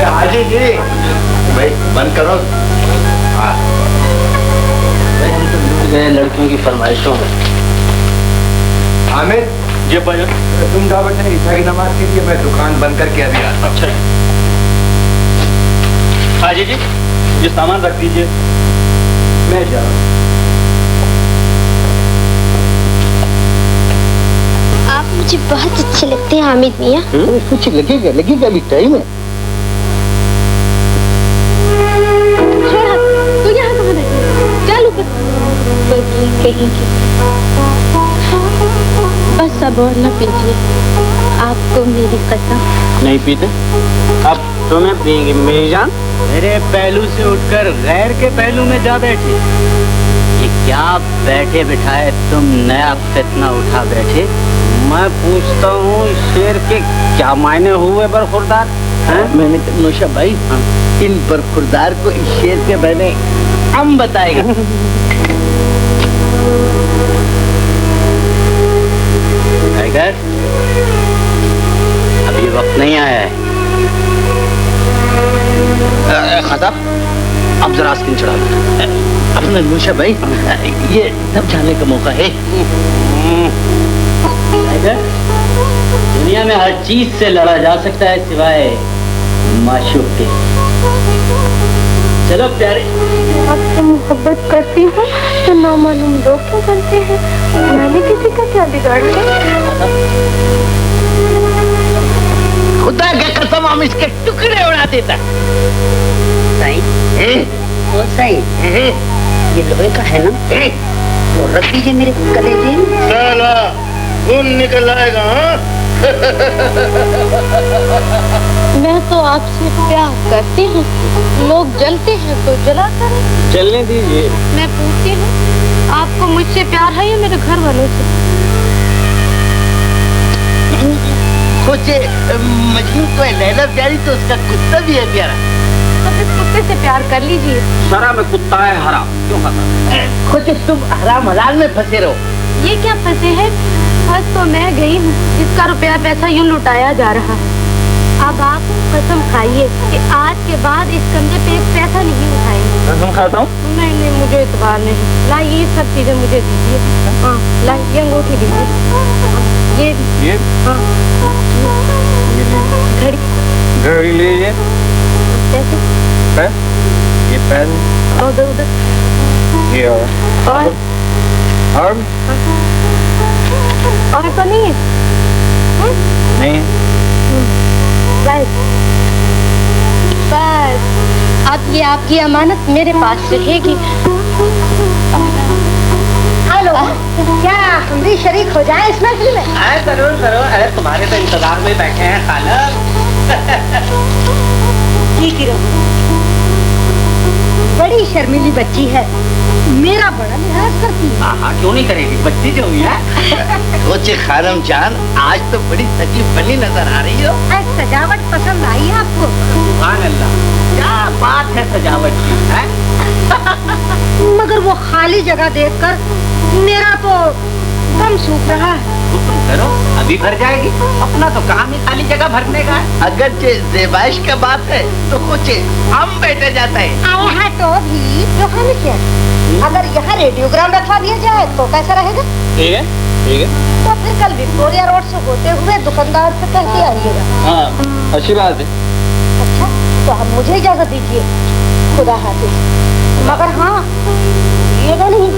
हाजी जी भाई बंद करो। हाँ गए लड़कियों की फरमाइशों में। हामिद जी भाई तुम जाओ बेटा ईशा की नमाज के लिए, मैं दुकान बंद करके अभी आता हूँ। अच्छा हाजी जी ये सामान रख दीजिए, मैं जा रहा हूँ। आप मुझे बहुत अच्छे लगते हैं हामिद मियाँ। कुछ लगेगा लगेगा अभी टाइम है। तू यहाँ कहाँ बैठी? चल ऊपर। कहीं की बस अब और न पीजिए, आपको मेरी कसम। नहीं पीते? अब तुम्हें पिएंगे मेरी जान। मेरे पहलू से उठकर गैर के पहलू में जा बैठे। ये क्या बैठे बिठाए तुम नया फितना उठा बैठे। मैं पूछता हूँ शेर के क्या मायने हुए बरखुरदार? मैंने नौशा भाई इन बरखुरदार को इस शेर के मैंने हम बताएगा। टाइगर अभी वक्त नहीं आया है। खताब अब जरा स्किन चढ़ा लो अपना नौशा भाई, ये तब जाने का मौका है। टाइगर दुनिया में हर चीज से लड़ा जा सकता है सिवाय माशूक के। चलो प्यारे। आपसे मोहब्बत करती हूँ तो नामालूम लोग क्यों बनते हैं? मैंने किसी का क्या बिगाड़ लिया? खुदा का कसम हम इसके टुकड़े उड़ा देता। सही वो सही ये लोहे का है ना, तो रख दीजिए मेरे कलेजे में। साला खून निकल आएगा। मैं तो आपसे प्यार करती हूँ, लोग जलते हैं तो जला करें। चलने दीजिए। मैं पूछती हूँ आपको मुझसे प्यार है या मेरे घर वालों से? सोचे मजनू तो है, लैला प्यारी तो उसका कुत्ता भी है प्यारा। तो इस कुत्ते से प्यार कर लीजिए। शरा में कुत्ता है हराम क्यों खाता? सोचे तुम हराम हलाल में फंसे रहो। ये क्या फंसे हैं? बस तो मैं गई हूँ, इसका रुपया पैसा यूं लुटाया जा रहा। अब आप कसम खाइए कि आज के बाद इस कमरे पे एक पैसा नहीं उठाएंगे। कसम खाता हूँ। नहीं नहीं मुझे इतबार नहीं। ला ये सब चीजें मुझे दीजिए। हाँ ला ये अंगूठी दीजिए। ये हाँ घड़ी घड़ी लीजिए। कैसे? ये पेन उधर उधर ये और तो नहीं है? नहीं बस बस अब ये आपकी अमानत मेरे पास रहेगी। हेलो क्या हम भी शरीक हो जाए इस महफिल में? अरे जरूर जरूर, अरे तुम्हारे तो इंतजार में बैठे हैं खाला। ठीक ही रहो। बड़ी शर्मीली बच्ची है, मेरा बड़ा लिहाज करती है। हाँ क्यों नहीं करेगी, बच्ची जो हुई है। सोचे खानम जान आज तो बड़ी सजी बनी नजर आ रही हो। सजावट पसंद आई है आपको? सुभान अल्लाह क्या बात है सजावट की है। मगर वो खाली जगह देखकर मेरा तो दम सूख रहा है। तुम करो अभी भर जाएगी, अपना तो काम ही खाली जगह भरने का है। अगर ज़ेबाइश का बात है तो सोचे हम बैठे जाते हैं। आए हैं तो भी जो हम क्या, अगर यहाँ रेडियोग्राम रखवा दिया जाए तो कैसा रहेगा? ठीक है ठीक है। तो फिर कल विक्टोरिया रोड से होते हुए दुकानदार से कह के आइएगा। हाँ अच्छी बात है। अच्छा तो अब मुझे इजाजत दीजिए, खुदा हाफिज। मगर हाँ ये नहीं।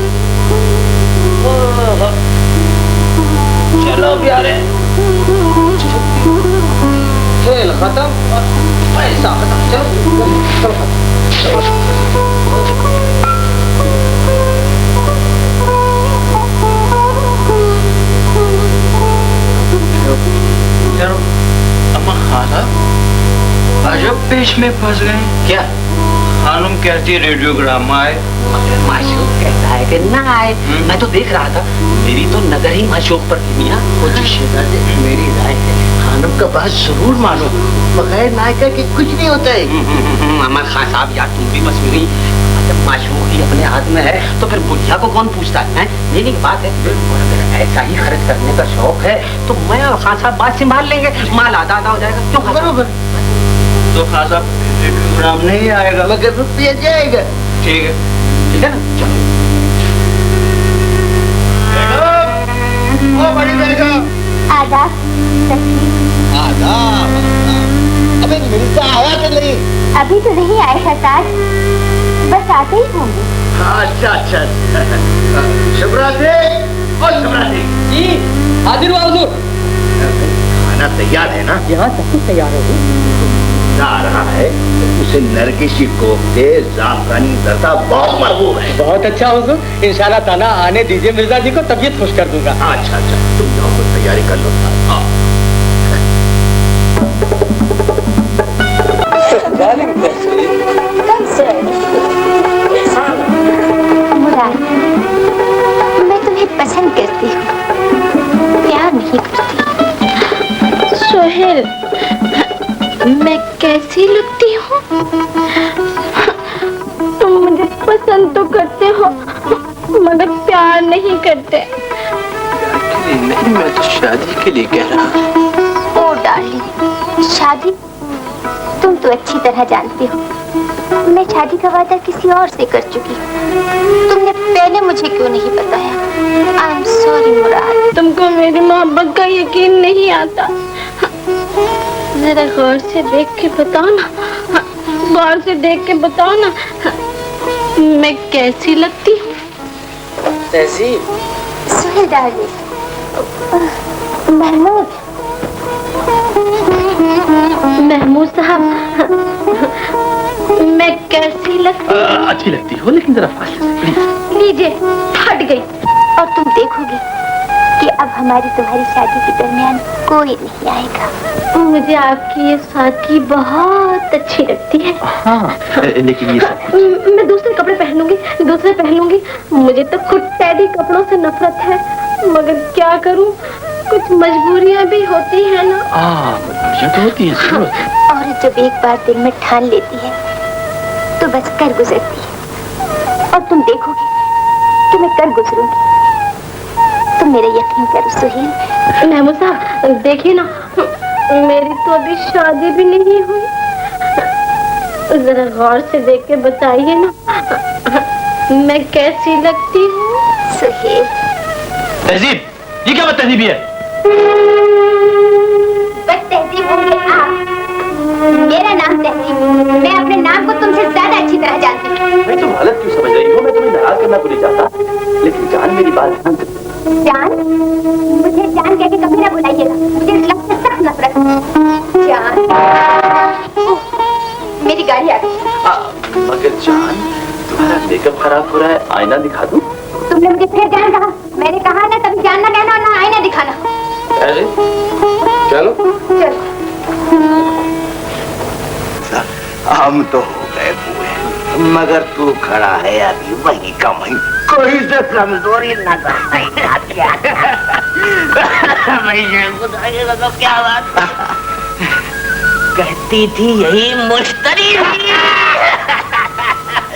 चलो प्यारे खेल खत्म और पैसा खत्म। चलो चलो चलो। अम्मा खाला अजब पेश में फंस गए। क्या खानम कहती रेडियोग्राम आए, माशूक कहता है कि ना आए। मैं तो देख रहा था, मेरी तो नजर ही माशूक पर थी मियां। मेरी राय है खानम का बात जरूर मानो, बगैर नायका के कुछ नहीं होता है। अमर खान साहब यार तुम भी बस मेरी, जब माशूक ही अपने हाथ में है तो फिर बुढ़िया को कौन पूछता है? लेने की बात है, और अगर ऐसा ही खर्च करने का शौक है तो मैं और खान साहब बात संभाल लेंगे, माल आधा आधा हो जाएगा। क्यों? बरोबर। तो खासा प्रोग्राम नहीं आएगा, मगर रुपया जाएगा। ठीक है। ठीक है ना? चलो। ओ बड़ी बेगम, आदाब आदाब। अबे मिर्जा आया कि नहीं? अभी तो नहीं आए सरताज, बस आते ही होंगे। अच्छा अच्छा। शिवरात्रि और शिवरात्रि जी हाजिर हुआ हुजूर। खाना तैयार है ना? यहाँ सब कुछ तैयार है। जा रहा है उसे नरगिशी कोफ्ते जाफरानी जरदा बहुत मरबूब है। बहुत अच्छा हुजूर, इंशाल्लाह ताला आने दीजिए मिर्जा जी को, तबीयत खुश कर दूंगा। अच्छा अच्छा, तुम जाओ तो तैयारी कर लो। हाँ। मुराद, मैं तुम्हें पसंद करती हूँ, प्यार नहीं करती। सोहेल, मैं कैसी लगती हूँ? तुम मुझे पसंद तो करते हो मगर प्यार नहीं करते। नहीं, मैं तो शादी के लिए कह रहा हूँ। ओ डार्लिंग, शादी? तुम तो अच्छी तरह जानती हो मैं शादी का वादा किसी और से कर चुकी हूँ। तुमने पहले मुझे क्यों नहीं बताया? आई एम सॉरी मुराद। तुमको मेरी मोहब्बत का यकीन नहीं आता। जरा गौर से देख के बताओ ना, गौर से देख के बताओ ना, मैं कैसी लगती हूँ? तहसीब सुहेल डार्लिंग, महमूद, महमूद साहब, मैं कैसी लगती हूँ? अच्छी लगती हो, लेकिन जरा फासले से प्लीज। लीजिए, हट गई। और तुम देखोगे कि अब हमारी तुम्हारी शादी के दरमियान कोई नहीं आएगा। मुझे आपकी ये सादगी बहुत अच्छी लगती है। हाँ, लेकिन ये सब मैं दूसरे कपड़े पहनूंगी, दूसरे पहनूंगी। मुझे तो खुद टैडी कपड़ों से नफरत है, मगर क्या करूं, कुछ मजबूरियां भी होती है ना। मजबूरियां तो होती है। और जब एक बार दिल में ठान लेती है तो बस कर गुजरती है। और तुम देखोगे कि मैं कर गुजरूंगी। तुम मेरा यकीन करो सुहेल। महमूद साहब, देखिए ना, मेरी तो अभी शादी भी नहीं हुई। जरा गौर से देख के बताइए ना, मैं कैसी लगती हूँ? सुहेल। तहजीब, ये क्या बदतहजीबी है? बस तहजीब होंगे आप। मेरा नाम तहजीब, मैं अपने नाम को तुमसे ज्यादा अच्छी तरह जानती हूँ। मैं तुम गलत क्यों समझ रही हो? मैं तुम्हें नाराज करना तो नहीं चाहता, लेकिन जान मेरी बात ध्यान से। जान? मुझे जान कह के कभी ना बुलाइएगा, मुझे इस लफ्ज़ से सख्त नफरत है। जान? ओह, मेरी गाड़ी आ गई। मगर जान, तुम्हारा मेकअप खराब हो रहा है, आईना दिखा दूं? तुमने मुझे फिर जान कहा। मैंने कहा ना कभी जान ना कहना और ना आईना दिखाना। अरे चलो। चलो। हम तो हो गए पूरे, मगर तू खड़ा है अभी वही का वही, कोई से कमजोरी नजर नहीं आती। बताइएगा तो क्या बात? कहती थी यही मुश्तरी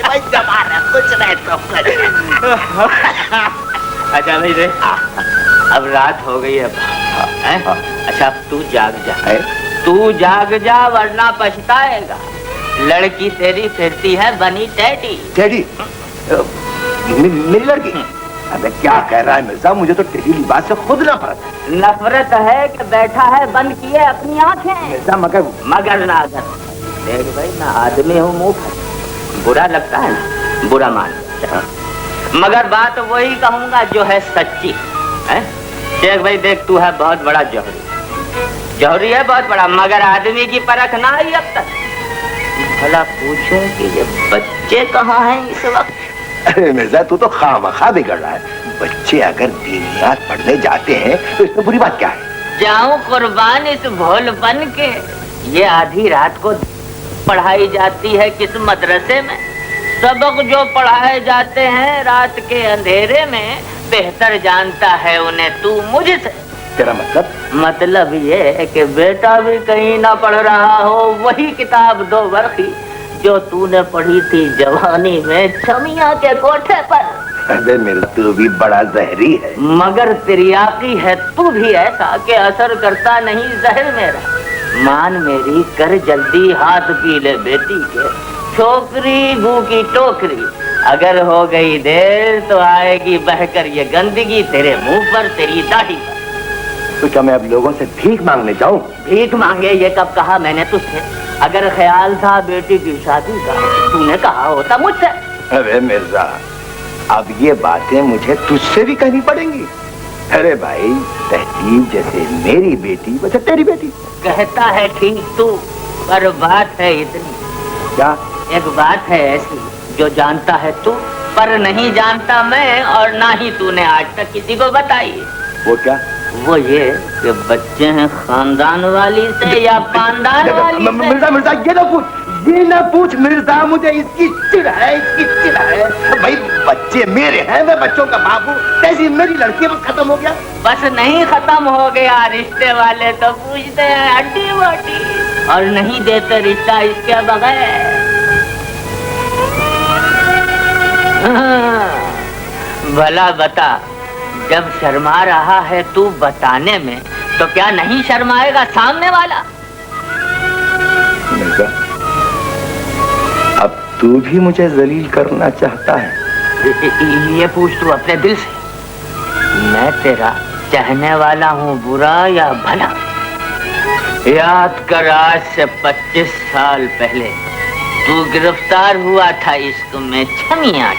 भाई, जमाना कुछ नहीं तो अच्छा भाई देख, अब रात हो गई है, हैं? अच्छा अब तू जाग जा, तू जाग जा वरना पछताएगा। लड़की तेरी फिरती है बनी टैडी। टेडी? मेरी लड़की? अबे क्या कह रहा है मिर्जा, मुझे तो टेडी लिबास से खुद नफरत है। नफरत है कि बैठा है बंद किए अपनी आंखें। मिर्जा मगर ना अगर देख भाई, मैं आदमी हूँ, मुंह बुरा लगता है ना, बुरा मान लो। मगर बात वही कहूंगा जो है सच्ची है। देख भाई देख, तू है बहुत बड़ा जौहरी, जौहरी है बहुत बड़ा, मगर आदमी की परख ना आई अब तक। भला पूछूं कि ये बच्चे कहाँ हैं इस वक्त? अरे मिर्जा, तू तो खामखा बिगड़ रहा है। बच्चे अगर दीनियात पढ़ने जाते हैं तो इसमें बुरी बात क्या है? जाऊं कुर्बान इस भोलपन के। ये आधी रात को पढ़ाई जाती है किस मदरसे में? सबक जो पढ़ाए जाते हैं रात के अंधेरे में, बेहतर जानता है उन्हें तू मुझसे। तेरा मतलब? मतलब ये है कि बेटा भी कहीं ना पढ़ रहा हो वही किताब 2 बरखी जो तूने पढ़ी थी जवानी में छमिया के कोठे पर। अरे मेरा तू भी बड़ा जहरी है। मगर तिरियाकी है तू भी ऐसा कि असर करता नहीं जहर मेरा। मान मेरी कर जल्दी हाथ पी ले बेटी के, छोकरी भूखी टोकरी, अगर हो गई देर तो आएगी बहकर ये गंदगी तेरे मुंह पर, तेरी दाढ़ी पर। तो क्या मैं अब लोगों से भीख मांगने जाऊं? भीख मांगे ये कब कहा मैंने तुझसे? अगर ख्याल था बेटी की शादी का तूने कहा होता मुझसे। अरे मिर्जा, अब ये बातें मुझे तुझसे भी कहनी पड़ेंगी। अरे भाई, तहजीब जैसे मेरी बेटी वैसे तेरी बेटी। कहता है ठीक तू, पर बात है इतनी। क्या? एक बात है ऐसी जो जानता है तू पर नहीं जानता मैं, और ना ही तूने आज तक किसी को बताई। वो क्या? वो ये कि बच्चे हैं खानदान वाली से या पानदान वाली से। मिर्जा मिर्जा ये ना पूछ मिर्जा, मुझे इसकी चिढ़ है, इसकी चिढ़ है। भाई बच्चे मेरे हैं, मैं बच्चों का बाप हूँ, तैसी मेरी लड़की बस खत्म हो गया। बस नहीं खत्म हो गया, रिश्ते वाले तो पूछते हैं हड्डी वड्डी, और नहीं देते रिश्ता इसके बगैर। भला बता, जब शर्मा रहा है तू बताने में, तो क्या नहीं शर्माएगा सामने वाला? मिर्जा, अब तू भी मुझे जलील करना चाहता है? ये पूछ तू अपने दिल से, मैं तेरा चाहने वाला हूँ बुरा या भला? याद कर, आज से 25 साल पहले तू गिरफ्तार हुआ था इश्क में छमिया।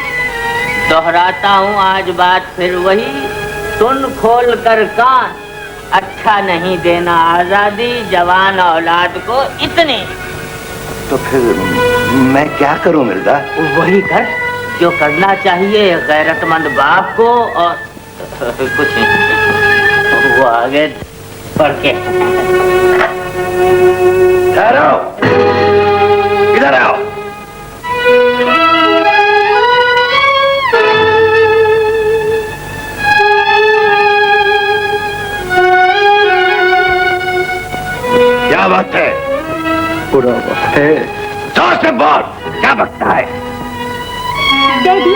दोहराता हूँ आज बात फिर वही, सुन खोल कर कान, अच्छा नहीं देना आजादी जवान औलाद को इतनी। तो फिर मैं क्या करूं मिर्जा? वही कर जो करना चाहिए गैरतमंद बाप को, और कुछ नहीं, वो आगे बढ़ के। ठहरो, इधर आओ। क्या बात है? पूरा वक्त है, जोर से बोल, क्या बकता है? Daddy,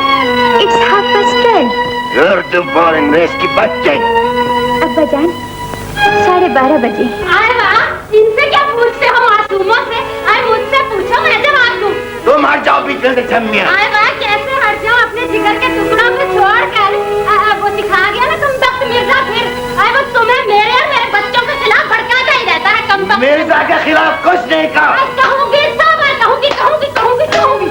it's 12:30। उर्दू बोलिंग रेस की बच्चे। अब्बा जान, 12:30 बजे। अरे वाह, इनसे क्या पूछते हो मासूमों से? अरे मुझसे पूछो, मैं जवाब दूं। तुम हट जाओ पीछे से छमिया। अरे वाह, कैसे हट जाओ? अपने जिगर के टुकड़ों को छोड़कर वो सिखा गया ना तुम वक्त मिर्जा। फिर अरे वो तुम्हें मेरे और मेरे बच्चों के खिलाफ भड़काता ही रहता है। कम मिर्जा के खिलाफ कुछ नहीं कहा। कहूंगी सब, कहूंगी कहूंगी कहूंगी कहूंगी।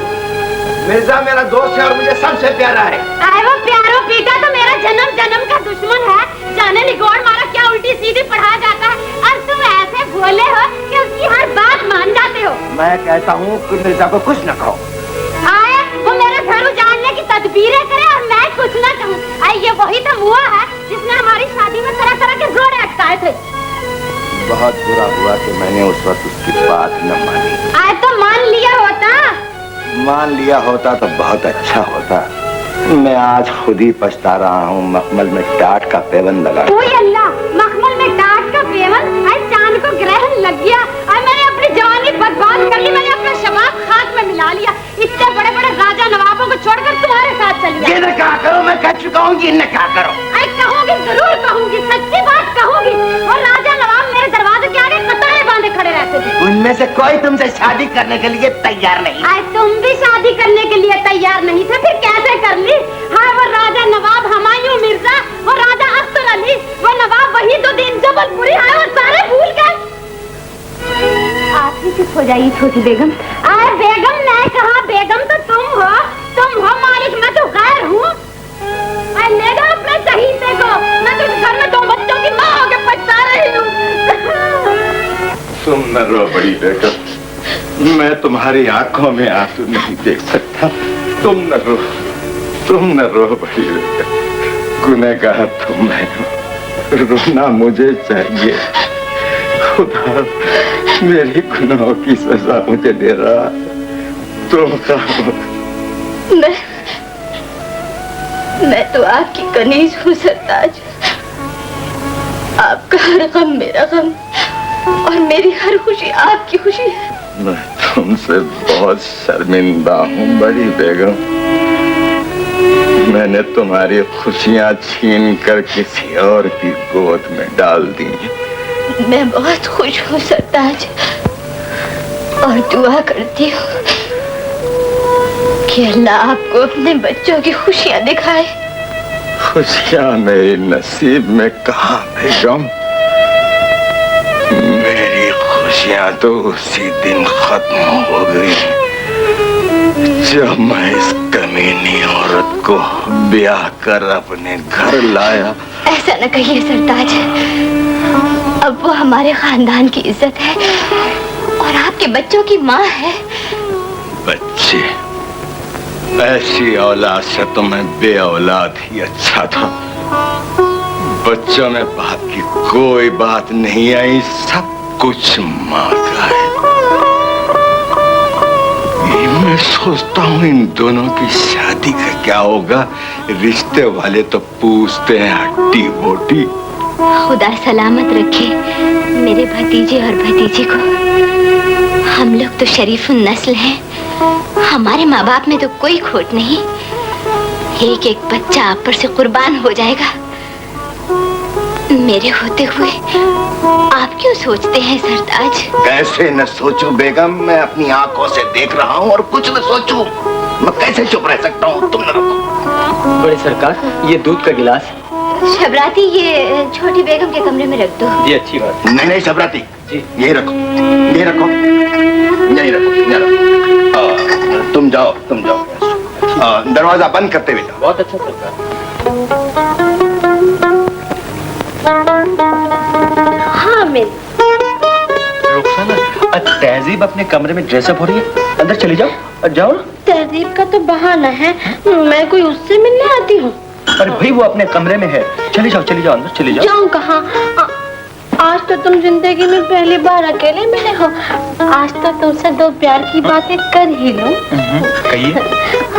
मिर्जा मेरा दोस्त है और मुझे सबसे प्यारा है। अरे वो प्यारो पीटा तो मेरा जन्म जन्म का दुश्मन है। जाने निगोड़ मारा क्या उल्टी सीधी पढ़ा जाता है, और तुम ऐसे भोले हो कि उसकी हर बात मान जाते हो। मैं कहता हूँ कि मिर्जा को कुछ न कहो। आए वो मेरे घर उजाड़ने की तदबीरें करे और मैं कुछ न कहूँ। ये वही तो हुआ है जिसने हमारी शादी में तरह तरह के जोड़े अटकाए थे। बहुत बुरा हुआ कि मैंने उस वक्त उसकी बात न मानी। आए तो मान लिया होता। मान लिया होता तो बहुत अच्छा होता। मैं आज खुद ही पछता रहा हूँ, मखमल में टाट का पेवन लगा। ओए अल्लाह, मखमल में टाट का पेवन? चांद को ग्रहण लग गया। मैंने अपनी जवानी बर्बाद कर ली, मैंने अपना शबाब खाक में मिला लिया। इतने बड़े बड़े राजा नवाबों को छोड़कर तुम्हारे साथ चली गई। ये न क्या करो, मैं कह चुका हूँ कि न क्या करो। कहूँगी, जरूर कहूँगी, सच्ची बात कहूँगी। और राजा नवाब मेरे दरवाजे के आगे कतारें बांधे खड़े रहते थे। उनमें से कोई तुमसे शादी करने के लिए तैयार नहीं। तुम भी शादी करने के लिए तैयार नहीं थे, फिर कैसे कर ली? हाँ, वो राजा नवाब हुमायूं मिर्जा, वो राजा अख्तर अली, वो नवाब वहीदुद्दीन जबलपुरी है, वो सारे भूल गए। आप ही चुप हो जाइए छोटी बेगम। अरे बेगम मैं कहा, बेगम तो तुम हो मालिक, मैं तो गैर हूँ। ले जाओ अपने शहीदे को, मैं तो इस घर में 2 बच्चों की माँ होके पछता रही हूँ। तुम न रो बड़ी बेगम, मैं तुम्हारी आंखों में आंसू नहीं देख सकता। तुम न रो बड़ी बेगम, गुनहगार तुम हो, रोना मुझे चाहिए। खुदा मेरी गुनाहों की सजा मुझे दे रहा, तुम कहो। मैं तो आपकी कनीज हूँ सरताज। आपका हर गम मेरा गम, और मेरी हर खुशी आपकी खुशी है। मैं तुमसे बहुत शर्मिंदा हूँ बड़ी बेगम। मैंने तुम्हारी खुशियाँ छीन कर किसी और की गोद में डाल दी। मैं बहुत खुश हूँ सरताज, और दुआ करती हूँ कि अल्लाह आपको अपने बच्चों की खुशियाँ दिखाए। खुशियाँ मेरे नसीब में कहाँ बेगम? मेरी खुशियाँ तो उसी दिन खत्म हो गई जब मैं इस कमीनी औरत को ब्याह कर अपने घर लाया। ऐसा न कहिए सरताज, अब वो हमारे खानदान की इज्जत है और आपके बच्चों की माँ है। बच्चे, ऐसी औलाद से तो मैं बे औलाद ही अच्छा था। बच्चों में बाप की कोई बात नहीं आई, सब कुछ माँ का है। मैं सोचता हूँ इन दोनों की शादी का क्या होगा। रिश्ते वाले तो पूछते हैं हट्टी बोटी। खुदा सलामत रखे मेरे भतीजे और भतीजी को। हम लोग तो शरीफ नस्ल हैं, हमारे माँ बाप में तो कोई खोट नहीं। एक एक बच्चा आप पर से कुर्बान हो जाएगा। मेरे होते हुए आप क्यों सोचते हैं सरताज? कैसे न सोचूं बेगम, मैं अपनी आंखों से देख रहा हूँ और कुछ न सोचूं। मैं कैसे चुप रह सकता हूँ? तुम न रखो। बड़े सरकार, ये दूध का गिलास। शबराती, ये छोटी बेगम के कमरे में रख दो। ये अच्छी बात। नहीं नहीं शबराती, यही रखो, यही रखो, यही रखो, यही रखो। तुम जाओ, तुम जाओ। दरवाजा बंद करते हुए जाओ। बहुत अच्छा सरकार। हामिद, रुखसाना, तहजीब अपने कमरे में ड्रेसअप हो रही है, अंदर चली जाओ। जाओ ना। तहजीब का तो बहाना है, मैं कोई उससे मिलने आती हूँ। अरे भाई, वो अपने कमरे में है। चली जाओ, चली जाओ, अंदर चली जाओ। जाऊँ कहाँ? आज तो तुम जिंदगी में पहली बार अकेले मिले हो। आज तो तुमसे दो प्यार की बातें कर ही लूं। कहिए।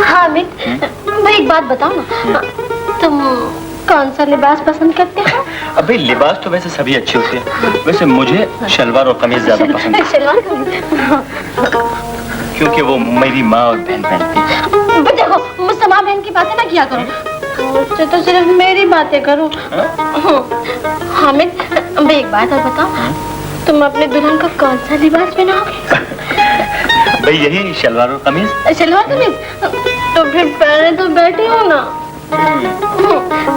हामिद, मैं एक बात बताओ ना, तुम कौन सा लिबास पसंद करते हो? अबे लिबास तो वैसे सभी अच्छे होते हैं, वैसे मुझे शलवार और कमीज ज्यादा पसंद है। शलवार कमीज? क्योंकि वो मेरी माँ और बहन पहनती है। देखो, मुझसे माँ बहन की बातें ना किया करो, मुझसे तो सिर्फ मेरी बातें करो। हामिद, मैं एक बात और बताओ, तुम अपने दुल्हन को कौन सा लिबास पहनाओगे? भाई यही शलवार और कमीज। शलवार कमीज? तो फिर पहले तो बैठी हो ना।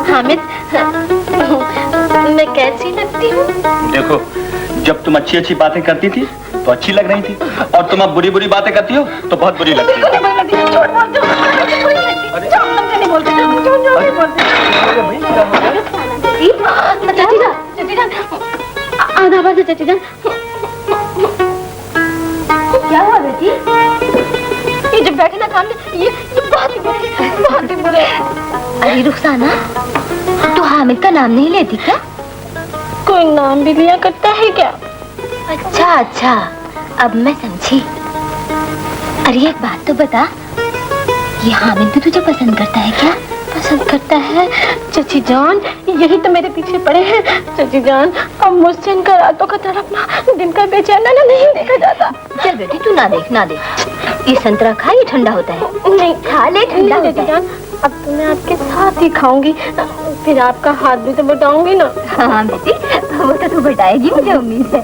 हामिद, मैं कैसी लगती हूँ? देखो, जब तुम अच्छी अच्छी बातें करती थी तो अच्छी लग रही थी, और तुम अब बुरी बुरी बातें करती हो तो बहुत बुरी लगती है। आधा बात है चाची जान। क्या हुआ बेटी? ये जब बैठे ना सामने, ये बहुत ही बुरे। अरे रुखसाना, तू हामिद का नाम नहीं लेती क्या? कोई नाम भी लिया करता है क्या? अच्छा अच्छा, अब मैं समझी। अरे एक बात तो बता, ये हामिद भी तुझे पसंद करता है क्या? पसंद करता है चाची जान, यही तो मेरे पीछे पड़े हैं। चाची जान, अब मुझसे इनका रातों का तड़पना, दिन का बेचैना नहीं देखा जाता। चल बेटी, तू ना देख ना देख। ये संतरा खा, ये ठंडा होता है। नहीं खा ले, ठंडा होता है। जान, अब तो मैं आपके साथ ही खाऊंगी, फिर आपका हाथ भी तो बटाऊंगी ना। हाँ बेटी, वो तो तू बटाएगी, मुझे उम्मीद है।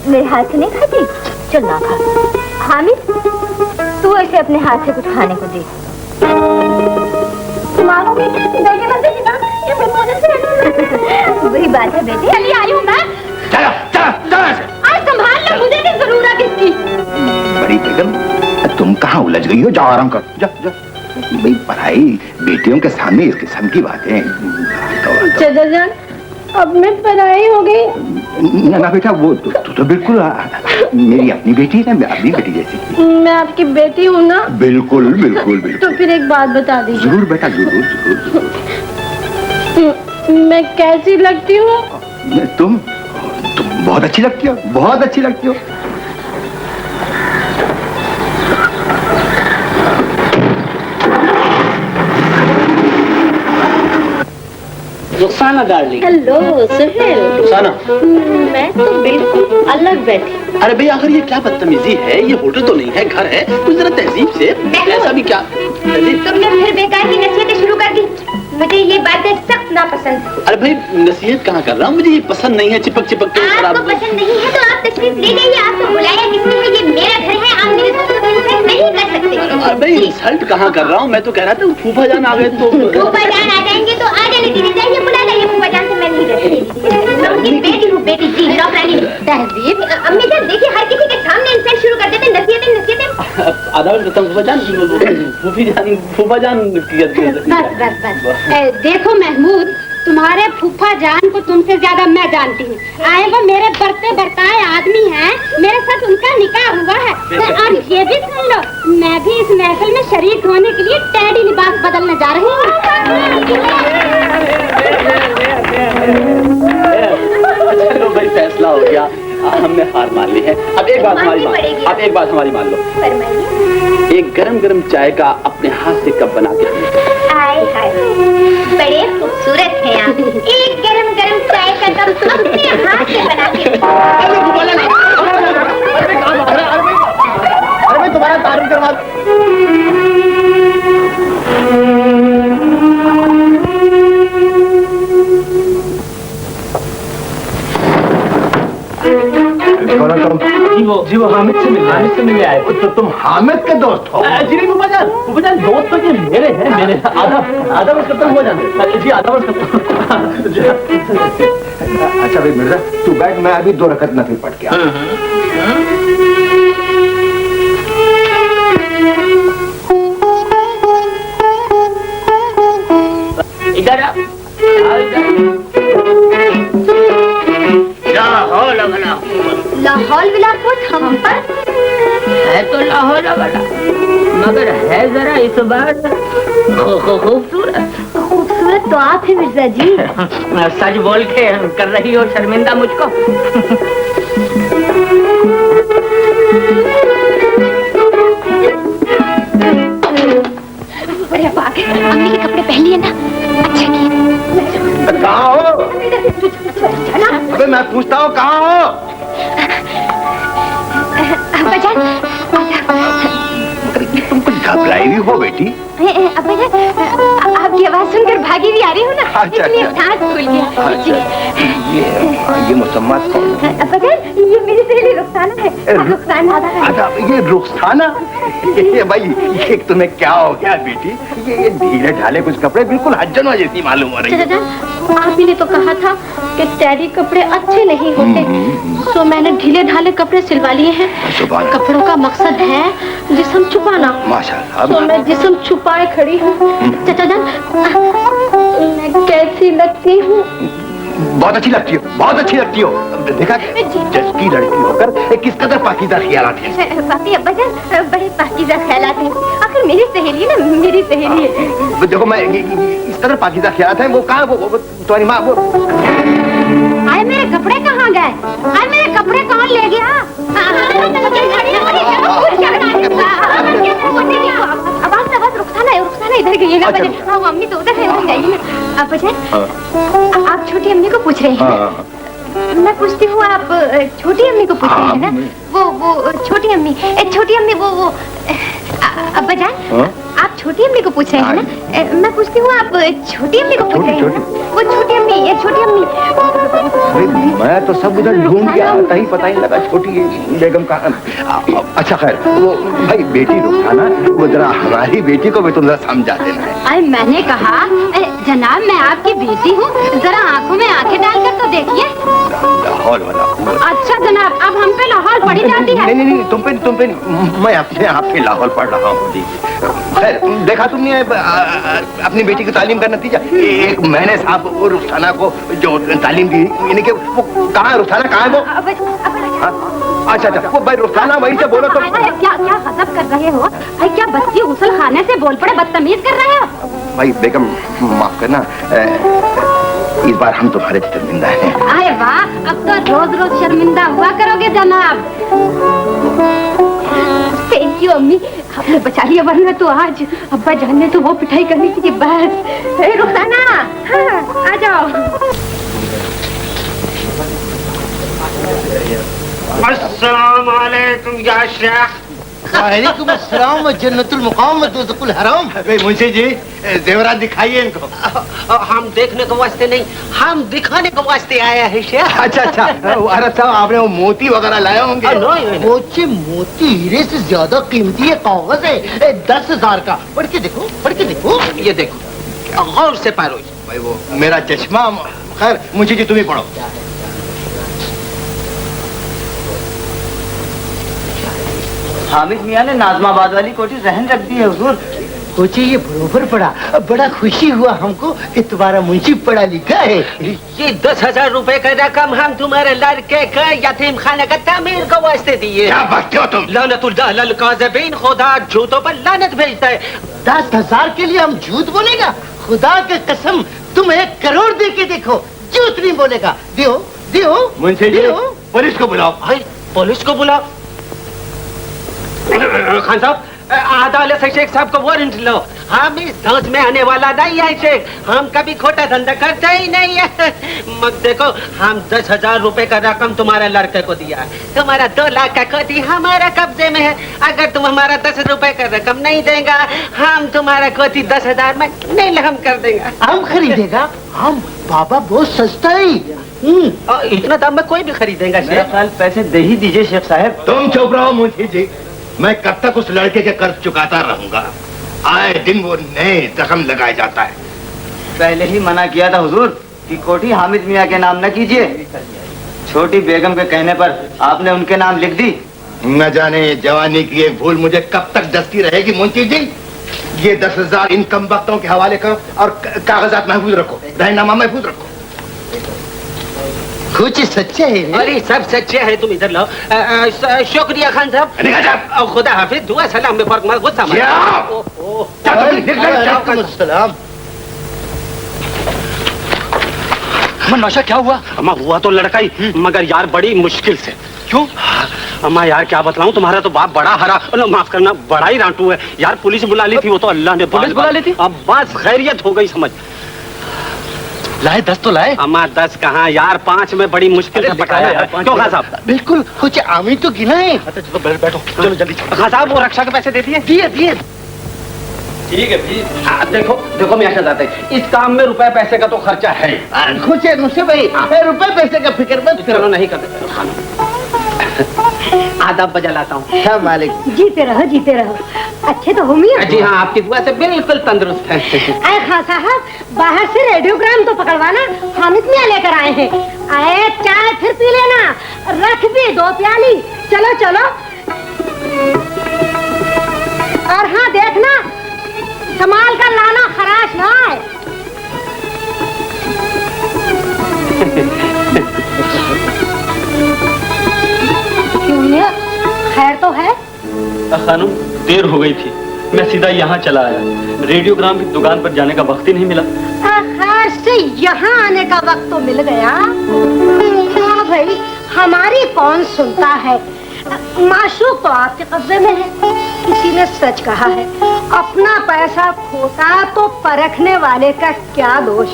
मेरे हाथ से नहीं खाती? चल ना खा। हामिद, तू ऐसे अपने हाथ से कुछ खाने को दे। मारूंगी, देखिए ना, देखिए ना, ये फिर मुझे से वही बात है बेटी। चली आई हूँ मैं। चलो चलो चलो ऐसे। आज संभाल लो मुझे की जरूरत इसकी। बड़ी बेगम, तुम कहाँ उलझ गई हो? जाओ आराम करो, जाओ जाओ। भाई पढ़ाई बेटियों के सामने इस किस्म की बातें। चाचा जान, अब मैं पराई हो गई। ना बेटा, वो तू तो बिल्कुल मेरी अपनी बेटी है ना, अपनी बेटी जैसी। मैं आपकी बेटी हूँ ना? बिल्कुल बिल्कुल बिल्कुल। तो फिर एक बात बता दीजिए। जरूर बेटा, जरूर जरूर। मैं कैसी लगती हूँ? तुम बहुत अच्छी लगती हो, बहुत अच्छी लगती हो। रुखसाना डार्लिंग। हेलो सुहेल। रुखसाना, मैं तो बिल्कुल अलग बैठी। अरे भाई आखिर ये क्या बदतमीजी है? ये होटल तो नहीं है, घर है। कुछ जरा तहजीब से। ऐसा भी क्या तहजीब? तुमने फिर बेकार की नसीहतें शुरू कर दी। मुझे ये बातें सख्त नापसंद है। अरे भाई नसीहत कहाँ कर रहा हूँ, मुझे ये पसंद नहीं है चिपक चिपक के आपको पसंद नहीं है तो आप तशरीफ ले जाइए। आपको बुलाया किसने है? ये मेरा घर है, आप मेरे दोस्तों को इंसल्ट नहीं कर सकते। अरे भाई इंसल्ट कहाँ कर रहा हूँ, मैं तो कह रहा था फूफा जान आ गए तो फूफा जान आ जाएंगे तो आ जाने दीजिए, जाइए बुला लाइए फूफा जान से। मैं नहीं रहती, मैं उनकी बेटी हूँ, बेटी जी नौकरानी। तहजीब अम्मी जान देखिए, हर किसी के सामने इंसल्ट शुरू कर देते, नसीहतें नसीहतें। आधा करता हूँ फूफा जान बस बस बस। देखो महमूद, तुम्हारे फूफा जान को तुमसे ज्यादा मैं जानती हूँ। आए वो मेरे बढ़ते बढ़ताए आदमी हैं, मेरे साथ उनका निकाह हुआ है। और ये भी सुन लो, मैं भी इस महफिल में शरीक होने के लिए टैडी लिबास बदलने जा रही हूँ। चलो भाई फैसला हो गया, हमने हार मान ली है। अब एक बात हमारी मान लो, एक गरम गरम चाय का अपने हाथ से कप बना के हाय हाय, बड़े खूबसूरत हैं आप। एक गरम गरम चाय का कप अपने हाथ से बना के। अरे मैं तुम्हारा तारुफ करवा जी वो हामिद से मिलने आए। तो तुम हामिद के दोस्त हो? जी नहीं फूफा जान दोस्त तो ये मेरे हैं, मेरे आधा वर्ष करता हुआ जान जी, आधा वर्ष करता। अच्छा भाई मिर्जा तू बैठ, मैं अभी 2 रकत नफिल पढ़ के आता हूं। इधर आ, लाहौल विलाकुत हम पर है तो लाहौल वाला, मगर है जरा इस बार खूबसूरत। खूबसूरत तो आप है मिर्जा जी। सच बोल के कर रही हो शर्मिंदा मुझको। बड़े पाक है, अम्मी के कपड़े पहन लिए ना, अच्छा किया। कहाँ हो? अबे मैं पूछता हूँ कहाँ हो? तुम कुछ घबराई हुई हो बेटी? आपकी आवाज सुनकर भागी भी आ रही हूँ ना, अच्छा, इसलिए अच्छा। सांस फूल गया। ये मुसम्मत कौन है? ये मेरी सहेली रुखसाना है। रुखसाना अच्छा ये रुखसाना, ये भाई ये तुम्हें क्या हो गया बेटी? ये ढीले ढाले कुछ कपड़े बिल्कुल हज्जनों जैसी मालूम हो रही है। आप ही ने तो कहा था कि टैडी कपड़े अच्छे नहीं होते, तो मैंने ढीले ढाले कपड़े सिलवा लिए हैं। कपड़ों का मकसद है जिस्म छुपाना। माशाल्लाह। तो मैं जिस्म छुपाए खड़ी हूँ। चाचा जान मैं कैसी लगती हूँ? बहुत अच्छी लगती हो, बहुत अच्छी लगती हो। देखा जज की लड़की होकर किस कदर पाकीज़ा ख्यालात हैं। बाकी अब्बा जान बड़े पाकीज़ा ख्यालात हैं। आखिर मेरी सहेली है ना, मेरी सहेली है। देखो मैं इस कदर पाकीज़ा ख्यालात हैं। वो कहाँ वो तुम्हारी माँ वो। आए मेरे कपड़े कहाँ गए? आए मेरे कपड़े कौन ले गया? आवाज रुखसाना इधर गइएगा। हाँ अम्मी तो उधर है, उधर जाइए ना। अब बजाय आप छोटी अम्मी को पूछ रहे हैं? मैं पूछती हूँ आप छोटी अम्मी को पूछ रहे हैं ना? वो छोटी अम्मी वो अब्बा जान आप छोटी अम्मी को पूछ रहे हैं ना? मैं पूछती हूँ आप छोटी अम्मी को पूछ रहे हैं ना? वो छोटी अम्मी अरे मैं तो सब उधर ढूंढ के आता ही पता ही लगा छोटी बेगम का। अच्छा खैर वो भाई बेटी रुखसाना, वो जरा हमारी बेटी को भी तुम जरा समझा देना है। अरे मैंने कहा जनाब मैं आपकी बेटी हूँ, जरा आंखों में आंखें डालकर तो देखिए। लाहौल वाला। अच्छा जनाब अब हम पे लाहौल पड़ी जाती है। नहीं तुम पे मैं अपने आप पे लाहौल पढ़ रहा हूँ जी। खैर देखा तुमने अपनी बेटी की तालीम का नतीजा? एक मैंने साहब वो रुखसाना को जो तालीम दी, यानी कि वो कहाँ रुखसाना कहाँ है वो? अच्छा वो भाई रुखसाना वहीं से बोलो तो। क्या गजब कर रहे हो भाई? क्या बच्ची गुसल खाने से बोल पड़े, बदतमीज कर रहे हो? भाई बेगम माफ करना, इस बार हम तुम्हारे शर्मिंदा हैं। अरे वाह, अब तो रोज रोज शर्मिंदा हुआ करोगे जनाब। थैंक यू अम्मी, आपने बचा लिया, वरना तो आज अब्बा जान ने तो वो पिटाई करनी थी। बस रुखसाना हाँ आ जाओ। अस्सलाम वालेकुम या शेख। वालेकुम अस्सलाम व जन्नतुल मुकाम व दोज़खुल हराम। अबे मुंशी जी, जेवरात दिखाइए इनको। हम देखने को वास्ते नहीं, हम दिखाने को वास्ते आया है शेख। अच्छा अच्छा, अरब साहब आपने वो मोती वगैरह लाए होंगे। मोती हीरे से ज्यादा कीमती है, कागज है 10,000 का। पढ़ के देखो, पढ़ के देखो, ये देखो, गौर से पारो। भाई वो मेरा चश्मा, खैर मुंशी जी तुम ही पढ़ो। हामिद मियाँ ने नाजमाबाद वाली कोठी रहन रख दी है हुजूर। कोची ये बरोबर पड़ा, बड़ा खुशी हुआ हमको कि तुम्हारा मुंशी पढ़ा लिखा है। ये 10,000 रुपए का रकम हम तुम्हारे लड़के का यतीम खाने का तामीर को वास्ते दिए। क्या बकते हो तुम? लानतुल्लाह अलल काज़िबीन, खुदा झूठों पर लानत भेजता है। 10,000 के लिए हम झूठ बोलेगा? खुदा की कसम, तुम 1 करोड़ दे के देखो, झूठ नहीं बोलेगा। दियो दियो मुंशी जी, पुलिस को बुलाओ। भाई पुलिस को बुलाओ। खान साहब, अदालत से शेख साहब को वारंट लो। हम इस धौस में आने वाला नहीं है शेख, हम कभी खोटा धंधा करते ही नहीं है। मत देखो, हम 10,000 रुपए का रकम तुम्हारे लड़के को दिया है, तुम्हारा 2 लाख का कोठी हमारा कब्जे में है। अगर तुम हमारा 10 रुपए का रकम नहीं देगा, हम तुम्हारा कोठी 10,000 में नीलाम कर देंगे। हम खरीदेगा? हम बाबा बहुत सस्ता है, इतना दाम में कोई भी खरीदेगा शेख। पैसे दे ही दीजिए शेख साहब। तुम चुप रहो मुंशी जी, मैं कब तक उस लड़के के कर्ज चुकाता रहूंगा? आए दिन वो नए जख्म लगाया जाता है। पहले ही मना किया था हुजूर कि कोठी हामिद मियाँ के नाम न कीजिए। छोटी बेगम के कहने पर आपने उनके नाम लिख दी। न जाने जवानी की ये भूल मुझे कब तक दस्ती रहेगी मुंशी जी। ये 10,000 इन कम वक्तों के हवाले करो और कागजात महफूज रखो, रहनामा महफूज रखो। कुछ सच्चे है? अरे सब सच्चे हैं, तुम इधर लो। शुक्रिया खान साहब, खुदा हाफिज, दुआ सलाम में फर्क मत, गुस्सा मत। नौशा क्या हुआ? अम्मा हुआ तो लड़का ही, मगर यार बड़ी मुश्किल से। क्यों? अम्मा यार क्या बतलाऊं, तुम्हारा तो बाप बड़ा हरा, माफ करना, बड़ा ही रांटू है यार। पुलिस बुला ली थी, वो तो अल्लाह ने पुलिस बुला ली थी? अब बस खैरियत हो गई समझ। लाए 10 तो लाए? अम्मा 10 कहाँ यार, 5 में बड़ी मुश्किल से पटाया है। क्यों खान साहब? बिल्कुल, कुछ आमी तो गिना है। चलो बैठो, चलो जल्दी। खान साहब वो रक्षा के पैसे दे दिए? दिए। ठीक है भी। देखो देखो मियां शहजादे, इस काम में रुपए पैसे का तो खर्चा है। खुश है मुझसे भाई, रुपए पैसे का फिक्र मत करो। नहीं करते। आदाब बजा लाता हूँ। क्या मालिक? जीते रहो, जीते रहो। अच्छे तो हो मियां? जी हाँ, आपकी दुआ से बिल्कुल तंदुरुस्त है। आए खान साहब, बाहर से रेडियोग्राम तो पकड़वाना, हामिद मियाँ लेकर आए हैं। आए चाय फिर पी लेना, रख भी 2 प्याली। चलो चलो। और हाँ देखना, संभाल कर लाना, खराश ना आए। क्यों मियाँ, खैर तो है? खानम देर हो गई थी, मैं सीधा यहाँ चला आया। रेडियोग्राम की दुकान पर जाने का वक्त ही नहीं मिला। आखिर से यहाँ आने का वक्त तो मिल गया। हाँ भाई, हमारी कौन सुनता है। माशूक तो आपके कब्जे में है। किसी ने सच कहा है, अपना पैसा खोता तो परखने वाले का क्या दोष।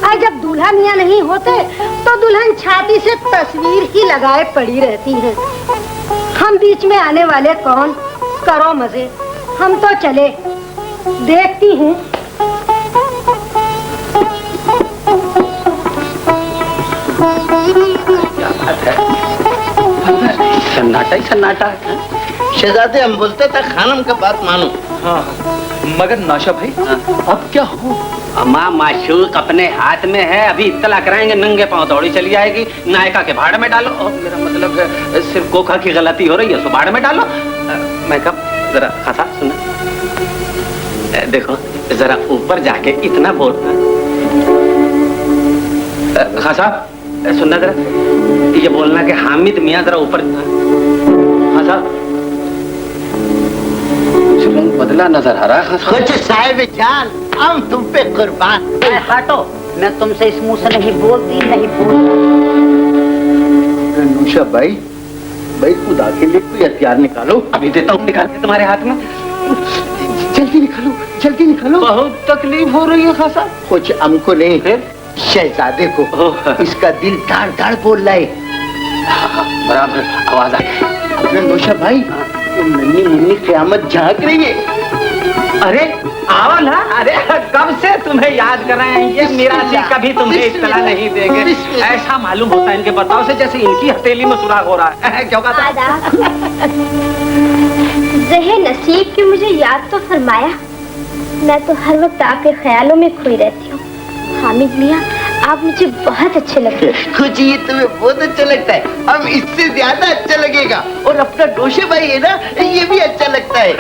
और जब दूल्हा मियाँ नहीं होते तो दुल्हन छाती से तस्वीर ही लगाए पड़ी रहती है। हम बीच में आने वाले कौन? करो मजे, हम तो चले। देखती हूँ। सन्नाटा ही सन्नाटा है। शहजादे, हम बोलते थे खानम का बात मानो। हाँ, मगर नौशा भाई, अब क्या हो? अम्मा माशूक अपने हाथ में है, अभी इत्तला कराएंगे, नंगे पांव दौड़ी चली आएगी। नायका के भाड़ में डालो। मेरा मतलब है सिर्फ कोखा की गलती हो रही है, सो भाड़ में डालो। मैं कब जरा खासा सुना, देखो जरा ऊपर जाके इतना बोलना। खासा सुनना जरा, ये बोलना कि हामिद मियाँ जरा ऊपर। खासा बदला नजर आ रहा है। कुछ साहिब जान, हम तुम पे कुर्बान। हटो, मैं तुमसे इस मुंह से नहीं बोलती, नहीं बोलती। नूशा भाई, भाई खुदा के लिए कोई हथियार निकालो। अभी देता हूँ, निकाल के तुम्हारे हाथ में। जल्दी निकालो, जल्दी निकालो। बहुत तकलीफ हो रही है खासा। कुछ हमको नहीं है, शहजादे को। इसका दिल धाड़ धाड़ बोल रहा है। बराबर आवाज आई। अपने नौशा भाई, नन्ही मुन्नी क़यामत झांक रही है। अरे आओ ना, अरे कब से तुम्हें याद कर रहे हैं, ये मिरासी कभी तुम्हें इत्तला नहीं देंगे। ऐसा मालूम होता है इनके बताव से जैसे इनकी हथेली में सुराख हो रहा है। क्यों कहता? ज़हे नसीब की मुझे याद तो फरमाया। मैं तो हर वक्त आपके ख्यालों में खोई रहती हूँ। हामिद मियाँ, आप मुझे बहुत अच्छे लगते हैं। कुछ ये तुम्हें बहुत अच्छा लगता है, हम इससे ज्यादा अच्छा लगेगा। और अपना डोशे भाई है ना, ये भी अच्छा लगता है।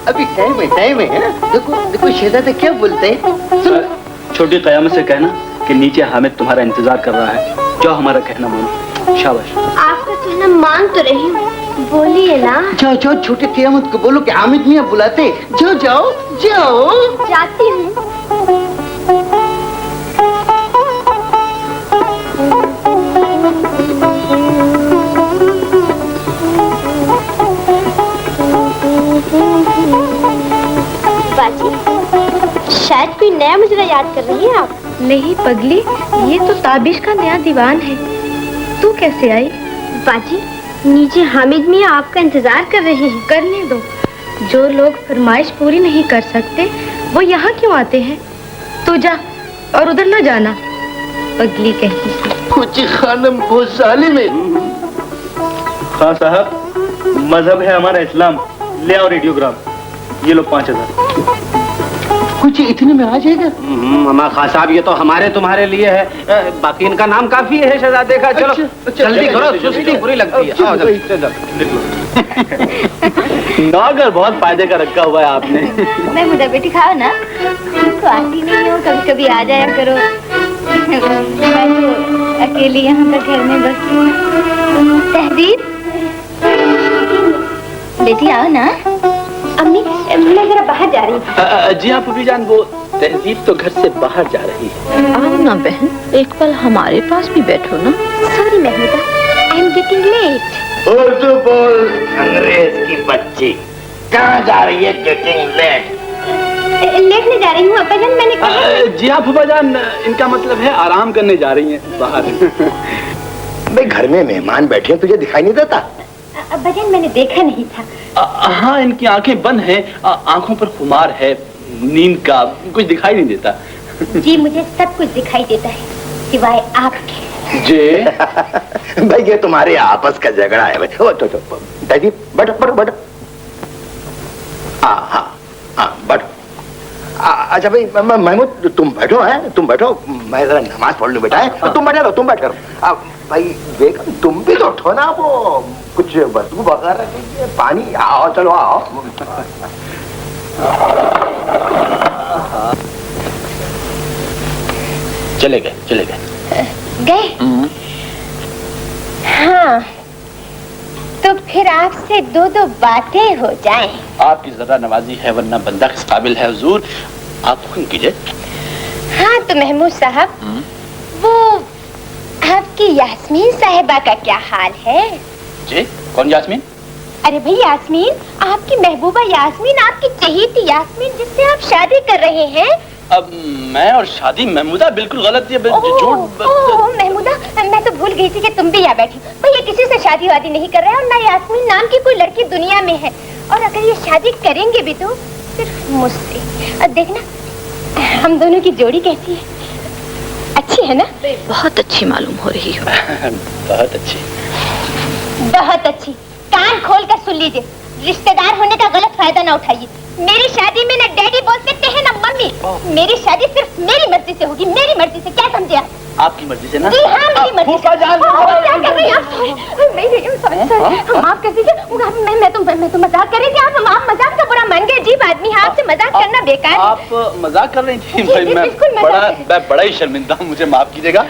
अभी टाइम है। देखो देखो शहजादा क्या बोलते हैं। छोटी कयामत से कहना कि नीचे हामिद तुम्हारा इंतजार कर रहा है, जाओ हमारा कहना मानो। शाबाश। आपका कहना मान तो रही हूँ, बोलिए ना। जाओ जाओ छोटे क़यामत को बोलो कि हामिद मियाँ बुलाते। जाओ जाओ जाओ। जाती हूँ। बाजी, शायद कोई नया मुजरा याद कर रही है आप। नहीं पगली, ये तो ताबिश का नया दीवान है। तू कैसे आई? बाजी, नीचे हामिद मियाँ आपका इंतजार कर रहे हैं। करने दो, जो लोग फरमाइश पूरी नहीं कर सकते वो यहाँ क्यों आते हैं? तू जा और उधर न जाना, पगली कहीं से। कुछ खानम बहुत जालिम है। खान साहब, मजहब है हमारा इस्लाम। ले आओ रेडियोग्राम, ये लो 5000। कुछ इतने में आ जाएगा? मामा खान साहब, ये तो हमारे तुम्हारे लिए है, बाकी इनका नाम काफी है शहजादे का। चलो जल्दी करो, सुस्ती बुरी लगती है। आओ नागर बहुत फायदे का रखा हुआ है आपने। मैं मुझे बेटी खाओ ना, तो आती नहीं हो, कभी कभी आ जाया करो। मैं तो अकेली यहाँ पर घर में बसी हूँ। तहजीब बेटी आओ ना। अम्मी, मैं जरा बाहर जा रही हूँ। जी हाँ फूफी जान, वो तहजीब तो घर से बाहर जा रही है। आओ ना बहन, एक पल हमारे पास भी बैठो ना। Sorry Mahmooda, I am getting late. Urdu बोल अंग्रेज की बच्ची, कहाँ जा रही है? Getting late. लेटने जा रही हूँ अब्बा जान, मैंने कहा। जी हाँ फूफा जान, इनका मतलब है आराम करने जा रही हैं बाहर। भाई घर में मेहमान बैठे हैं, तुझे दिखाई नहीं देता? अब्बा जान, मैंने देखा नहीं था। हाँ, इनकी आंखें बंद हैं, आंखों पर खुमार है नींद का, कुछ दिखाई नहीं देता। जी मुझे सब कुछ दिखाई देता है सिवाय आपके। जी भाई ये तुम्हारे आपस का झगड़ा है भाई। ओ तो दादी बैठो। हाँ बैठो। अच्छा भाई महमूद तुम बैठो, है तुम बैठो, मैं जरा नमाज पढ़ लूं बेटा। है तुम बैठे रहो, तुम बैठ करो। भाई बेगम तुम भी तो उठो ना, वो कुछ बदबू वगैरह पानी। आओ चलो आओ। चले गए। गए? हाँ, तो फिर आपसे दो बातें हो जाएं। आपकी जरा नवाजी है, वरना बंदा किस काबिल है हुजूर। आप हुक्म कीजिए। हाँ तो महमूद साहब, वो आपकी यास्मीन साहिबा का क्या हाल है? जी कौन यास्मीन? अरे भाई यास्मीन, आपकी महबूबा यास्मीन, आपकी चहेती यास्मीन, जिससे आप शादी कर रहे हैं। अब मैं और शादी महमूदा बिल्कुल गलत है। महमूदा, मैं तो भूल गई थी कि तुम भी यहाँ बैठी। भैया किसी से शादी वादी नहीं कर रहे और ना यास्मीन नाम की कोई लड़की दुनिया में है। और अगर ये शादी करेंगे भी तो सिर्फ मुझसे। और देखना हम दोनों की जोड़ी कैसी है, अच्छी है ना? बहुत अच्छी मालूम हो रही हो। बहुत अच्छी, बहुत अच्छी। कान खोल कर सुन लीजिए, रिश्तेदार होने का गलत फायदा ना उठाइए। मेरी शादी में न डैडी बोल सकते हैं न मम्मी। मेरी शादी सिर्फ मेरी मर्जी से होगी, मेरी मर्जी से। क्या समझे आप? आपकी मर्जी से ना? जी हाँ, मेरी मर्जी से। क्या कर रही हैं आप? माफ कर दीजिए, मैं तो मजाक कर रही थी। आप मजाक का बुरा मान गए। अजीब आदमी है, आपसे मजाक करना बेकार है। आप मजाक कर रही थी? जी, भाई जी, मैं बड़ा ही शर्मिंदा हूँ, मुझे माफ कीजिएगा।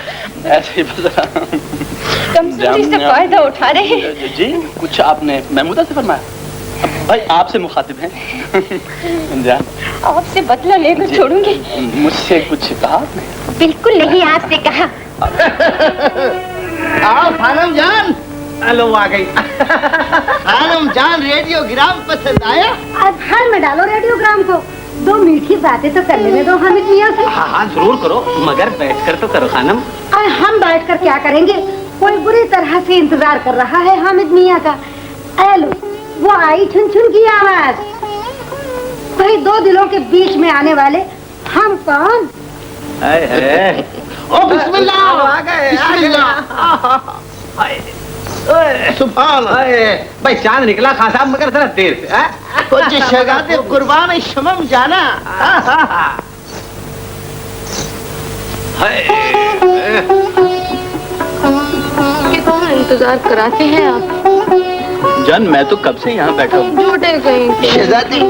ऐसे ही कम से इससे फायदा उठा रहे हैं। जी कुछ आपने महमूदा से फरमाया? भाई आपसे मुखातिब हैं। जान आपसे बदला लेकर छोड़ूंगी? मुझसे कुछ कहा आपने? बिल्कुल नहीं, आपसे कहा। आओ खानम जान। हेलो, आ गई। खानम जान, रेडियोग्राम पसंद आया? अब घर में डालो रेडियोग्राम को। दो मीठी बातें तो कर लेने दो हामिद मियाँ से। हाँ जरूर करो, मगर बैठकर तो करो खानम। हम बैठकर क्या करेंगे? कोई बुरी तरह से इंतजार कर रहा है हामिद मियाँ का। लो वो आई छुन छुन की आवाज। भाई दो दिलों के बीच में आने वाले हम कौन? ओ बिस्मिल्लाह, आ गए, सुभान भाई चांद निकला खान साहब मगर जरा देर से। कुछ शगाते कुर्बान शमम जाना। कितना इंतजार कराते हैं आप? जान मैं तो कब से यहाँ बैठा हूँ। झूठे कहीं। शहजादी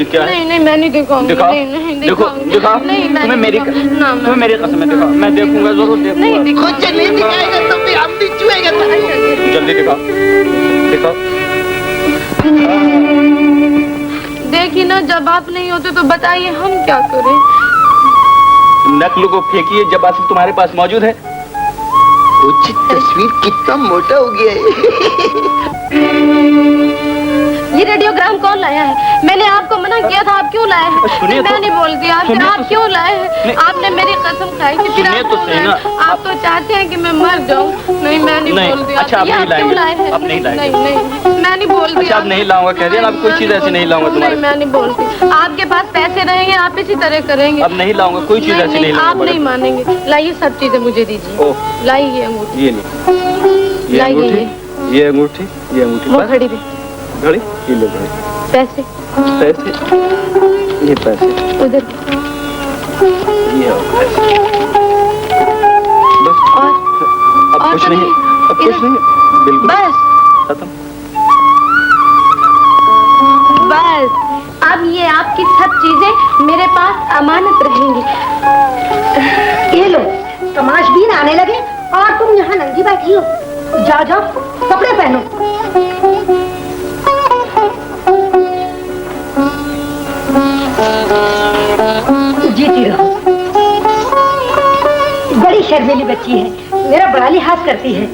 क्या है? नहीं मैं नहीं दिखाऊंगी। दिखाओ, नहीं देखो दिखाओ। नहीं मैं तुम्हें मेरी तुम्हें मेरी कसम है, दिखाओ। मैं देखूंगा, जरूर देखूंगा। नहीं कुछ नहीं दिखाएगा तो भी हम भी छुएगा। जल्दी दिखाओ, दिखाओ। देखिए ना, जब आप नहीं होते तो बताइए हम क्या करें? नकल को फेंकिए जब आसिफ तुम्हारे पास मौजूद है। कुछ तस्वीर कितना मोटा हो गया है। ये रेडियोग्राम कौन लाया है? मैंने आपको मना किया था, आप क्यों लाए हैं? सुनिए तो- मैं नहीं बोलती फिर आप क्यों लाए हैं? आपने मेरी कसम खाई थी, फिर सुनिए आप तो क्यों सही लाए? ना। आप तो चाहते हैं कि मैं मर जाऊं। नहीं मैं नहीं बोलती। अच्छा, ये आप आप नहीं क्यों लाए लाएंगे। हैं? आप नहीं लाएंगे। नहीं मैं नहीं बोलती। अच्छा, आप नहीं लाऊंगा कह दिया ना, अब कोई चीज ऐसी नहीं लाऊंगा तुम्हारे। नहीं मैं नहीं बोलती। आपके पास पैसे रहेंगे, आप इसी तरह करेंगे। अब नहीं लाऊंगा, कोई चीज ऐसी नहीं आप लाऊंगा। नहीं मानेंगे। लाइए सब चीजें मुझे दीजिए। ओह, लाइए ये अंगूठी। ये नहीं, ये लाइए अंगूठी, ये अंगूठी, ये अंगूठी। वो बस। घड़ी भी। घड़ी, ये लो घड़ी। पैसे पैसे, ये पैसे, उधर। ये और पैसे। बस। और अब और कुछ तो नहीं, नहीं, अब कुछ इधर। नहीं, बिल्कुल बस खत्म। बस अब ये आपकी सब चीजें मेरे पास अमानत रहेंगी। ये लो, तमाशबीन आने लगे और तुम यहाँ नंगी बैठी हो। जाओ जाओ, कपड़े पहनो। जीती रहो। बड़ी शर्मीली बच्ची है, मेरा बड़ा लिहाज करती है।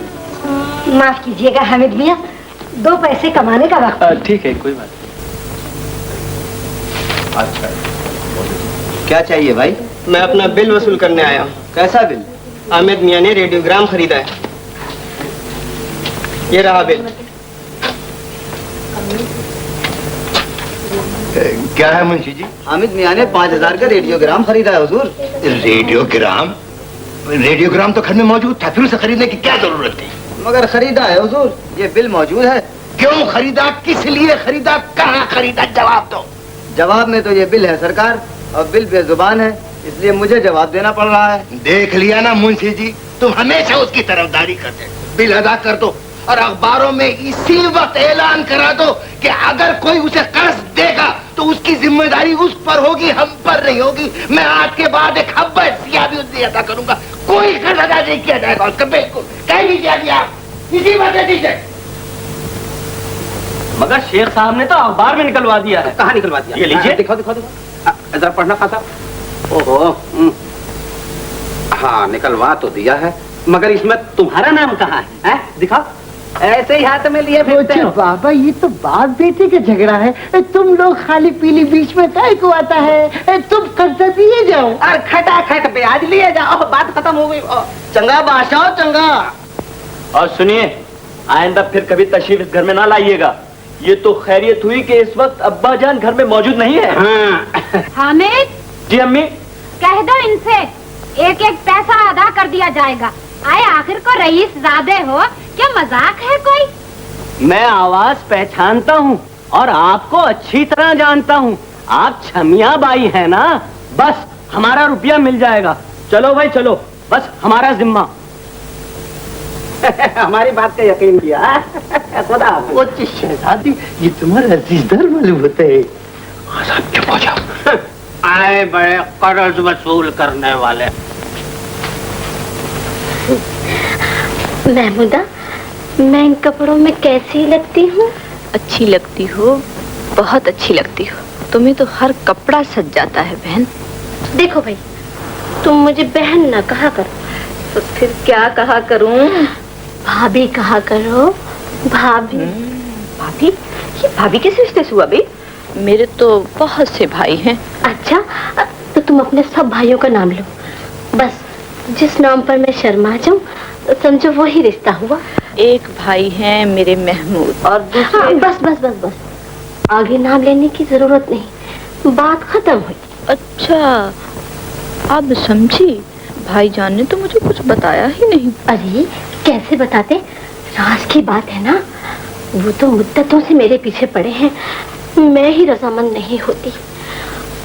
माफ कीजिएगा हामिद मियाँ, 2 पैसे कमाने का वक्त। ठीक है, कोई बात नहीं। अच्छा, क्या चाहिए भाई? मैं अपना बिल वसूल करने आया हूँ। कैसा बिल? हामिद मियाँ ने रेडियोग्राम खरीदा है। ये रहा बिल। क्या है मुंशी जी? हामिद मियाँ ने 5000 का रेडियोग्राम खरीदा है हुजूर। रेडियोग्राम? रेडियोग्राम तो घर में मौजूद था, फिर उसे खरीदने की क्या जरूरत थी? मगर खरीदा है हुजूर, ये बिल मौजूद है। क्यों खरीदा, किस लिए खरीदा, कहाँ खरीदा, जवाब दो। जवाब में तो ये बिल है सरकार, और बिल बेजुबान है, इसलिए मुझे जवाब देना पड़ रहा है। देख लिया ना मुंशी जी, तुम हमेशा उसकी तरफदारी करते। बिल अदा कर दो और अखबारों में इसी वक्त ऐलान करा दो कि अगर कोई उसे कर्ज देगा तो उसकी जिम्मेदारी उस पर होगी, हम पर नहीं होगी। मैं आज के बाद एक हब्बा सिया भी उससे अदा करूंगा। कोई कर्ज अदा नहीं किया जाएगा उसका, बिल्कुल कह लीजिए अभी आप इसी बात दीजिए। मगर शेख साहब ने तो अखबार में निकलवा दिया है। कहाँ निकलवा दिया? ये लीजिए। दिखाओ दिखाओ दिखाओ। जरा पढ़ना खासा। ओहो, हाँ निकलवा तो दिया है, मगर इसमें तुम्हारा नाम कहाँ है? दिखाओ। ऐसे ही हाथ में लिए फिरते हो। बाबा ये तो बाप बेटे का झगड़ा है, तुम लोग खाली पीली बीच में काय को आता है? तुम कर्जा दिए जाओ और खटाखट ब्याज लिए जाओ, बात खत्म हो गई। चंगा बादशाह चंगा। और सुनिए, आइंदा फिर कभी तशरीफ इस घर में ना लाइएगा। ये तो खैरियत हुई कि इस वक्त अब्बा जान घर में मौजूद नहीं है। हाँ। हामिद, जी अम्मी। कह दो इनसे एक एक पैसा अदा कर दिया जाएगा। आए आखिर को रईस ज़ादे हो, क्या मजाक है कोई? मैं आवाज पहचानता हूँ और आपको अच्छी तरह जानता हूँ। आप छमिया बाई है ना, बस हमारा रुपया मिल जाएगा। चलो भाई चलो, बस हमारा जिम्मा। हमारी बात का यकीन किया। खुदा वो शहजादी, ये तुम्हारा अजीजदार मालूम होता है। साहब चुप हो जाओ। आए बड़े कर्ज वसूल करने वाले। महमूदा, मैं इन कपड़ों में कैसी लगती हूँ? अच्छी लगती हो, बहुत अच्छी लगती हो। तुम्हें तो हर कपड़ा सज जाता है बहन। देखो भाई, तुम मुझे बहन ना कहा करो। तो फिर क्या कहा करूं? भाभी कहा करो, भाभी। भाभी? ये भाभी किस रिश्ते से हुआ बे? मेरे तो बहुत से भाई हैं। अच्छा, तो तुम अपने सब भाइयों का नाम लो। बस जिस नाम पर मैं शर्मा जाऊं, तो समझो वही रिश्ता हुआ। एक भाई हैं मेरे महमूद और दूसरे। हाँ, बस बस बस बस, आगे नाम लेने की जरूरत नहीं, बात खत्म हुई। अच्छा, अब समझी। भाईजान ने तो मुझे कुछ बताया ही नहीं। अरे कैसे बताते, राज की बात है ना। वो तो मुद्दतों से मेरे पीछे पड़े हैं, मैं ही रजामंद नहीं होती।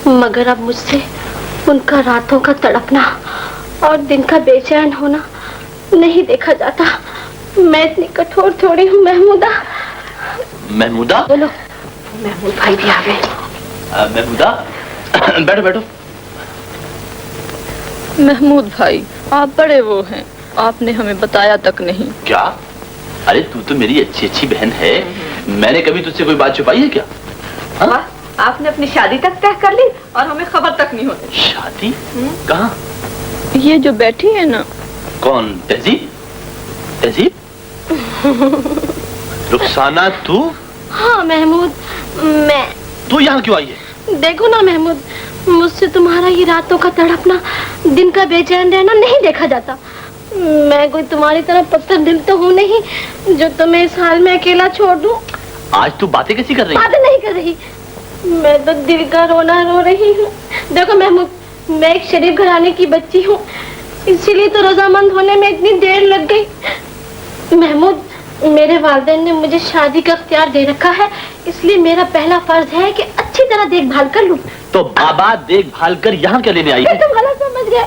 मगर अब मुझसे उनका रातों का तड़पना और दिन का बेचैन होना नहीं देखा जाता। मैं इतनी कठोर थोड़ी हूँ महमूदा। महमूदा? बोलो, महमूद भाई भी आ गए। महमूदा बैठो बैठो। महमूद भाई, आप बड़े वो हैं, आपने हमें बताया तक नहीं। क्या? अरे तू तो मेरी अच्छी अच्छी बहन है, मैंने कभी तुझसे कोई बात छुपाई है क्या? हाँ? आपने अपनी शादी तक तय कर ली और हमें खबर तक नहीं होती। शादी? कहाँ? ये जो बैठी है ना। कौन? तहजीब? तहजीब? रुखसाना तू? हाँ महमूद, मैं। तू यहाँ क्यों आई है? देखो ना महमूद, मुझसे तुम्हारा ये रातों का तड़पना, दिन का बेचैन रहना नहीं देखा जाता। मैं कोई तुम्हारी तरह पत्थर दिल तो हूँ नहीं जो तुम्हें इस हाल में अकेला छोड़ दूं। आज तू बातें कैसी कर रही है? बातें नहीं कर रही, मैं तो दिल का रोना रो रही हूँ। देखो महमूद, मैं एक शरीफ घराने की बच्ची हूँ, इसीलिए तो रजामंद होने में इतनी देर लग गई। महमूद, मेरे वालिदैन ने मुझे शादी का अख्तियार दे रखा है, इसलिए मेरा पहला फर्ज है कि अच्छी तरह देखभाल कर लूं। तो बाबा देखभाल कर यहाँ क्या लेने आई है? तुम गलत समझ गए,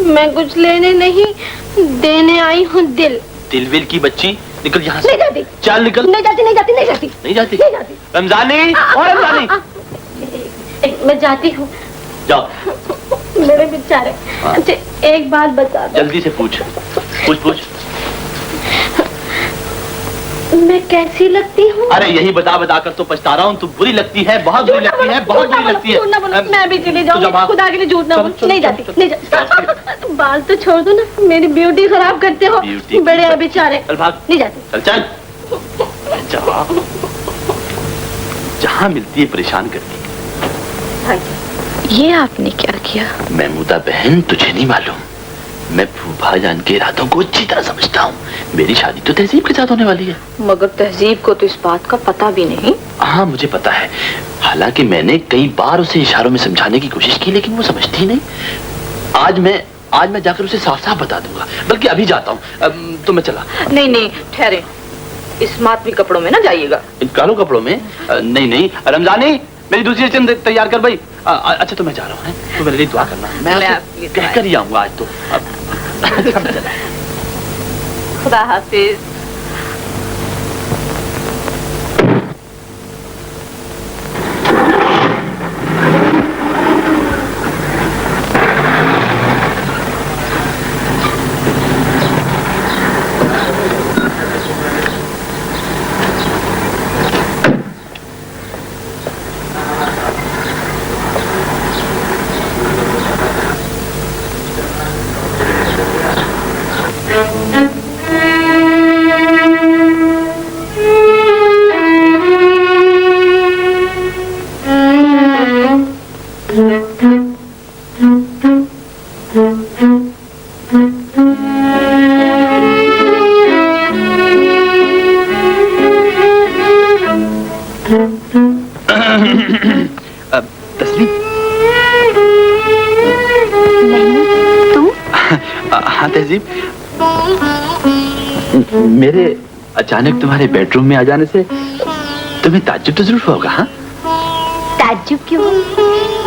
मैं कुछ लेने नहीं देने आई हूँ दिल। दिल विल की बच्ची, निकल यहाँ से। नहीं जाती। चल निकल। नहीं जाती, नहीं जाती, नहीं जाती, नहीं जाती, नहीं जाती। रमजानी और रमजानी, मैं जाती हूँ। जाओ। मेरे बेचारे। अच्छा एक बात बता दो। जल्दी से पूछ पूछ पूछ। मैं कैसी लगती हूँ? अरे यही बता बता कर तो पछता रहा हूँ। तू बुरी लगती है, बहुत बुरी लगती है, बहुत बुरी लगती है। मैं भी चली जाऊंगी, खुदा के लिए झूठ ना बोल। नहीं जाती, नहीं जाती। बाल तो छोड़ दो ना, मेरी ब्यूटी खराब करते हो। बड़े हैं बेचारे। चल भाग। नहीं जाती। चल चल। जहाँ मिलती है परेशान करती है। ये आपने क्या किया? महमूदा बहन, तुझे नहीं मालूम, मैं फूफा जान के इरादों को अच्छी तरह समझता हूँ। मेरी शादी तो तहजीब के साथ होने वाली है। मगर तहजीब को तो इस बात का पता भी नहीं। हाँ मुझे पता है, हालांकि मैंने कई बार उसे इशारों में समझाने की कोशिश की, लेकिन वो समझती ही नहीं। आज मैं जाकर उसे साफ साफ बता दूंगा, बल्कि अभी जाता हूँ। तो मैं चला। नहीं नहीं ठहरे, इस मातमी कपड़ों में ना जाइएगा। इन कालों कपड़ों में? नहीं नहीं, रमजानी मेरी दूसरी चंद तैयार कर भाई। अच्छा तो मैं जा रहा हूँ, तो मेरे लिए दुआ करना। मैं कहकर ही आऊंगा आज तो। खुदा हाफिज। तस्लीम। तुम? हाँ तहजीब, मेरे अचानक तुम्हारे बेडरूम में आ जाने से तुम्हें ताज्जुब तो जरूर होगा। हाँ ताज्जुब क्यों?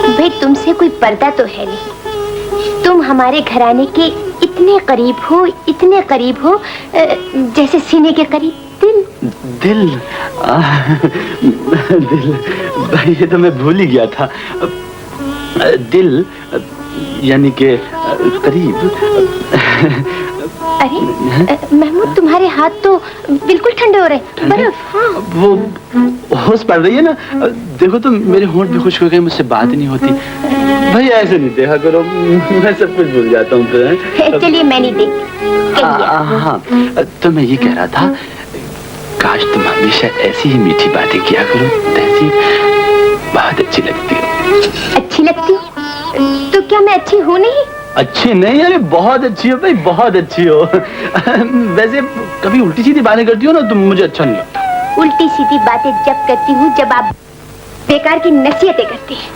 भाई तुमसे कोई पर्दा तो है नहीं। तुम हमारे घराने के इतने करीब हो, इतने करीब हो, जैसे सीने के करीब दिल। दिल? दिल भाई, ये तो मैं भूल ही गया था। दिल यानी के करीब। अरे महमूद, तुम्हारे हाथ तो बिल्कुल ठंडे हो रहे। बर्फ? हाँ। वो होश पड़ रही है ना, देखो तो मेरे होंठ भी खुश्क हो गए, मुझसे बात नहीं होती। भाई ऐसे नहीं देखा करो, मैं सब कुछ भूल जाता हूँ। तो चलिए मैं नहीं देखती। हाँ, तो मैं ये कह रहा था, काश तुम हमेशा ऐसी ही मीठी बातें किया करो। तहजीब बहुत अच्छी लगती है। अच्छी लगती? तो क्या मैं अच्छी हूँ नहीं? अच्छी नहीं, अरे बहुत अच्छी हो भाई, बहुत अच्छी हो। वैसे कभी उल्टी सीधी बातें करती हो ना तो मुझे अच्छा नहीं लगता। उल्टी सीधी बातें जब करती हूँ जब आप बेकार की नसीहतें करती हैं।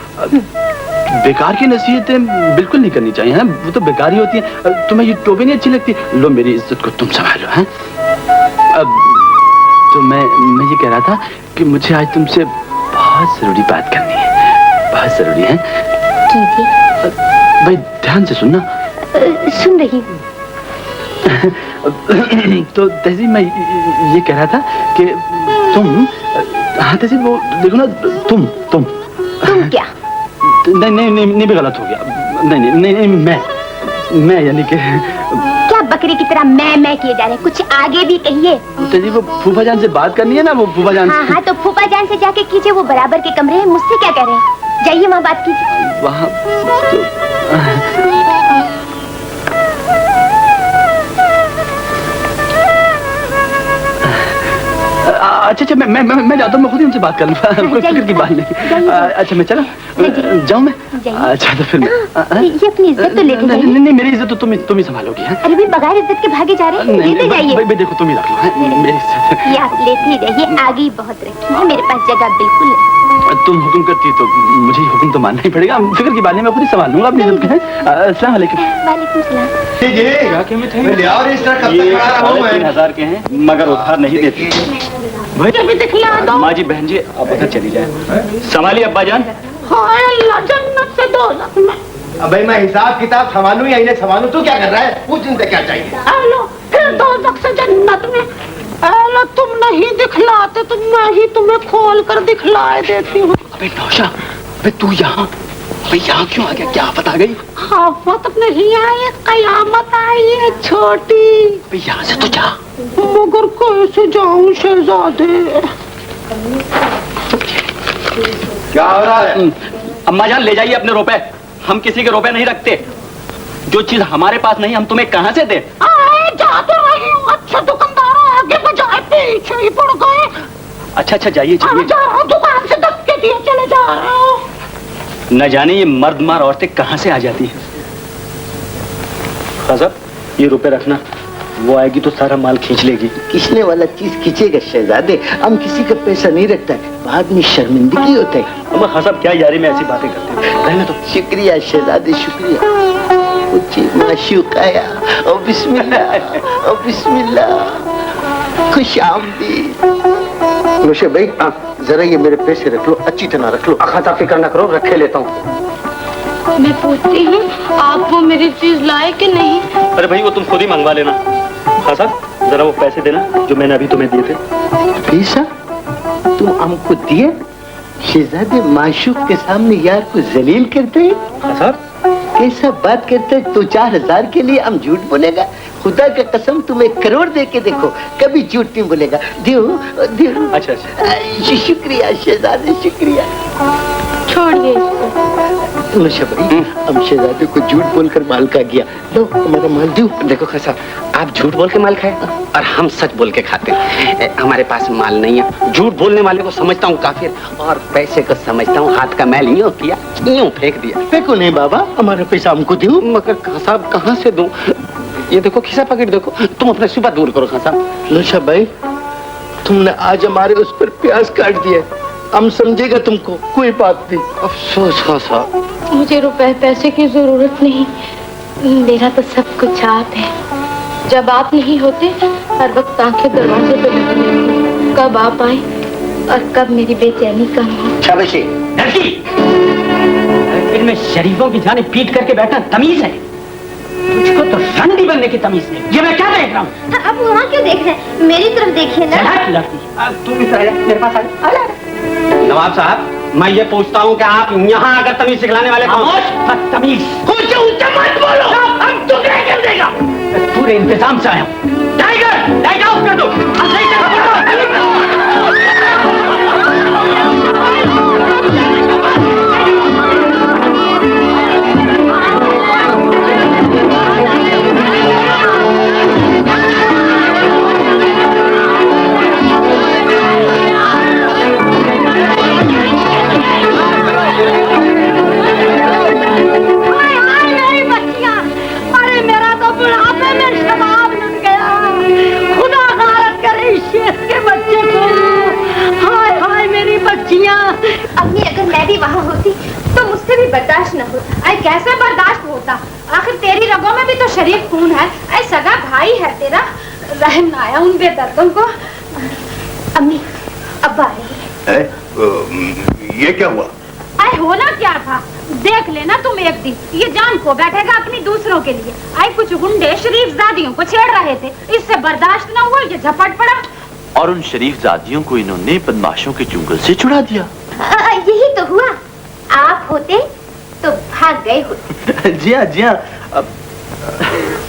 बेकार की नसीहतें बिल्कुल नहीं करनी चाहिए, हैं? वो तो बेकार ही होती है। तुम्हें ये टोपी नहीं अच्छी लगती? लो मेरी इज्जत को तुम संभालो, हैं? अब तो मैं ये कह रहा था कि मुझे आज तुमसे बहुत जरूरी बात करनी है, बहुत जरूरी है। कीजिए। भाई ध्यान से सुनना। सुन रही हूँ। तो तहसीब मैं ये कह रहा था कि तुम, हाँ तहसीब वो देखो ना, तुम क्या? नहीं भी गलत हो गया। नहीं मैं यानी कि क्या बकरी की तरह मैं किए जा रहे हैं? कुछ आगे भी कहिए। तहसीब वो फूफा जान से बात करनी है ना, वो फूफा जान। हाँ तो फूफा जान से जाके कीजिए, वो बराबर के कमरे हैं, मुझसे क्या कह रहे हैं? जाइए वहाँ बात कीजिए। वहाँ अच्छा मैं जाता हूँ, मैं खुद ही उनसे बात कर लूँगा, कोई फिक्र की बात नहीं। अच्छा मैं चला जाऊँ मैं? अच्छा तो फिर ये अपनी इज्जत तो लेते जाइए। नहीं मेरी इज्जत तो तुम ही संभालोगी। अरे भी बगैर इज्जत के भागे जा रहे हैं, लेते जाइए। भाई देखो तुम ही रख लो मेरी इज्जत। ये आप लेते ही रहिए, आगे ही बहुत रखी है, मेरे पास जगह बिल्कुल नहीं। तुम हुक्म करती तो मुझे हुक्म तो मानना ही पड़ेगा, फिक्र की बात नहीं, मैं खुद ही संभाल लूंगा अपनी इज्जत के। अस्सलाम वालेकुम। वालेकुम सलाम। ये 3,000 के हैं मगर उधार नहीं देती। माँ जी बहन जी आप उधर चली जाए, संभालिए अब्बा जान। जन्नत से 2 लाख में। अब भाई मैं हिसाब किताब संभालूं या इन्हें संभालूं? तू क्या कर रहा है? पूछ इनसे क्या चाहिए। हेलो, फिर 2 लाख से जन्नत में। हेलो, तुम नहीं दिखलाते तो मैं ही तुम्हें खोल कर दिखलाए देती हूँ। अबे नौशा, अबे तू यहाँ क्यों आ गया? क्या आफत आ गई? आफत नहीं आई, कयामत आई है छोटी। अबे यहाँ से तो जा। मगर कैसे जाऊं शहजादे? क्या हो रहा है? अम्मा जान ले जाइए अपने रुपए, हम किसी के रुपए नहीं रखते। जो चीज हमारे पास नहीं हम तुम्हें कहाँ से दें? जा तो रही हूँ, अच्छा दुकानदार आगे बजाय पीछे ही पड़ गए। अच्छा जाइए जा रहा हूँ, दुकान से धक्के दिए चले जा रहे हो। न जाने ये मर्द मार औरतें कहाँ से आ जाती हैं। खासा ये रुपए रखना, वो आएगी तो सारा माल खींच लेगी। खींचने वाला चीज खींचेगा शहजादे, हम किसी का पैसा नहीं रखता है, बाद में शर्मिंदगी होता है। अम्मा खासा क्या यारी में ऐसी बातें करते हैं? रहने तो। शुक्रिया शहजादे शुक्रिया। माशूक आया और बिस्मिल्लाह खुश आमदीद। नौशे भाई जरा ये मेरे पैसे रख लो, अच्छी तरह रख लो। खासा फिक्र न करो, रखे लेता हूँ। मैं पूछती हूँ आप वो मेरी चीज लाए कि नहीं? अरे भाई वो तुम खुद ही मंगवा लेना। खासा जरा वो पैसे देना जो मैंने अभी तुम्हें दिए थे। पैसा तुम हमको दिए? शहजादे माशूक के सामने यार को जलील करते हैं। खासा कैसा बात करते हैं? तो 4,000 के लिए हम झूठ बोलेगा? खुदा का कसम तुम्हें करोड़ दे के देखो, कभी झूठ नहीं बोलेगा। दियो। अच्छा शुक्रिया शहजादे शुक्रिया। छोड़िए इसको। नौशा भाई हम शहजादे को झूठ बोलकर माल खा गया। लो हमारा माल दो। देखो खासा, आप झूठ बोल के माल खाए और हम सच बोल के खाते हैं। हमारे पास माल नहीं है। झूठ बोलने वाले को समझता हूँ काफिर और पैसे को समझता हूँ हाथ का मैल यूं किया यूं फेंक दिया। फेंको नहीं बाबा, हमारा पैसा हमको दो। मगर खासा कहाँ से दूं? ये देखो खिसा पकड़ देखो, तुम अपने सुबह दूर करो खासा। नौशा भाई तुमने आज हमारे उस पर प्याज काट दिया, हम समझेगा तुमको, कोई बात नहीं। अफसोस खासा। मुझे रुपए पैसे की जरूरत नहीं, मेरा तो सब कुछ आप है। जब आप नहीं होते हर वक्त आंखें दरवाजे पे लगी रहती, कब आप आए और कब मेरी बेचैनी कम हो। शाबाशी। फिर शरीफों की जाने पीट करके बैठना तमीज है? तुझको तो रंडी बनने की तमीज नहीं। ये मैं क्या देख रहा हूँ? आप वहाँ क्यों देख रहे हैं? मेरी तरफ देखिए ना। तू मेरे पास आ। नवाब साहब मैं ये पूछता हूँ कि आप यहाँ आकर तमीज सिखलाने वाले कौन? तमीज मत बोलो, हम तुम्हें कर देगा। पूरे इंतजाम से आया हूँ। टाइगर ऑफ कर दो। अम्मी अगर मैं भी वहाँ होती तो मुझसे भी बर्दाश्त न होता। अरे कैसे बर्दाश्त होता? आखिर तेरी रगों में भी तो शरीफ खून है। अरे सगा भाई है तेरा, रहम ना आया उन बेदर्दों को। अम्मी अब आ रही है। ये क्या हुआ? अरे होना क्या था, देख लेना तुम एक दिन ये जान को बैठेगा अपनी दूसरों के लिए। आई कुछ गुंडे शरीफ जादियों को छेड़ रहे थे, इससे बर्दाश्त न हुआ, ये झपट पड़ा और उन शरीफ जादियों को इन्होंने बदमाशों के चुंगल से छुड़ा दिया। यही तो हुआ, आप होते तो भाग गए होते। जी हाँ जी हाँ।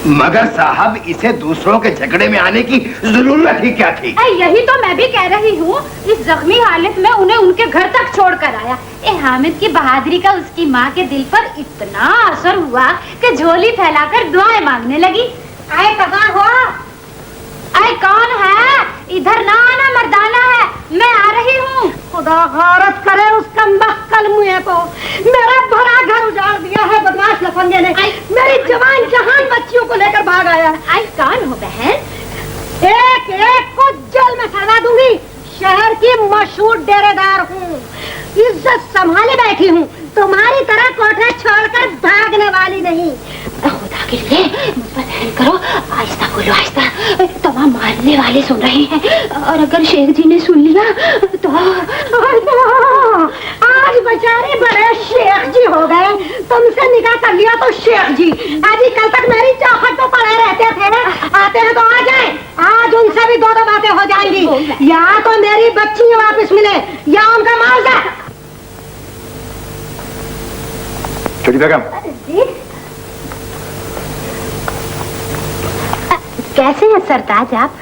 मगर साहब इसे दूसरों के झगड़े में आने की जरूरत ही क्या थी? यही तो मैं भी कह रही हूँ, इस जख्मी हालत में उन्हें उनके घर तक छोड़कर आया। हामिद की बहादुरी का उसकी माँ के दिल पर इतना असर हुआ कि झोली फैलाकर दुआएं मांगने लगी। आए कहाँ हो? आए कौन है? इधर ना आना, मर्दाना है, मैं आ रही हूँ। खुदा गौरत करे उस कमबख्त मुँह को, मेरा भरा घर उजाड़ दिया है बदमाश लफंगे ने। मेरी जवान जहान बच्चियों को लेकर भाग आया। आई कौन हो बहन? एक एक को जेल में सजा दूंगी। शहर की मशहूर डेरेदार हूँ, इज्जत संभाले बैठी हूँ, तुम्हारी तरह कोठा छोड़कर भागने वाली नहीं। खुदा के लिए मुझ पर रहम करो, आहिस्ता बोलो आहिस्ता, तमाम मारने वाले सुन रहे हैं, और अगर शेख जी ने सुन लिया तो आज बेचारे बड़े शेख जी हो गए। तुमसे निकाह कर लिया तो शेख जी, आज कल तक मेरी चौखट तो पड़े रहते थे, आते हैं तो आ जाए। आज उनसे भी दो बातें हो जाएंगी, या तो मेरी बच्ची वापस मिले या उनका माल जाए। छोटी बेगम, कैसे हैं सरताज आप?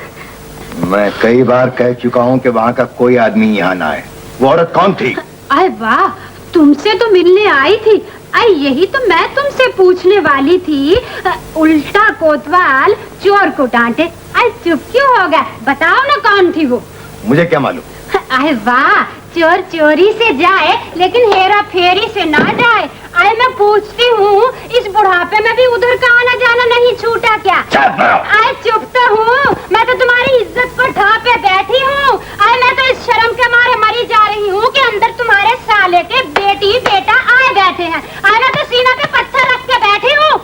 मैं कई बार कह चुका हूँ कि वहाँ का कोई आदमी यहाँ ना आए। वो औरत कौन थी? अरे वाह, तुमसे तो मिलने आई थी। अरे यही तो मैं तुमसे पूछने वाली थी। उल्टा कोतवाल चोर को डांटे। अरे चुप क्यों हो गए? बताओ ना कौन थी वो। मुझे क्या मालूम? अरे वाह, चोर चोरी से जाए लेकिन हेरा फेरी से ना जाए। अरे मैं पूछती हूँ, इस बुढ़ापे में भी उधर का आना जाना नहीं छूटा क्या? अरे चुप तो हूँ, मैं तो तुम्हारी इज्जत पर ढापे बैठी हूँ। अरे मैं तो इस शर्म के मारे मरी जा रही हूँ कि अंदर तुम्हारे साले के बेटी बेटा आए बैठे हैं। अरे मैं तो सीना पे पत्थर रख के बैठी हूँ।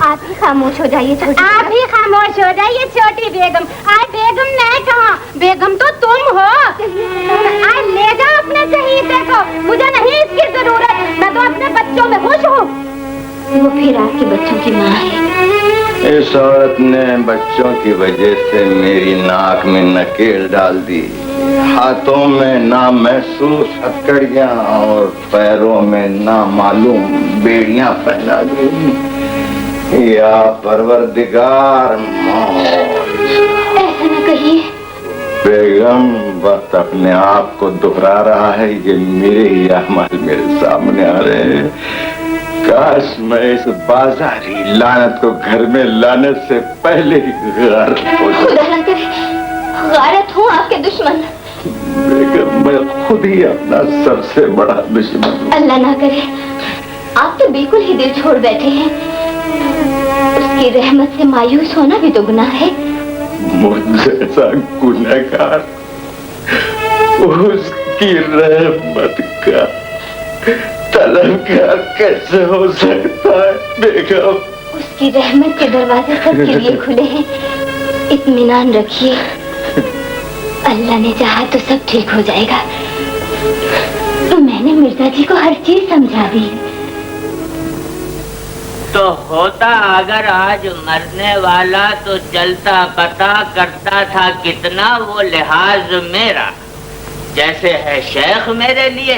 आप ही खामोश हो जाइए छोटी। आप ही खामोश हो जाइए छोटी बेगम। आए बेगम नहीं कहा, बेगम तो तुम हो। आए ले जाओ अपने शहीदे को, मुझे नहीं इसकी जरूरत, मैं तो अपने बच्चों में खुश हूँ। वो फिर आपके बच्चों की माँ है। इस औरत ने बच्चों की वजह से मेरी नाक में नकेल डाल दी, हाथों में नामहसूस हथकड़ियां और पैरों में नामालूम बेड़ियां पहना दी। या परवरदिगार मौत। ऐसा न कहिए बेगम, वक्त अपने आप को दोहरा रहा है। ये मेरे ही अमाल मेरे सामने आ रहे हैं। काश मैं इस बाजारी लानत को घर में लाने से पहले ही गारत हो जाऊं। खुदा न करे गारत हूँ आपके दुश्मन। बेगम, मैं खुद ही अपना सबसे बड़ा दुश्मन हूँ। अल्लाह ना करे, आप तो बिल्कुल ही दिल छोड़ बैठे हैं। उसकी रहमत से मायूस होना भी तो गुनाह है। मुझ जैसा गुनहगार उसकी रहमत का तलबगार कैसे हो सकता है बेगम? उसकी रहमत के दरवाजे सबके लिए खुले हैं, इत्मीनान रखिए। अल्लाह ने चाहा तो सब ठीक हो जाएगा। मैंने मिर्जा जी को हर चीज समझा दी। तो होता अगर आज मरने वाला तो चलता पता करता था कितना वो लिहाज मेरा। जैसे है शेख मेरे लिए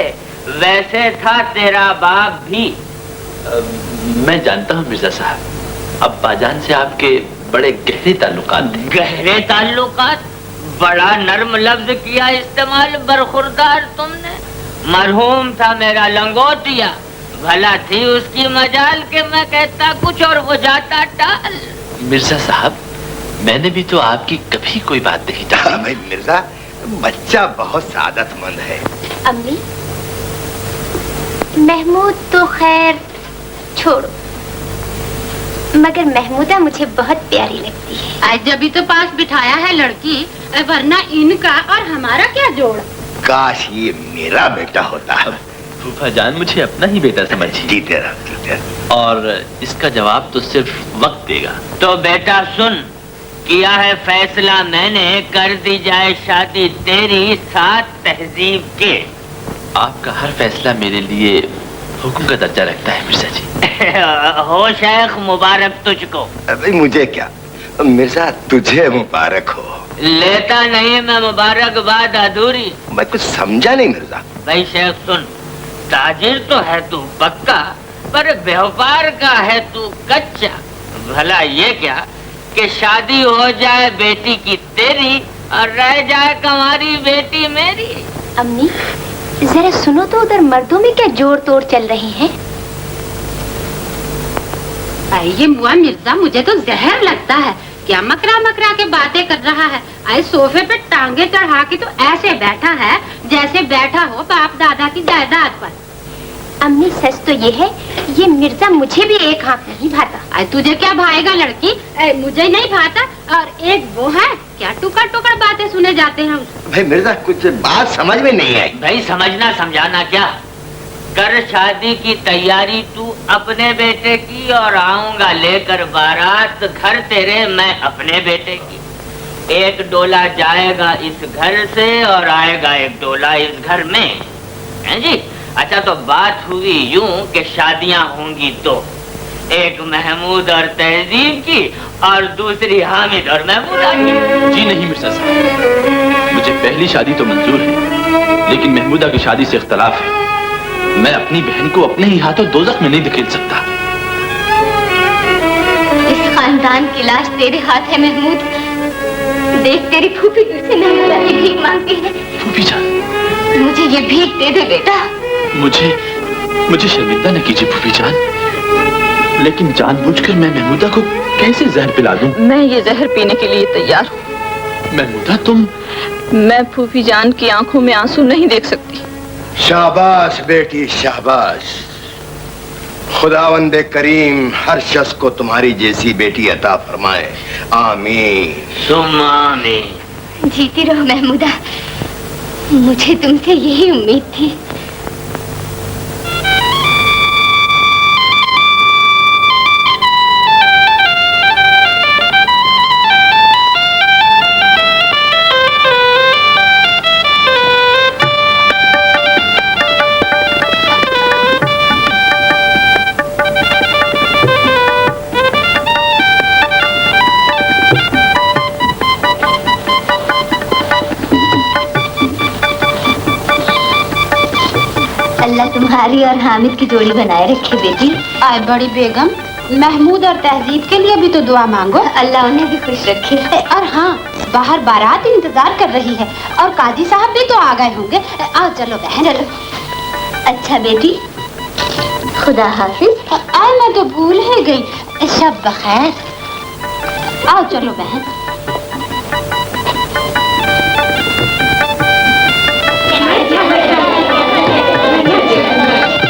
वैसे था तेरा बाप भी। मैं जानता हूँ मिर्जा साहब, अब्बाजान से आपके बड़े गहरे ताल्लुकात थे। गहरे ताल्लुकात? बड़ा नर्म लफ्ज किया इस्तेमाल बरखुरदार तुमने। मरहूम था मेरा लंगोटिया, भला थी उसकी मजाल के मैं कहता कुछ और वो जाता टाल। मिर्जा साहब, मैंने भी तो आपकी कभी कोई बात नहीं टाली। भाई मिर्जा, बच्चा बहुत सादतमंद है। अम्मी, महमूद तो खैर छोड़ो, मगर महमूदा मुझे बहुत प्यारी लगती है। आज जब भी तो पास बिठाया है लड़की, वरना इनका और हमारा क्या जोड़? काश ये मेरा बेटा होता। फूफा जान मुझे अपना ही बेटा समझिए। जीते रहो। और इसका जवाब तो सिर्फ वक्त देगा। तो बेटा सुन, किया है फैसला मैंने, कर दी जाए शादी तेरी साथ तहजीब के। आपका हर फैसला मेरे लिए हुक्म का दर्जा रखता है मिर्जा जी। हो शेख, मुबारक तुझको। अरे मुझे क्या मिर्जा, तुझे मुबारक हो। लेता नहीं मैं मुबारकबाद अधूरी। मैं कुछ समझा नहीं मिर्जा। भाई शेख सुन, ताजिर तो है तू पक्का, पर व्यापार का है तू कच्चा। भला ये क्या कि शादी हो जाए बेटी की तेरी और रह जाए कमारी बेटी मेरी। अम्मी जरा सुनो तो, उधर मर्दों में क्या जोड़ तोड़ चल रही है। ये मुआ मिर्जा मुझे तो जहर लगता है। क्या मकरा मकरा के बातें कर रहा है। आए सोफे पे टांगे चढ़ा के तो ऐसे बैठा है जैसे बैठा हो बाप दादा की जायदाद पर। अम्मी सच तो ये है, ये मिर्जा मुझे भी एक हाथ नहीं भाता। अरे तुझे क्या भाएगा लड़की, मुझे नहीं भाता। और एक वो है, क्या टुकड़ टुकड़ बातें सुने जाते हैं उसको। भाई मिर्जा कुछ बात समझ में नहीं आई। भाई समझना समझाना क्या, कर शादी की तैयारी तू अपने बेटे की, और आऊंगा लेकर बारात घर तेरे मैं अपने बेटे की। एक डोला जाएगा इस घर से और आएगा एक डोला इस घर में, हैं जी। अच्छा तो बात हुई यूं कि शादियां होंगी दो, एक महमूद और तहजीब की और दूसरी हामिद और महमूदा की। जी नहीं मिर्जा साहब, मुझे पहली शादी तो मंजूर है, लेकिन महमूदा की शादी से इख्तलाफ है। मैं अपनी बहन को अपने ही हाथों दोज़ख में नहीं धकेल सकता। इस खानदान की लाश तेरे हाथ है महमूद। देख तेरी फूफी तुझसे महमूदा की भीख मांगती है। फूफी जान, मुझे ये भीख दे दे बेटा। मुझे शर्मिंदा न कीजिए फूफी जान, लेकिन जानबूझकर मैं महमूदा को कैसे जहर पिला दूं? मैं ये जहर पीने के लिए तैयार हूँ। महमूदा तुम? मैं फूफी जान की आंखों में आंसू नहीं देख सकती। शाबाश बेटी शाबाश। खुदावंदे करीम हर शख्स को तुम्हारी जैसी बेटी अता फरमाए। आमीन सुम आमीन। जीती रहो महमूदा, मुझे तुमसे यही उम्मीद थी। अल्लाह तुम्हारी और हामिद की जोड़ी बनाए रखे बेटी। आए बड़ी बेगम, महमूद और तहजीब के लिए भी तो दुआ मांगो। अल्लाह उन्हें भी खुश रखे। और हाँ, बाहर बारात इंतजार कर रही है और काजी साहब भी तो आ गए होंगे। आओ चलो बहन। अच्छा बेटी, खुदा हाफिज। आए मैं तो भूल ही गई। शब बखैर। आओ चलो बहन।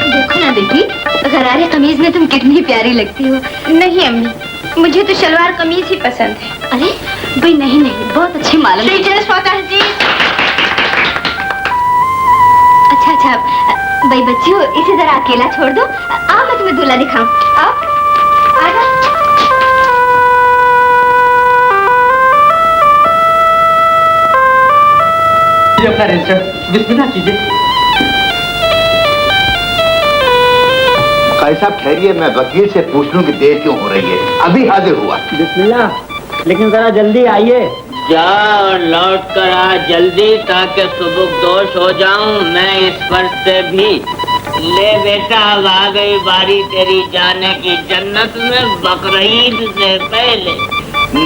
देखो ना बेटी, गरारे कमीज में तुम कितनी प्यारी लगती हो। नहीं अम्मी, मुझे तो सलवार कमीज ही पसंद है। अरे भाई नहीं नहीं, बहुत अच्छी मालूम। अच्छा भाई बच्चियों, इसे जरा अकेला छोड़ दो। आओ मैं तुम्हें दूल्हा दिखाऊं। आओ आ जाओ। अपना रजिस्टर बिस्मिल्लाह कीजिए। भाई साहब ठहरिए, मैं वकील से पूछ लूं कि देर क्यों हो रही है। अभी हाजिर हुआ। बिस्मिल्लाह, लेकिन जरा जल्दी आइए। जा और लौट कर आ जल्दी, ताकि सुबह दोष हो जाऊं मैं इस फर्ज से भी। ले बेटा, अब आ गई बारी तेरी जाने की जन्नत में बकरीद से पहले।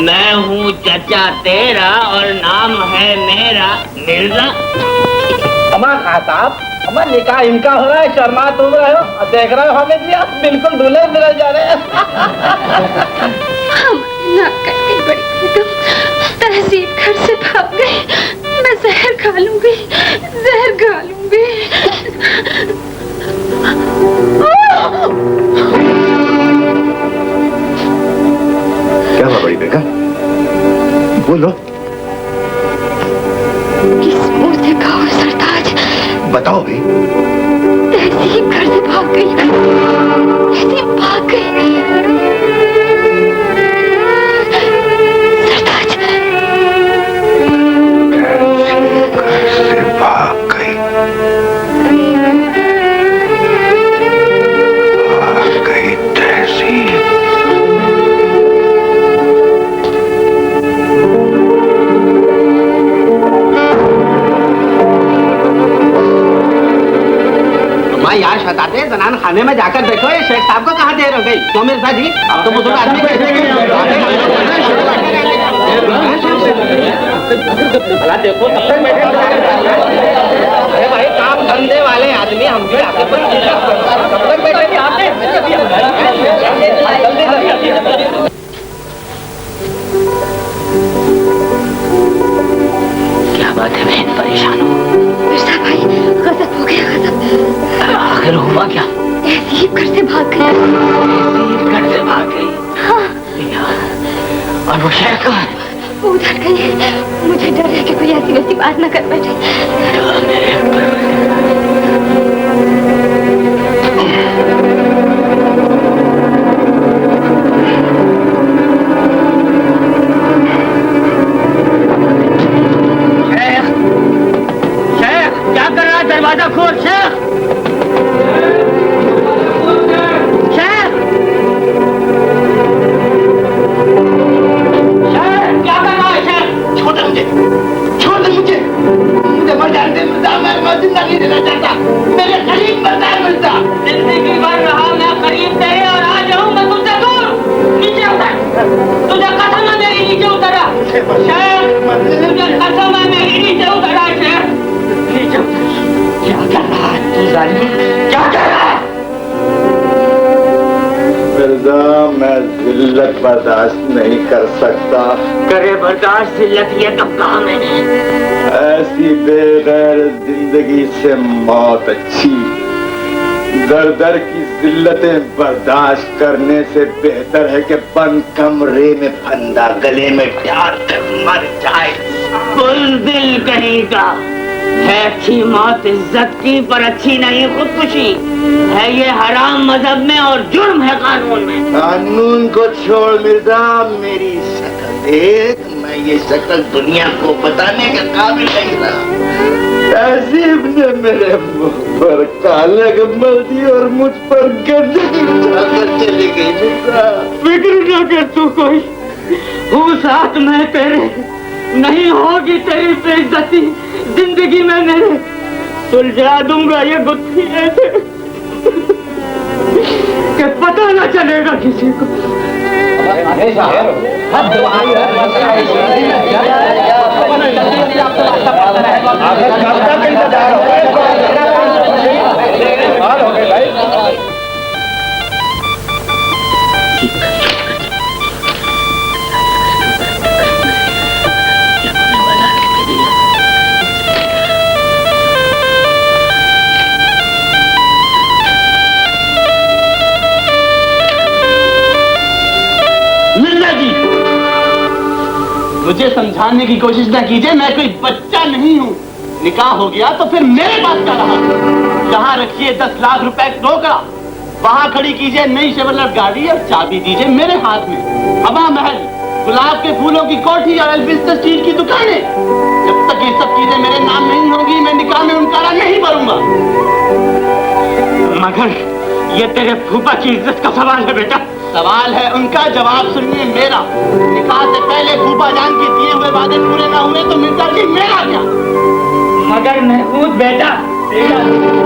मैं हूँ चचा तेरा और नाम है मेरा मिर्जा। अमा साहब, अमा निकाह इनका हो रहा है, शर्मा तुम रहे हो और देख रहे हो हमें भी, आप बिल्कुल दूल्हे मिल जा रहे हैं। तहसीब घर से भाग गई। मैं जहर खा लूंगी, जहर खा लूंगी। क्या हुआ बड़ी बेगम, बोलो। किस मुंह से कहो सरताज, ऐसे ही घर से भाग गई, ऐसे ही भाग गई। सरताज घर से भाग गई, भाग गई तहसील। यार शताते जनान खाने में जाकर देखो ये शेख साहब को कहाँ देर हो गई। तो मेरे साथ जी अब तो बुजुर्ग आदमी भला देखो तब तक बैठे। अरे भाई काम धंधे वाले आदमी हम भी आके तब तक बैठे आते। क्या बात है बहन, परेशान हो? मिर्जा भाई गजब हो गया, गजब। आखिर हुआ क्या? तहसीब घर से भाग गई। तहसीब घर से भाग गई? हाँ। और वो शेख कहाँ? वो उधर गई। मुझे डर है कि कोई ऐसी वैसी बात न कर बैठे। दरवाजा खोल शेख। शेख, शेख क्या कर रहा है शेख? छोड़ दे मुझे, छोड़ दे मुझे, मुझे मर जाने दे। मैं जिंदा नहीं रहना चाहता। मेरे करीब मरता है मिर्जा। जिंदगी भर रहा मैं करीब तेरे और आ जाऊं मैं तुझसे दूर। नीचे उतर, तुझे कसम है मेरी नीचे उतरा। शेख तुझे कसम है मेरी नीचे उतरा। शेख नीचे उतर। क्या कर रहा है तू जालिम? क्या कर रहा है? मिर्जा मैं जिल्लत बर्दाश्त नहीं कर सकता। करे बर्दाश्त, जिल्लत ये कब कहा मैंने? ऐसी बेगैर जिंदगी से मौत अच्छी। दर दर की जिल्लतें बर्दाश्त करने से बेहतर है कि बंद कमरे में फंदा गले में डाल कर मर जाए। बुज़दिल कहीं का है। अच्छी मौत इज्जत की, पर अच्छी नहीं खुदकुशी है। ये हराम मजहब में और जुर्म है कानून में। कानून को छोड़ मिर्जा, मेरी शक्ल देख। मैं ये शक्ल दुनिया को बताने के काबिल नहीं रहा। तहसीब ने मेरे मुंह पर काले मल दी और मुझ पर गंदे बिछाकर चली गई। मिर्जा फिक्र न कर तू कोई, हूँ साथ में तेरे। नहीं होगी तेरी बेइज्जती जिंदगी में मेरे। सुलझा दूंगा ये गुत्थी ऐसे कि पता न चलेगा किसी को। मुझे समझाने की कोशिश न कीजिए, मैं कोई बच्चा नहीं हूँ। निकाह हो गया तो फिर मेरे पास क्या रहा? जहाँ रखिए 10 लाख रुपए टोकरा, वहाँ खड़ी कीजिए नई शेवरलेट गाड़ी और चाबी दीजिए मेरे हाथ में। हवा महल, गुलाब के फूलों की कोठी और एल्बिस्टर स्टील की दुकानें। जब तक ये सब चीजें मेरे नाम नहीं होगी मैं निकाह में उनका नहीं भरूंगा। मगर ये तेरे फूफा की इज्जत का सवाल है बेटा। सवाल है उनका, जवाब सुनिए मेरा। निकाह से पहले फूफा जान के दिए हुए वादे पूरे ना हुए तो मिर्जा जी मेरा क्या? मगर महमूद बेटा,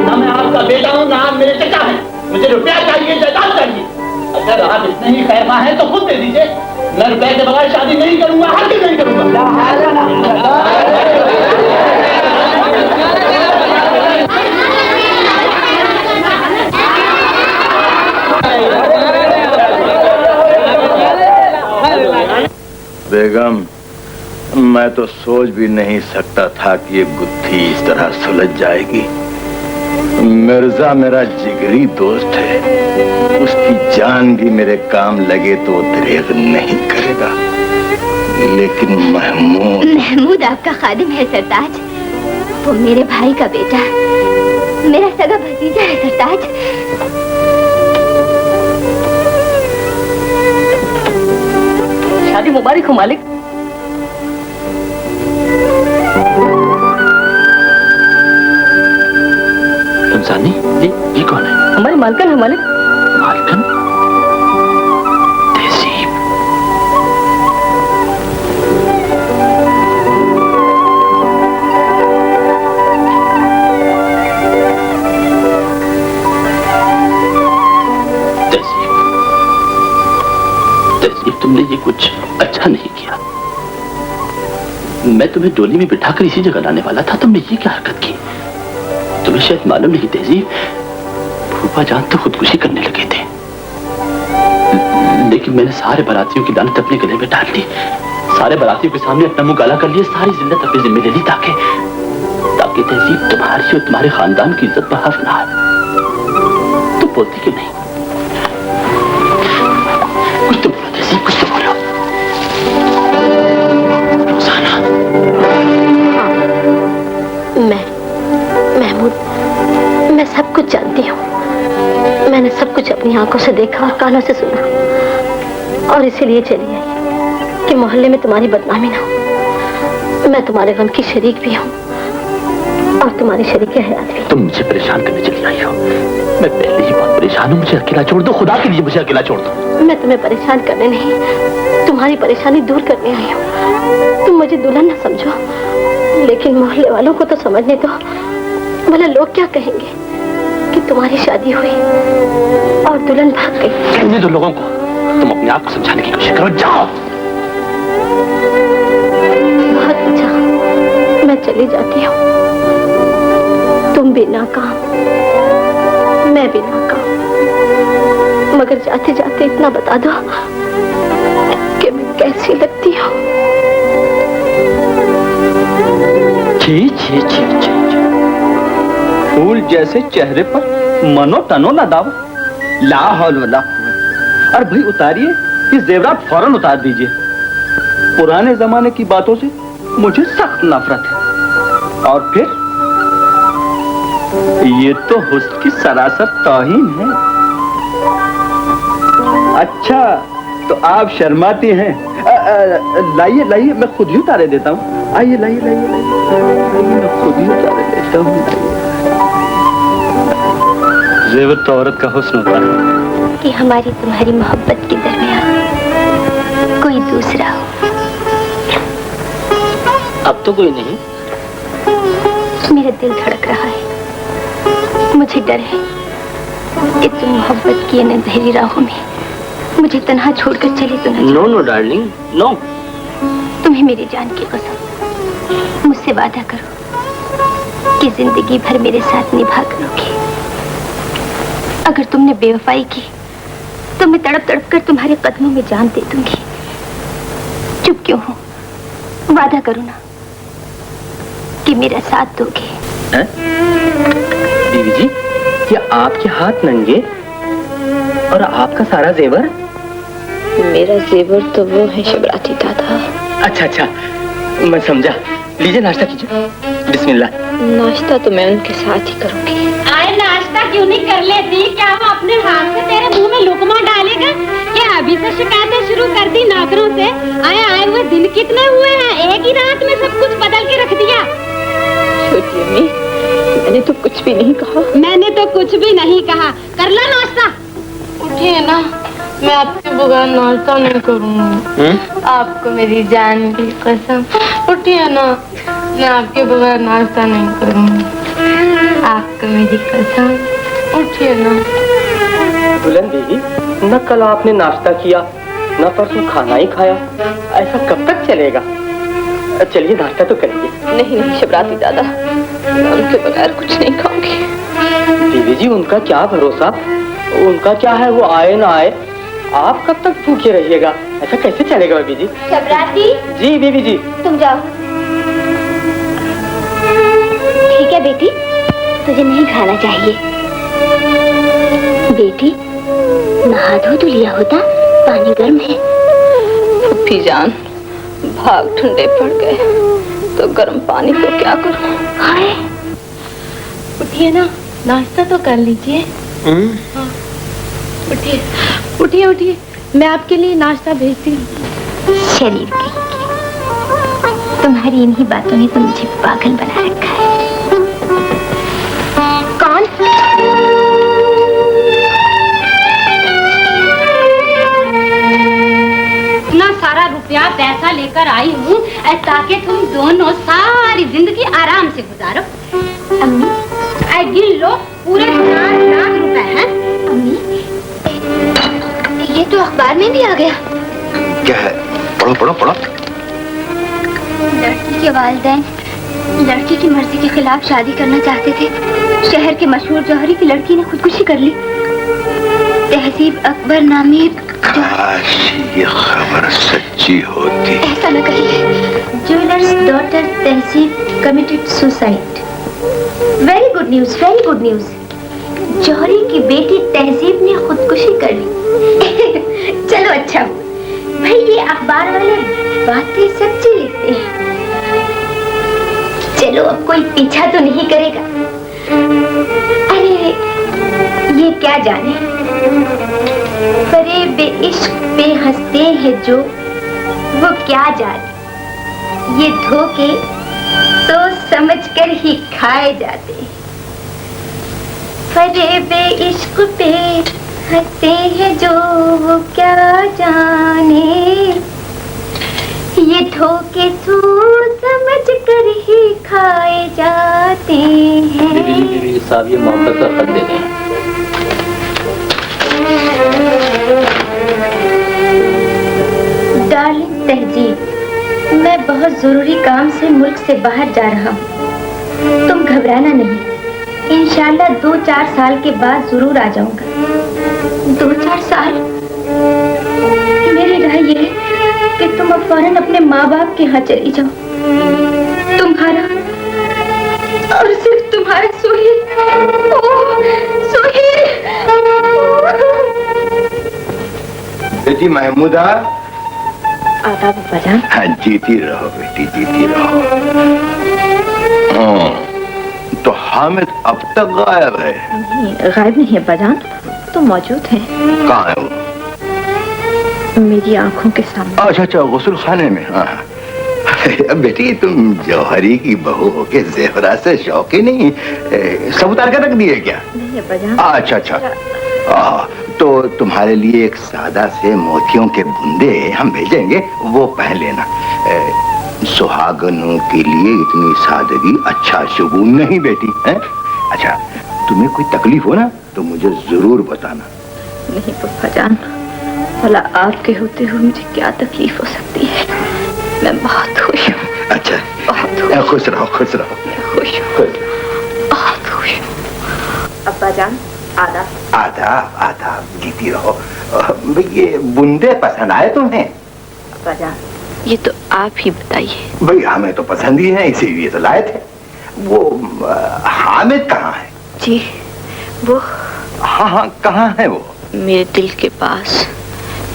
ना मैं आपका बेटा हूँ ना आप मेरे चचा हैं। मुझे रुपया चाहिए, जायदाद चाहिए। अगर आप इतने ही खैमा हैं तो खुद दे दीजिए। मैं रुपए के बगैर शादी नहीं करूंगा, हर नहीं करूंगा। बेगम, मैं तो सोच भी नहीं सकता था कि ये गुत्थी इस तरह सुलझ जाएगी। मिर्जा मेरा जिगरी दोस्त है, उसकी जान भी मेरे काम लगे तो दरेग नहीं करेगा। लेकिन महमूद आपका खादिम है सरताज। वो मेरे भाई का बेटा, मेरा सगा भतीजा है ये कौन है? हमारी मालकन है मालिक। मालकन? तहसीब। तहसीब, तुमने ये कुछ अच्छा नहीं किया। मैं तुम्हें डोली में बिठाकर इसी जगह लाने वाला था, तुमने ये क्या हरकत की? तुम्हें शायद मालूम नहीं तहसीब, फूफा जान तो खुदकुशी करने लगे थे, लेकिन मैंने सारे बारातियों की लानत अपने गले में डाल दी। सारे बारातियों के सामने अपना मुंह काला कर लिया, सारी जिल्लत अपने जिम्मे ले ली, ताकि तहसीब तुम्हारी और तुम्हारे खानदान की इज्जत पर हर्फ ना आए। तुम बोलती क्यों नहीं? कुछ तो बोलो तहसीब, कुछ तो बोलो। रोजाना। महमूद, मैं सब कुछ जानती हूँ। मैंने सब कुछ अपनी आंखों से देखा और कानों से सुना, और इसीलिए चली आई कि मोहल्ले में तुम्हारी बदनामी ना हो। मैं तुम्हारे गम की शरीक भी हूँ और तुम्हारी शरीक हयात भी। तुम मुझे परेशान करने चली आई हो। मैं पहले ही बहुत परेशान हूँ, मुझे अकेला छोड़ दो, खुदा के लिए मुझे अकेला छोड़ दो। मैं तुम्हें परेशान करने नहीं, तुम्हारी परेशानी दूर करने आई हूँ। तुम मुझे दुल्हन न समझो, लेकिन मोहल्ले वालों को तो समझने दो। भला लोग क्या कहेंगे कि तुम्हारी शादी हुई और दुल्हन भाग गई। कहने दो लोगों को, तुम अपने आप को समझाने की कोशिश करो। जाओ। बहुत अच्छा, मैं चली जाती हूँ। तुम भी नाकाम, मैं भी नाकाम, मगर जाते जाते इतना बता दो कि मैं कैसी लगती हूँ। छी छी छी छी, फूल जैसे चेहरे पर मनो तनो ना दावा। ला हौल वला कुव्वत। और भाई उतारिए ये जेवरात, फौरन उतार दीजिए। पुराने जमाने की बातों से मुझे सख्त नफरत है। और फिर ये तो हुस्न की सरासर तौहीन है। अच्छा तो आप शर्माती हैं। लाइए लाइए, मैं खुद ही उतारे देता हूँ। आइए लाइए लाइए लाइए, मैं खुद ही उतारे देता हूँ। जेवर तो औरत का हुस्न होता है कि हमारी तुम्हारी मोहब्बत के दरमियान कोई दूसरा हो। अब तो कोई नहीं। मेरा दिल धड़क रहा है, मुझे डर है कि तुम मोहब्बत की इन अंधेरी राहों में मुझे तन्हा छोड़कर चली तो नहीं। No no darling, no. तुम्हें मेरी जान की कसम, मुझसे वादा करो कि जिंदगी भर मेरे साथ निभा करोगे। अगर तुमने बेवफाई की तो मैं तड़प तड़प कर तुम्हारे कदमों में जान दे दूंगी। चुप क्यों हो? वादा करो ना कि मेरा साथ दोगे। बीवी जी, ये आपके हाथ नंगे और आपका सारा जेवर? मेरा जेवर तो वो है शबराती दादा। अच्छा अच्छा, मैं समझा। लीजिए नाश्ता कीजिए। बिस्मिल्लाह। नाश्ता तो मैं उनके साथ ही करूंगी। आए नाश्ता क्यों नहीं कर लेती? क्या वो अपने हाथ से तेरे मुंह में लुकमा डालेगा? क्या अभी से शिकायतें शुरू कर दी नौकरों से? आए हुए दिन कितने हुए हैं? एक ही रात में सब कुछ बदल के रख दिया। छोटी अम्मी, मैंने तो कुछ भी नहीं कहा। मैंने तो कुछ भी नहीं कहा। कर लो नाश्ता। उठिए ना, मैं आपके बगैर नाश्ता नहीं करूंगी। आपको मेरी जान की कसम। उठिए ना, मैं आपके बगैर नाश्ता नहीं करूंगी। आपको मेरी कसम। उठिए ना। दुल्हन दीदी, न कल आपने नाश्ता किया, न परसों खाना ही खाया। ऐसा कब तक चलेगा? चलिए नाश्ता तो करिए। नहीं नहीं शबराती दादा, मैं उनके बगैर कुछ नहीं खाऊंगी। दीदी जी, उनका क्या भरोसा? उनका क्या है, वो आए ना आए। आप कब तक भूखे रहिएगा? ऐसा कैसे चलेगा बीबी जी? शबराती जी बीबी जी। तुम जाओ। ठीक है बेटी, तुझे नहीं खाना चाहिए। बेटी, नहा धो तो लिया होता, पानी गर्म है। फूफी जान, भाग ठंडे पड़ गए तो गर्म पानी को क्या करूं? हाय, उठिए ना, नाश्ता तो कर लीजिए। हाँ। उठिए उठिए उठिए, मैं आपके लिए नाश्ता भेजती हूँ। शरीफ कहीं, तुम्हारी इन्हीं बातों ने तो मुझे पागल बना रखा है। कौन? लेकर आई हूँ ताकि तुम दोनों सारी जिंदगी आराम से गुजारो। अम्मी गिन लो, पूरे 4 लाख रुपए हैं। अम्मी ये तो अखबार में भी आ गया। क्या है? पढ़ो पढ़ो पढ़ो। लड़की के वालिदैन लड़की की मर्जी के खिलाफ शादी करना चाहते थे। शहर के मशहूर जौहरी की लड़की ने खुदकुशी कर ली। तहजीब अकबर नामी काश ये खबर सच्ची होती। ऐसा न कहिए। Jewellers daughter Tehzeeb committed suicide. Very good news, very good news. जौहरी की बेटी तहजीब ने खुदकुशी कर ली। चलो अच्छा भाई, ये अखबार वाले बातें सच्ची लिखते हैं। चलो अब कोई पीछा तो नहीं करेगा। अरे ये क्या जाने, फरेब इश्क पे हंसते हैं जो, वो क्या जाने। ये धोखे तो समझकर ही खाए जाते हैं। फरेब इश्क पे हंसते हैं जो, वो क्या जाने। ये धोखे तो समझ कर ही खाए जाते हैं। साहब ये मोहब्बत का खत दे दें। डार्लिंग तहजीब, मैं बहुत जरूरी काम से मुल्क से बाहर जा रहा हूँ। तुम घबराना नहीं, इंशाल्लाह 2-4 साल के बाद जरूर आ जाऊंगा। 2-4 साल? मेरी राय ये है कि तुम अब फौरन अपने माँ बाप के यहाँ चली जाओ। तुम्हारा और सिर्फ तुम्हारा सोहेल। सोहेल। बेटी महमूदा। आदाब अब्बाजान। हाँ, जीती रहो बेटी, जीती रहो। तो हामिद अब तक गायब है? नहीं, गायब नहीं है अब्बाजान, तो मौजूद है। कहाँ है वो? मेरी आंखों के सामने। अच्छा, गुस्ल खाने में। हाँ बेटी, तुम जौहरी की बहू हो के जेवरा से शौक ही नहीं, सब उतार कर रख दिए क्या? नहीं अब्बाजान। अच्छा। तो तुम्हारे लिए एक सादा से मोतियों के बुंदे हम भेजेंगे, वो पहन लेना। सुहागनों के लिए इतनी सादगी अच्छा शुगुन नहीं बेटी है? अच्छा, तुम्हें कोई तकलीफ हो ना तो मुझे जरूर बताना। नहीं पप्पा जान, भला आपके होते हुए मुझे क्या तकलीफ हो सकती है। मैं बहुत खुश हूँ। अच्छा, खुश रहो, खुश रहो। खुश हूँ, बहुत खुश हूँ। अब्बा जान, आदाब। आदाब, आदाब, जीती रहो। ये बुंदे पसंद आए तुम्हें? अब्बा जान, ये तो आप ही बताइए। भाई हमें तो पसंद ही है, इसीलिए तो लाए थे। वो हामिद कहाँ है? जी वो। हाँ, कहाँ है वो? मेरे दिल के पास,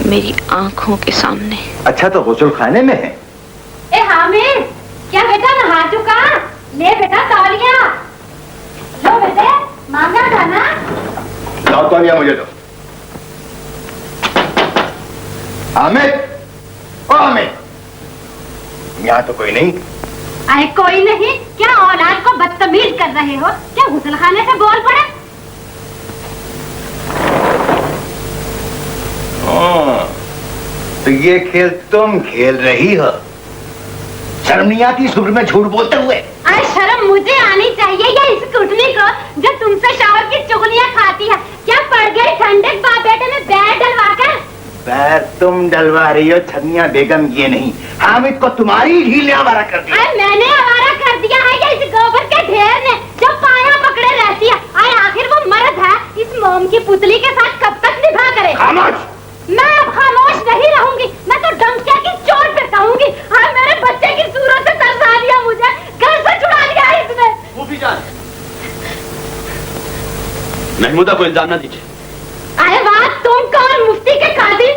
मेरी आंखों के सामने। अच्छा, तो गुस्ल खाने में है? ए हामिद, क्या बेटा नहा चुका? ले बेटा तौलिया। लो बेटे, मांगा था ना? लाओ तौलिया मुझे दो। हामिद, ओ हामिद, यहाँ तो कोई नहीं। अरे कोई नहीं? क्या औलाद को बदतमीज कर रहे हो? क्या गुस्लखाने से बोल पड़े? तो ये खेल तुम खेल रही हो? शर्म नहीं आती सुबह में झूठ बोलते हुए? अरे शर्म मुझे आनी चाहिए या इस कुटनी को जो तुमसे शौहर की चुगलियां खाती है? क्या पड़ गई ठंडक बाप बेटे में बैर डलवा कर? बैर तुम डलवा रही हो छनिया बेगम, ये नहीं। हामिद को तुम्हारी ढील ने आवारा कर दिया। अरे मैंने आवारा कर दिया है या इस गोबर के ढेर ने जो पाया पकड़े रहती है? अरे आखिर वो मर्द है, इस मोम की पुतली के साथ कब तक निभा करे? खामोश। मैं अब खामोश नहीं रहूंगी, मैं तो डंकिया की चोट पे कहूंगी। हाँ, मेरे बच्चे की सूरत से तरसा दिया मुझे, घर से छुड़ा लिया इसने। फूफी जान, महमूदा को इल्जाम ना दीजिए। अरे वाह, तुम कौन मुफ्ती के कादिर?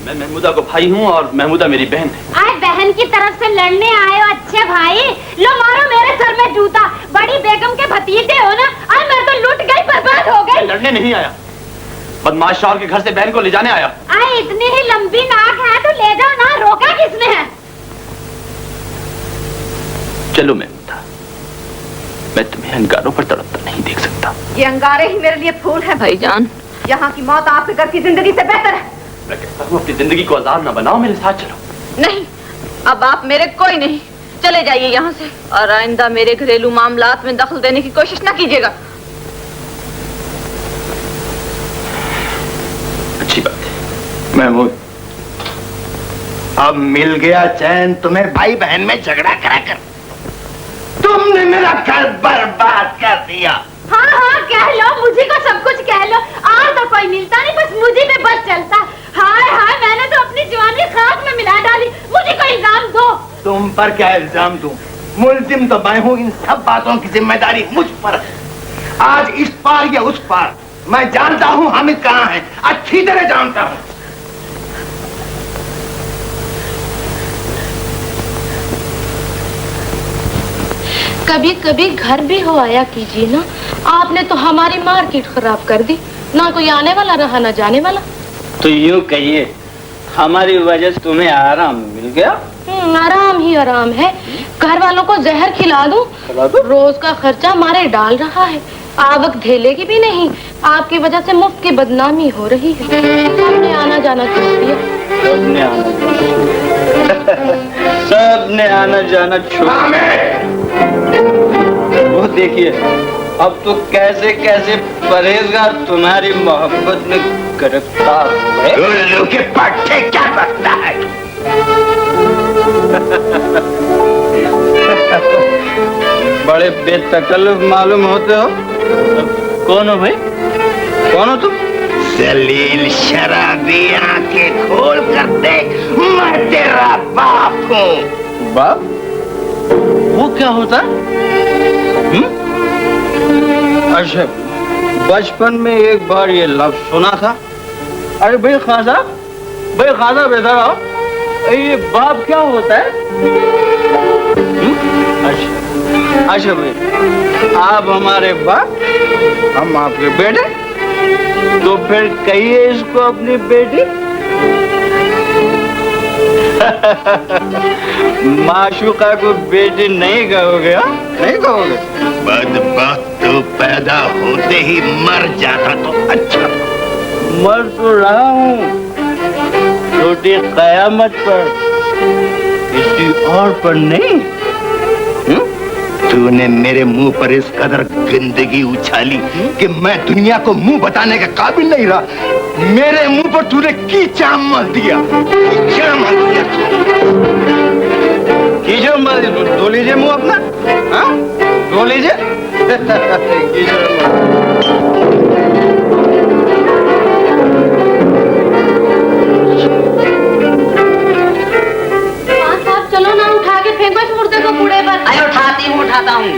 मैं महमूदा को भाई हूँ और महमूदा मेरी बहन है। आए बहन की तरफ से लड़ने आए हो? अच्छे भाई, लो मारो मेरे सर में जूता। बड़ी बेगम के भतीजे हो ना? अरे मैं तो लुट गई, बर्बाद हो गई। लड़ने नहीं आया, बदमाश शौहर के घर से बहन को ले जाने आया। आए इतनी ही लंबी नाक है तो ले जाओ ना, रोका किसने है? चलो महमूदा, मैं तुम्हें अंगारों पर तड़पता नहीं देख सकता। ये अंगारे ही मेरे लिए फूल है भाईजान। यहाँ की मौत आपके घर की जिंदगी से बेहतर है। मैं कहता हूँ अपनी जिंदगी को आजाद न बनाओ, मेरे साथ चलो। नहीं, अब आप मेरे कोई नहीं, चले जाइए यहाँ से और आइंदा मेरे घरेलू मामलात में दखल देने की कोशिश न कीजिएगा। अच्छी बात है महमूद, अब मिल गया चैन तुम्हें भाई बहन में झगड़ा करा कर। तुमने मेरा घर बर्बाद कर दिया। हाँ हाँ कह लो, मुझे को सब कुछ कह लो। और तो कोई मिलता नहीं, बस मुझे पे बस चलता। हाय हाय, मैंने तो अपनी जवानी खाक में मिला डाली। मुझे कोई इल्जाम दो। तुम पर क्या इल्जाम दूं? मुल्जिम तो मैं हूँ, इन सब बातों की जिम्मेदारी मुझ पर है। आज इस पार या उस पार मैं जानता हूँ हामिद कहाँ है, अच्छी तरह जानता हूँ। कभी कभी घर भी हो आया कीजिए ना। आपने तो हमारी मार्केट खराब कर दी, ना कोई आने वाला रहा ना जाने वाला। तो यूं कहिए हमारी वजह से तुम्हें आराम मिल गया। आराम ही आराम है। घर वालों को जहर खिला दूं, रोज का खर्चा मारे डाल रहा है, आवक धेले की भी नहीं। आपकी वजह से मुफ्त की बदनामी हो रही है। सबने आना जाना छोड़ दिया। सबने आना जाना छोड़। वो देखिए अब तो कैसे कैसे परहेजगार तुम्हारी मोहब्बत में गिरफ्तार हो गए। उल्लू के पट्टे क्या बकता है? बड़े बेतकल्लुफ मालूम होते हो। कौन हो भाई, कौन हो तुम? जलील शराबी, आंखें खोल कर देख, मैं तेरा बाप हूँ। बाप? वो क्या होता? अच्छा, बचपन में एक बार ये लफ्ज सुना था। अरे भाई खासा बेटा रहो, ये बाप क्या होता है? अच्छा भाई, आप हमारे बाप, हम आपके बेटे, तो फिर कहिए इसको अपनी बेटी। माशूका को बेटी नहीं कहोगे? नहीं कहोगे? बदबख्त तो पैदा होते ही मर जाता तो अच्छा। मर तो रहा हूँ, छोटी कयामत पर, किसी और पर नहीं। तूने मेरे मुंह पर इस कदर गंदगी उछाली कि मैं दुनिया को मुंह बताने के काबिल नहीं रहा। मेरे मुंह पर तूने कीचड़ मल दिया, कीचड़ मल दिया। कीचड़ मल दिया? धो लीजिए मुंह अपना, हाँ? धो लीजिए। चलो ना, उठा के फेंको इस मुर्दे को कूड़े पर। अरे उठाता हूँ।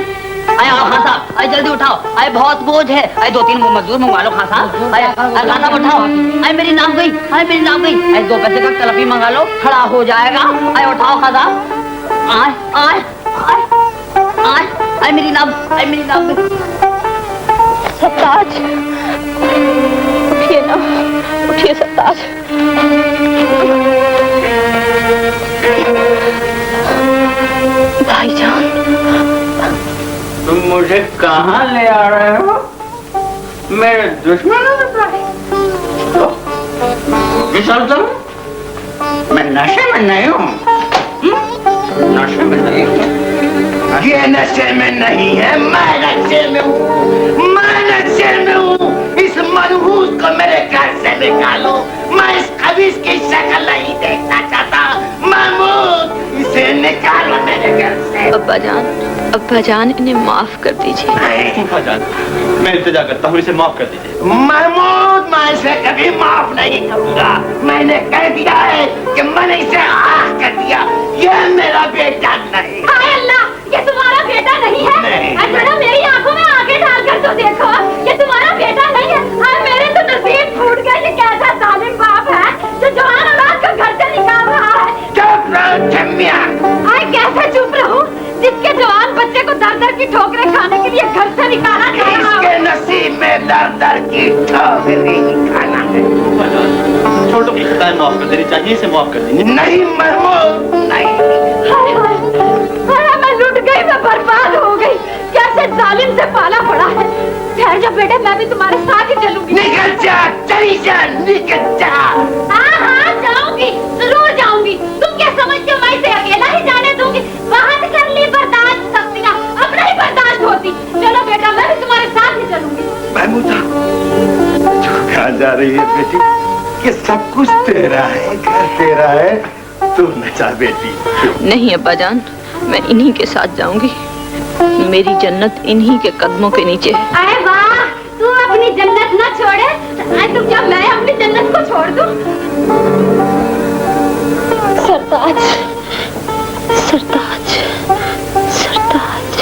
अरे आओ खान साहब, अरे जल्दी उठाओ, अरे बहुत बोझ है। अरे 2-3 मजदूर मंगवा लो खान साहब। अरे खान साहब उठाओ, अरे मेरी नाम गई, अरे मेरी नाम गई। अरे 2 पैसे का तलफी मंगा लो, खड़ा हो जाएगा। अरे उठाओ खान साहब। आए आए आए आए, अरे मेरी नाम गई। सरताज, उठिए ना, उठिए सरताज। भाईजान, तुम मुझे कहाँ ले आ रहे हो? मेरे दुश्मनों के पास? मैं नशे में नहीं हूँ। नशे में नहीं हूँ। ये नशे में नहीं है, मैं नशे में हूँ। मैं नशे में हूँ। इस मनहूस को मेरे घर से निकालो। मैं इस खबीस की शक्ल नहीं देखना चाहता। महमूद, इसे निकालो मेरे घर से। अब्बा जान, इन्हें माफ कर दीजिए। अब्बा जान, मैं इल्तिजा करता हूँ, इसे माफ कर दीजिए। महमूद, मैं इसे कभी माफ नहीं करूंगा। मैंने कह दिया है कि मैंने इसे आग कर दिया। ये मेरा बेटा नहीं। हाय अल्लाह, ये तुम्हारा बेटा नहीं है? नहीं। जरा मेरी आंखों में आंखें डालकर तो देखो, ये तुम्हारा बेटा नहीं है। हाय मेरे तो नसीब फूट गए। ये कैसा जालिम बाप है जो जवान औलाद को घर से निकाल रहा है। चुप रहो चम्मिया। हाय कैसे चुप रहूं, जिसके जवान बच्चे को दर दर की ठोकरें खाने के लिए घर से निकाला जा रहा है। इसके नसीब में दर दर की ठोकरें ही खाना है। छोटों की खताएं माफ कर देनी चाहिए, इसे माफ कर दीजिए। नहीं महमूद, नहीं। हाय हाय, हाय मैं लुट गई, मैं बर्बाद हो गई। कैसे जालिम से पाला पड़ा है। ठहर जा बेटे, मैं भी तुम्हारे साथ ही चलूंगी। निकल जा, चली जा, निकल जा। हाँ हाँ जाऊंगी, जरूर जाऊंगी। तुम क्या समझते हो मैं इसे अकेला महमूदा, जो कहा जा रही है बेटी कि सब कुछ तेरा है, घर तेरा है, तू न जा बेटी। नहीं अब्बा जान, मैं इन्हीं के साथ जाऊंगी। मेरी जन्नत इन्हीं के कदमों के नीचे है। अरे वाह, तू अपनी जन्नत ना छोड़े तो क्या मैं अपनी जन्नत को छोड़ दूं? सरताज, सरताज, सरताज।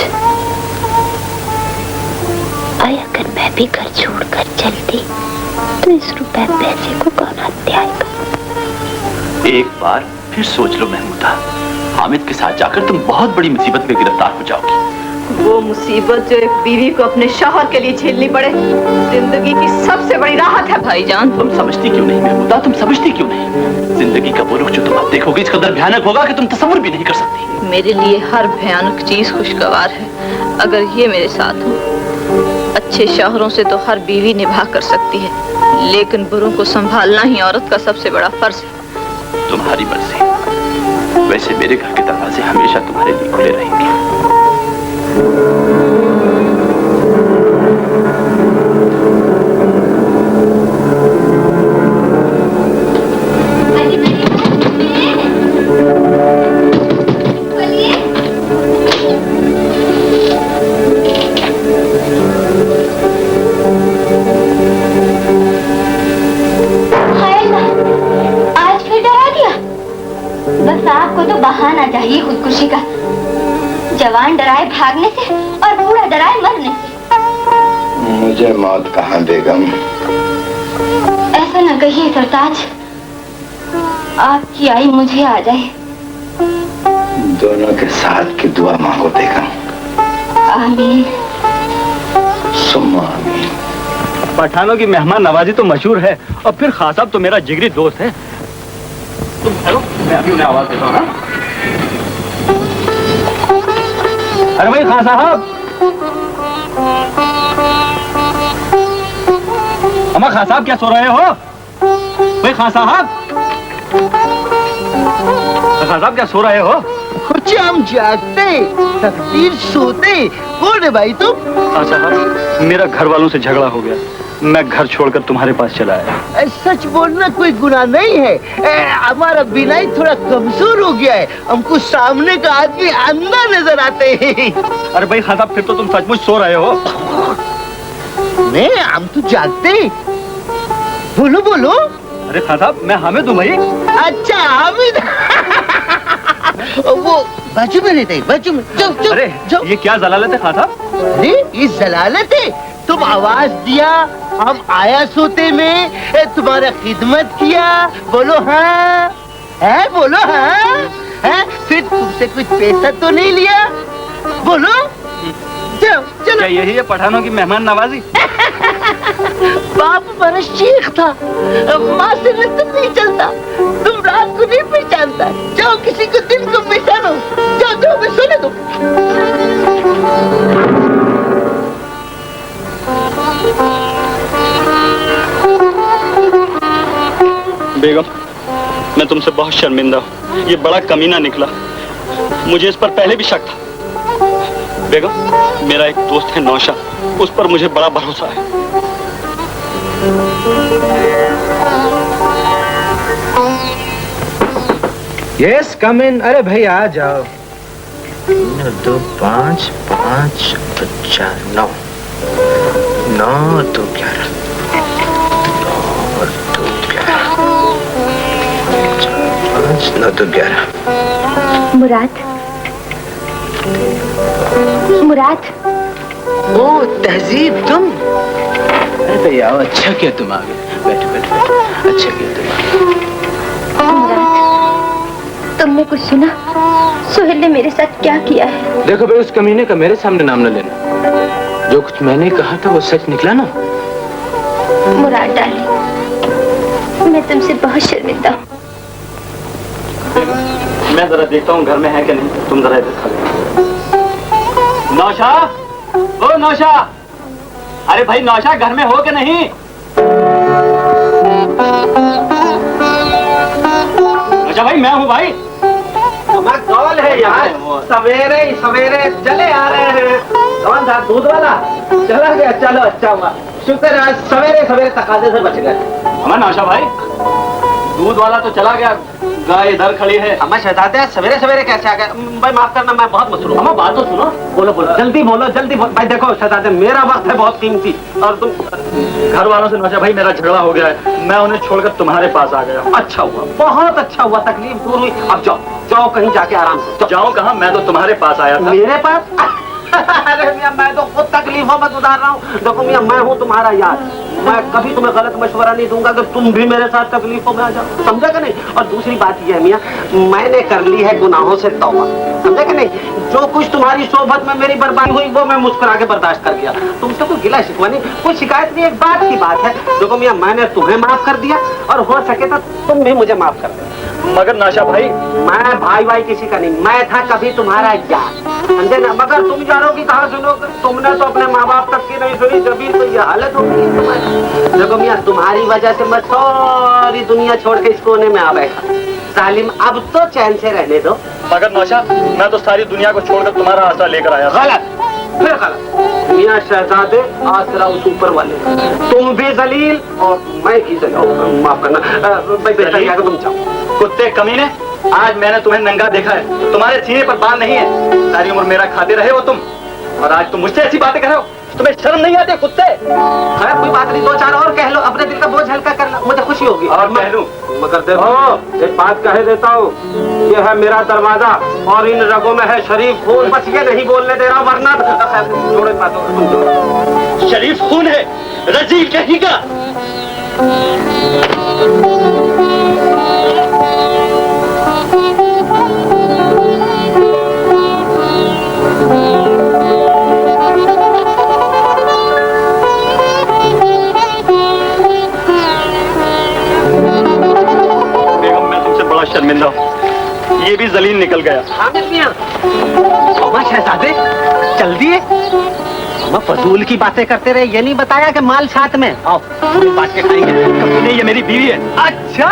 आय अगर मैं भी घर छोड़कर चलती तो इस रुपए पैसे को कौन हत्या आएगा? एक बार फिर सोच लो महमूदा, हामिद के साथ जाकर तुम बहुत बड़ी मुसीबत में गिरफ्तार हो जाओगी। वो मुसीबत जो एक बीवी को अपने शौहर के लिए झेलनी पड़े, जिंदगी की सबसे बड़ी राहत है भाईजान। तुम समझती क्यों नहीं महमूदा, तुम समझती क्यों नहीं? जिंदगी का वो रुख जो तुम अब देखोगी इस कदर भयानक होगा कि तुम तसव्वुर भी नहीं कर सकती। मेरे लिए हर भयानक चीज खुशगवार है अगर ये मेरे साथ हो। अच्छे शौहरों से तो हर बीवी निभा कर सकती है, लेकिन बुरों को संभालना ही औरत का सबसे बड़ा फर्ज है। तुम्हारी मर्जी, वैसे मेरे घर के दरवाजे हमेशा तुम्हारे लिए खुले रहेंगे। बहाना चाहिए खुदकुशी का। जवान डराए भागने से और बूढ़ा डराए मरने से। मुझे मौत कहाँ बेगम? ऐसा न कहिए सरताज, आपकी आई मुझे आ जाए। दोनों के साथ की दुआ मांगो बेगम। आमीन। सुम्मा आमीन। पठानों की मेहमान नवाजी तो मशहूर है, और फिर खान साहब तो मेरा जिगरी दोस्त है। तुम ठहरो, मैं अभी उन्हें आवाज देता हूँ ना। अरे भाई खान साहब, अम्मा खान साहब क्या सो रहे हो? भाई खान साहब, खान साहब क्या सो रहे हो? कुछ हम जागते, तकदीर सोते। कौन है भाई तुम? खान साहब, मेरा घर वालों से झगड़ा हो गया, मैं घर छोड़कर तुम्हारे पास चला आया। सच बोलना कोई गुनाह नहीं है। हमारा बिनाई थोड़ा कमजोर हो गया है, हमको सामने का आदमी अंधा नजर आते हैं। अरे भाई खान साहब, फिर तो तुम सचमुच सो रहे हो। नहीं, हम तो जागते। बोलो बोलो। अरे खान साहब, मैं हामिद हूँ भाई। अच्छा हामिद। वो बाजू में रहते, बाजू में। जाओ जाओ। अरे जाओ। ये क्या जलालत है खान साहब? अरे ये जलालत है, तुम आवाज दिया, हम आया सोते में, तुम्हारा खिदमत किया। बोलो हाँ है, बोलो हाँ है। फिर तुमसे कुछ पैसा तो नहीं लिया? बोलो। चलो चलो। क्या यही है पठानों की मेहमान नवाजी? बाप हमारा शेख था, माँ से रस्म नहीं चलता, तुम रात को नहीं पहचानता। जाओ किसी को दिन को पहचानो। जाओ जाओ, मैं सोने दो। बेगम, मैं तुमसे बहुत शर्मिंदा हूँ, ये बड़ा कमीना निकला। मुझे इस पर पहले भी शक था। बेगम, मेरा एक दोस्त है नौशा, उस पर मुझे बड़ा भरोसा है। यस कम इन। अरे भाई आ जाओ। 2 5 5 4 9 9 2 11 9 2 11। मुराद, मुराद। ओ तहजीब, तुम? अरे भैया अच्छा किया तुम आ गए। बैठो बैठो बैठो। अच्छा किया तुम आ गए। मुराद, तुमने कुछ सुना? सोहेल ने मेरे साथ क्या किया है? देखो भाई, उस कमीने का मेरे सामने नाम न लेना। जो कुछ मैंने कहा था वो सच निकला ना। मुराद डाली, मैं तुमसे बहुत शर्मिंदा हूँ। मैं जरा देखता हूँ घर में है कि नहीं, तुम जरा इधर खा लो। नौशा, ओ नौशा, अरे भाई नौशा घर में हो कि नहीं? नौशा भाई, मैं हूँ भाई। कौन है यार? सवेरे ही सवेरे चले आ रहे हैं। कौन था? दूध वाला चला गया। चलो अच्छा हुआ, शुक्र आज सवेरे सवेरे तकाजे से बच गए। हमारा नाशा भाई, दूध वाला तो चला गया, गाय इधर खड़ी है। अम्मा शहजादे सवेरे सवेरे कैसे आ गए? भाई माफ करना, मैं बहुत मसरूफ। अम्मा बात तो सुनो। बोलो बोलो, जल्दी बोलो, जल्दी बोलो। भाई देखो शहजादे, मेरा वक्त है बहुत कीमती, और तुम घर वालों से नाशा भाई मेरा झगड़ा हो गया है, मैं उन्हें छोड़कर तुम्हारे पास आ गया। अच्छा हुआ, बहुत अच्छा हुआ, तकलीफ दूर हुई। अब जाओ जाओ कहीं जाके आराम से जाओ। कहाँ? मैं तो तुम्हारे पास आया था। मेरे पास? अरे मियां, मैं तो खुद तकलीफों में गुजार रहा हूँ। देखो मियां, मैं हूँ तुम्हारा यार, मैं कभी तुम्हें गलत मशवरा नहीं दूंगा कि तुम भी मेरे साथ तकलीफों में आ जाओ, समझा कि नहीं? और दूसरी बात यह है मियां, मैंने कर ली है गुनाहों से तौबा, समझा कि नहीं? जो कुछ तुम्हारी सोबत में मेरी बर्बादी हुई वो मैं मुस्कुरा के बर्दाश्त कर गया। तुमसे कोई गिला शिकवा नहीं, कोई शिकायत नहीं, एक बात की बात है। देखो मियां, मैंने तुम्हें माफ कर दिया और हो सके तो तुम भी मुझे माफ कर दो। मगर नाशा भाई, मैं भाई भाई किसी का नहीं, मैं था कभी तुम्हारा यार, समझे ना? मगर तुम यारों की कहाँ सुनोगे? तुमने तो अपने माँ बाप तक की नहीं सुनी, जब तो ये हालत होगी तुम्हारी। देखो मियां, तुम्हारी वजह से मैं सारी दुनिया छोड़ के इस कोने में आ बैठा। सालिम, अब तो चैन से रहने दो। मगर नौशा, मैं तो सारी दुनिया को छोड़कर तुम्हारा आसरा लेकर आया। गलत, फिर गलत। मियां शहजादे, आसरा उस ऊपर वाले, तुम भी जलील और मैं भी जलील। माफ करना भाई, तुम जाओ। कुत्ते कमीने, आज मैंने तुम्हें नंगा देखा है, तुम्हारे सीने पर बाल नहीं है, सारी उम्र मेरा खाते रहे हो तुम, और आज तुम मुझसे ऐसी बातें कर रहे हो, तुम्हें शर्म नहीं आती कुत्ते? खैर कोई बात नहीं, दो चार और कह लो, अपने दिल का बोझ हल्का कर लो, मुझे खुशी होगी। और कह लूं? मगर देखो, एक बात कह देता हूँ, ये है मेरा दरवाजा और इन रगों में है शरीफ खून, बस ये नहीं बोलने दे रहा, वरना जोड़े बातों तुम जोड़ो। शरीफ खून है, रजील कहेगा। शर्मिंदा, ये भी जलील निकल गया। शहजादे चल दिए? मैं फजूल की बातें करते रहे, ये नहीं बताया कि माल साथ में। आओ बात के खाएंगे। नहीं, ये मेरी बीवी है। अच्छा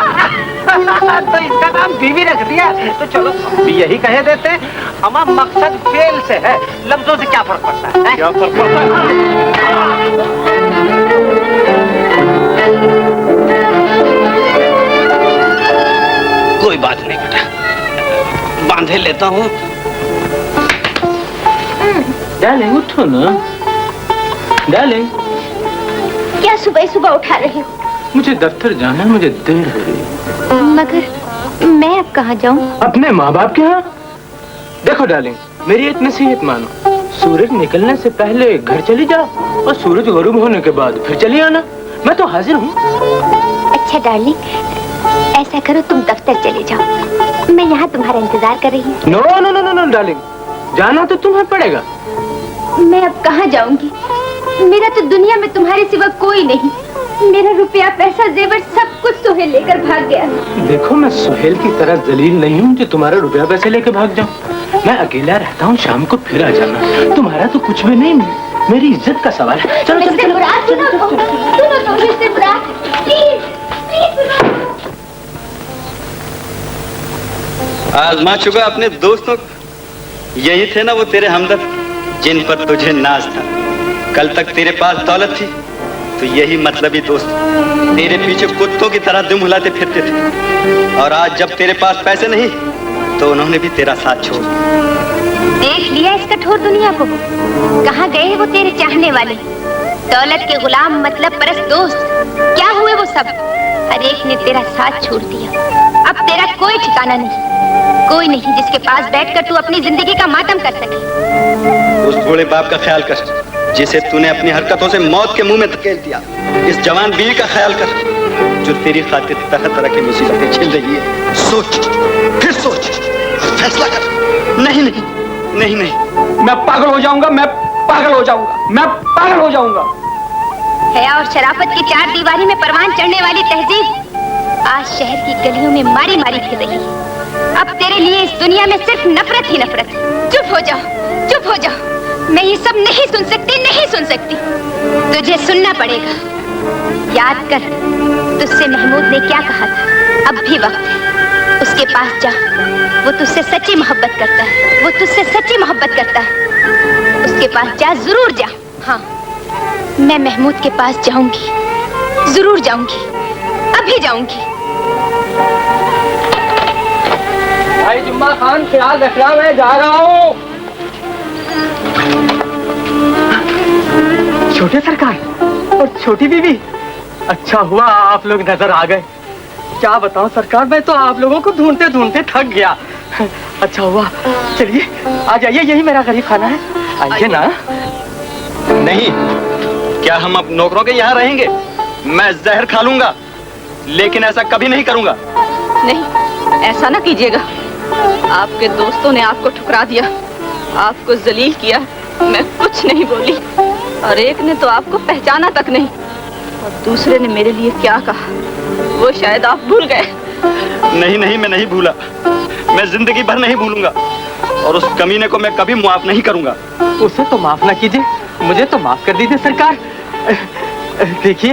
तो इसका नाम बीवी रख दिया, तो चलो भी यही कहे देते हैं। हमारा मकसद फेल से है, लफ्जों से क्या फर्क पड़ता है? क्या फर्क पड़ता है? कोई बात नहीं बेटा, बांधे लेता हूँ। डार्लिंग उठो ना। डार्लिंग, क्या सुबह सुबह उठा रही हो? मुझे दफ्तर जाना है, मुझे देर हो रही है। मगर मैं अब कहाँ जाऊँ? अपने माँ बाप के यहाँ। देखो डार्लिंग, मेरी एक नसीहत मानो, सूरज निकलने से पहले घर चली जाओ और सूरज गुरूब होने के बाद फिर चली आना, मैं तो हाजिर हूँ। अच्छा डार्लिंग, ऐसा करो तुम दफ्तर चले जाओ, मैं यहाँ तुम्हारा इंतजार कर रही हूँ। No no no no no darling, जाना तो तुम्हें पड़ेगा। मैं अब कहाँ जाऊंगी? मेरा तो दुनिया में तुम्हारे सिवा कोई नहीं। मेरा रुपया पैसा जेवर सब कुछ सुहेल लेकर भाग गया। देखो, मैं सुहेल की तरह जलील नहीं हूँ जो तुम्हारा रुपया पैसे लेकर भाग जाऊँ। मैं अकेला रहता हूँ, शाम को फिर आ जाना। तुम्हारा तो कुछ भी नहीं, मेरी इज्जत का सवाल है। चलो चलो चलो। आजमा चुका अपने दोस्तों, यही थे ना वो तेरे हमदर्द जिन पर तुझे नाज था। कल तक तेरे पास दौलत थी तो यही मतलबी दोस्त तेरे पीछे कुत्तों की तरह दुम हिलाते फिरते थे, और आज जब तेरे पास पैसे नहीं तो उन्होंने भी तेरा साथ छोड़। देख लिया इस कठोर दुनिया को, कहाँ गए वो तेरे चाहने वाले? दौलत के गुलाम मतलब परस्त दोस्त क्या हुए वो सब? हर एक ने तेरा साथ छोड़ दिया। अब तेरा कोई ठिकाना नहीं, कोई नहीं जिसके पास बैठकर तू अपनी जिंदगी का मातम कर सके। उस बूढ़े बाप का ख्याल कर जिसे तूने अपनी हरकतों से मौत के मुंह में धकेल दिया। इस जवान बीवी का ख्याल कर जो तेरी खातिर तरह तरह की मुसीबतें झेल रही है। सोच, फिर सोच, फैसला कर। नहीं नहीं नहीं नहीं, मैं पागल हो जाऊंगा, मैं पागल हो जाऊंगा, मैं पागल हो जाऊंगा। हया और शराफत की चार दीवारी में परवान चढ़ने वाली तहजीब आज शहर की गलियों में मारी मारी फिर रही है। अब तेरे लिए इस दुनिया में सिर्फ नफरत ही नफरत है। चुप हो जाओ, चुप हो जाओ। मैं ये सब नहीं सुन सकती, नहीं सुन सकती। तुझे सुनना पड़ेगा। याद कर, तुझसे महमूद ने क्या कहा था। अब भी वक्त है, उसके पास जा। वो तुझसे सच्ची मोहब्बत करता है, वो तुझसे सच्ची मोहब्बत करता है। उसके पास जा, जरूर जा। हाँ। मैं महमूद के पास जाऊंगी, जरूर जाऊंगी, अभी जाऊंगी। भाई जुम्मा खान, ख्याल रखना, मैं जा रहा हूँ। छोटे सरकार और छोटी बीबी, अच्छा हुआ आप लोग नजर आ गए। क्या बताऊं सरकार, मैं तो आप लोगों को ढूंढते ढूंढते थक गया। अच्छा हुआ, चलिए आ जाइए, यही मेरा गरीब खाना है, आइए ना। नहीं, क्या हम अब नौकरों के यहाँ रहेंगे? मैं जहर खा लूंगा, लेकिन ऐसा कभी नहीं करूंगा। नहीं, ऐसा ना कीजिएगा। आपके दोस्तों ने आपको ठुकरा दिया, आपको जलील किया, मैं कुछ नहीं बोली, और एक ने तो आपको पहचाना तक नहीं, और दूसरे ने मेरे लिए क्या कहा वो शायद आप भूल गए। नहीं नहीं, मैं नहीं भूला, मैं जिंदगी भर नहीं भूलूंगा, और उस कमीने को मैं कभी माफ नहीं करूंगा। उसे तो माफ ना कीजिए, मुझे तो माफ कर दीजिए सरकार। देखिए,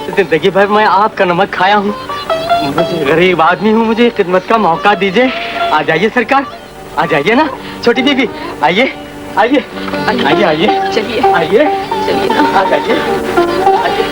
जिंदगी भर मैं आपका नमक खाया हूँ, मुझे गरीब आदमी हूँ, मुझे खिदमत का मौका दीजिए। आ जाइए सरकार, आ जाइए ना। छोटी बीबी आइए, आइए आइए आइए, चलिए आइए, चलिए ना, आ जाइए।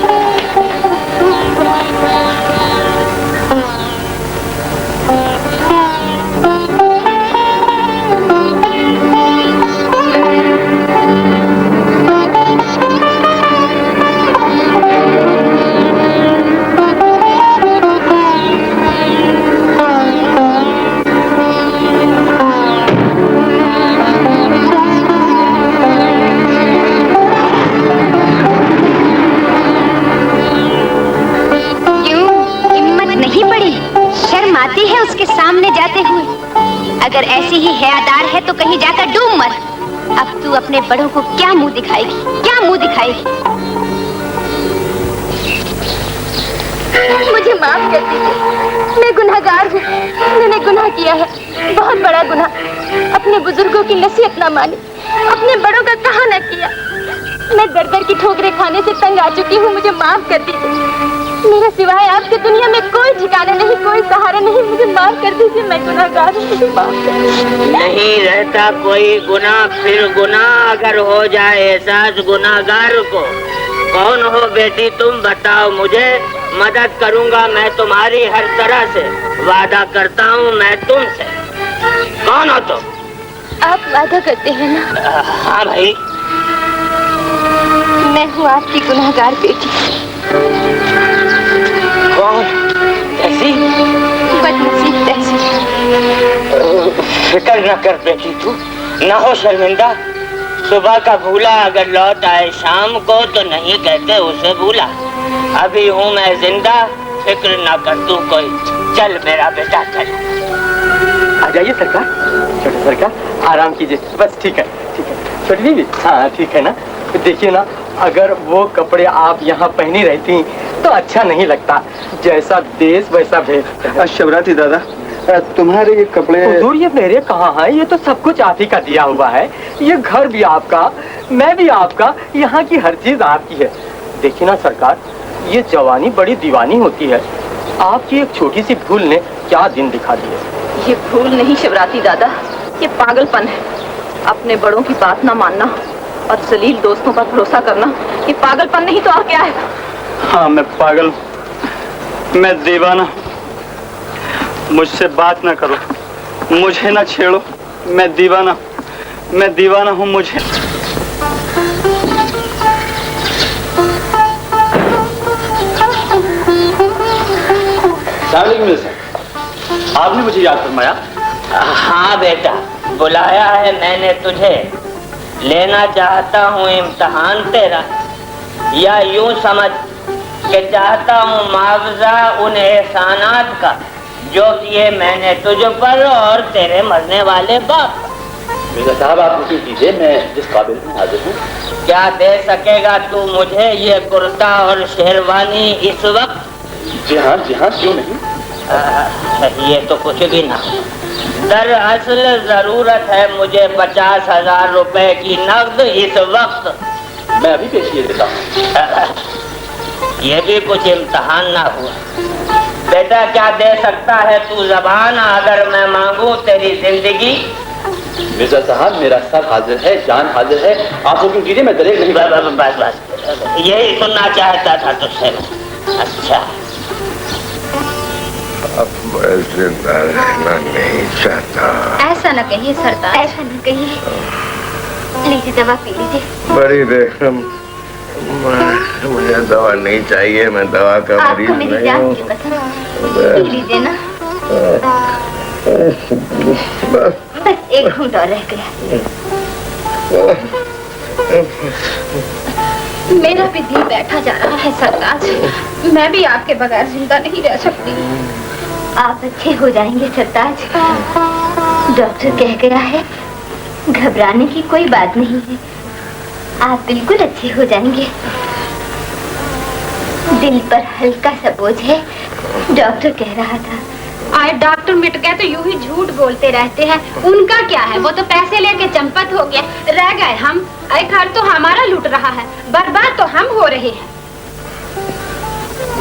अगर ऐसी ही हयादार है तो कहीं जाकर डूब मर। अब तू अपने बड़ों को क्या मुंह दिखाएगी, क्या मुंह दिखाएगी? मुझे माफ कर दीजिए, मैं गुनहगार हूँ, मैंने गुनाह किया है, बहुत बड़ा गुनाह। अपने बुजुर्गों की नसीहत ना मानी, अपने बड़ों का कहा न किया। मैं दर दर की ठोकरें खाने से तंग आ चुकी हूँ, मुझे माफ कर दीजिए। मेरा सिवाय आपकी दुनिया में कोई ठिकाना नहीं, कोई सहारा नहीं, मुझे माफ कर दीजिए, मैं गुनाहगार हूँ, मुझे माफ कर दीजिए। नहीं रहता कोई गुनाह फिर गुनाह अगर हो जाए एहसास गुनाहगार को। कौन हो बेटी तुम, बताओ मुझे, मदद करूंगा मैं तुम्हारी हर तरह से, वादा करता हूँ मैं तुमसे। कौन हो तुम? आप वादा करते हैं ना? हाँ भाई, मैं हूँ आपकी गुनाहगार बेटी। कौन? कैसी? बदनसीब तहसीन। फिक्र न कर बेटी, तू ना हो शर्मिंदा। सुबह का भूला अगर लौट आए शाम को तो नहीं कहते उसे भूला। अभी हूँ मैं जिंदा, फिक्र न कर तू कोई। चल मेरा बेटा चल। आ जाइए सरकार, छोटे सरकार आराम कीजिए, बस ठीक है, ठीक है। छोटी बीबी, हाँ ठीक है ना। देखिए ना, अगर वो कपड़े आप यहाँ पहनी रहती तो अच्छा नहीं लगता। जैसा देश वैसा भेष। शिवरात्रि दादा, तुम्हारे ये कपड़े। हुजूर ये मेरे कहाँ है, ये तो सब कुछ आप ही का दिया हुआ है। ये घर भी आपका, मैं भी आपका, यहाँ की हर चीज आपकी है। देखिए ना सरकार, ये जवानी बड़ी दीवानी होती है, आपकी एक छोटी सी भूल ने क्या दिन दिखा दिए। ये भूल नहीं शिवरात्रि दादा, ये पागलपन है। अपने बड़ों की बात ना मानना और जलील दोस्तों पर भरोसा करना, ये पागलपन नहीं तो और क्या है? हाँ मैं पागल, मैं दीवाना। मुझसे बात ना करो, मुझे ना छेड़ो, मैं दीवाना हूँ। मुझे आपने मुझे याद फरमाया? हाँ बेटा, बुलाया है मैंने तुझे। लेना चाहता हूँ इम्तिहान तेरा, या यूं समझ कि चाहता हूँ मुआवजा उन एहसानात का जो किए मैंने तुझ पर और तेरे मरने वाले बाप। मिर्जा साहब आप मुझे दीजिए, मैं जिस काबिल में हाजिर हूँ। क्या दे सकेगा तू मुझे ये कुर्ता और शेरवानी इस वक्त? जी हाँ, क्यों नहीं। ये तो कुछ भी ना। दरअसल जरूरत है मुझे 50,000 रुपए की नकद इस वक्त। मैं अभी पेश देता हूँ। ये भी कुछ इम्तिहान ना हुआ। बेटा क्या दे सकता है तू ज़बान, अगर मैं मांगू तेरी जिंदगी? मिर्जा साहब मेरा सर हाजिर है, जान हाजिर है, आप हुक्म कीजिए, मैं दरेक नहीं। बस यही सुनना चाहता था तुझसे। अच्छा, अब मैं जिंदा रहना नहीं चाहता। ऐसा न कहिए सरदार, ऐसा न कहिए। लीजिए दवा पी लीजिए। बड़ी बेगम, मुझे दवा नहीं चाहिए, मैं दवा का मरीज आपको मेरी नहीं जान हूँ। की कसम, पी लीजिए ना। बस एक घूंट और रह गया। मेरा भी दिल बैठा जा रहा है सरताज। मैं भी आपके बगैर जिंदा नहीं रह सकती। आप अच्छे हो जाएंगे सरताज। डॉक्टर कह गया है घबराने की कोई बात नहीं है। आप बिल्कुल अच्छे हो जाएंगे। दिल पर हल्का सा बोझ है, डॉक्टर कह रहा था। आए डॉक्टर मिट गए तो यूं ही झूठ बोलते रहते हैं। उनका क्या है, वो तो पैसे लेके चंपत हो गया। रह गए हम। अरे घर तो हमारा लूट रहा है, बर्बाद तो हम हो रहे हैं।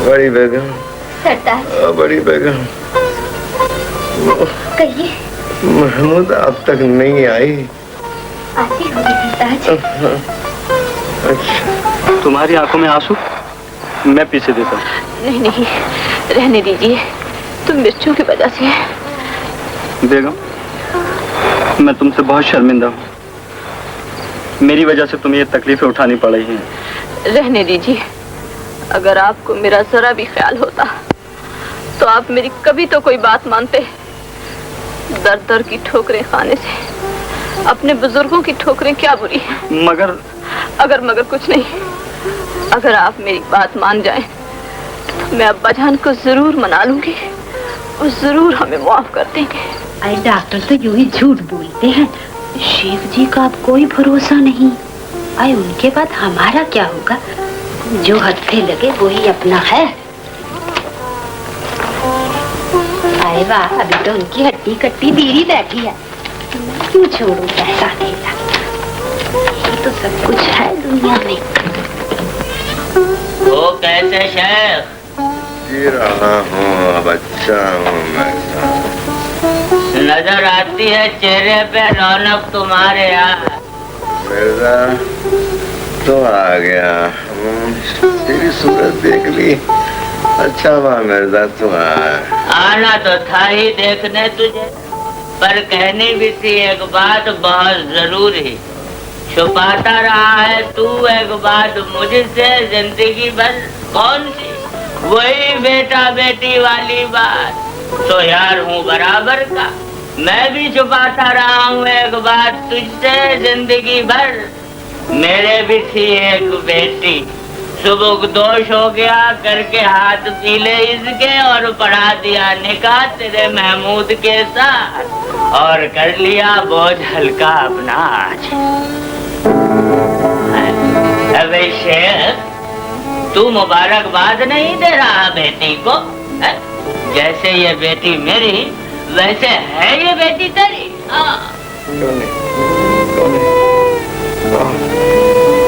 बड़ी बेगम, सरताज। बड़ी बेगम, कहिए। महमूद अब तक नहीं आई। आती होगी सरताज। अच्छा, तुम्हारी आंखों में आंसू, मैं पीछे देता हूँ। नहीं नहीं, रहने दीजिए। तुम मिर्चों की वजह से है। बेगम, मैं तुमसे बहुत शर्मिंदा हूँ। मेरी वजह से तुम्हें ये तकलीफें उठानी पड़ रही हैं। रहने दीजिए। अगर आपको मेरा जरा भी ख्याल होता तो आप मेरी कभी तो कोई बात मानते। दर दर की ठोकरें खाने से अपने बुजुर्गों की ठोकरें क्या बुरी हैं। मगर मगर कुछ नहीं। अगर आप मेरी बात मान जाएं तो मैं अब्बा जान को जरूर मना लूंगी और जरूर हमें माफ कर देंगे। अरे डॉक्टर तो यूं ही झूठ बोलते हैं। शेख जी का अब कोई भरोसा नहीं। अरे उनके बाद हमारा क्या होगा? जो हत्थे लगे वही अपना है। अरे वाह, अभी तो उनकी हट्टी कट्टी बीड़ी बैठी है। क्यों छोड़ू पैसा देता? ये तो सब कुछ है दुनिया में। वो कैसे शेख? जी रहा हूँ, अब अच्छा हूँ मैं। नजर आती है चेहरे पे रौनक तुम्हारे यहाँ। मिर्जा तो आ गया। तेरी सूरत देख ली। अच्छा हुआ मिर्जा तुम आना तो था ही देखने तुझे, पर कहनी भी थी एक बात बहुत जरूरी। छुपाता रहा है तू एक बात मुझसे जिंदगी भर। कौन सी? वही बेटा बेटी वाली बात। तो यार हूँ बराबर का। मैं भी छुपाता रहा हूँ एक बात तुझसे जिंदगी भर। मेरे भी थी एक बेटी, सुबह दोष हो गया करके हाथ पीले इसके और पढ़ा दिया निकाह तेरे महमूद के साथ और कर लिया बोझ हल्का अपना आज। अबे शेख, तू मुबारकबाद नहीं दे रहा बेटी को? है? जैसे ये बेटी मेरी वैसे है ये बेटी तेरी। क्यों नहीं?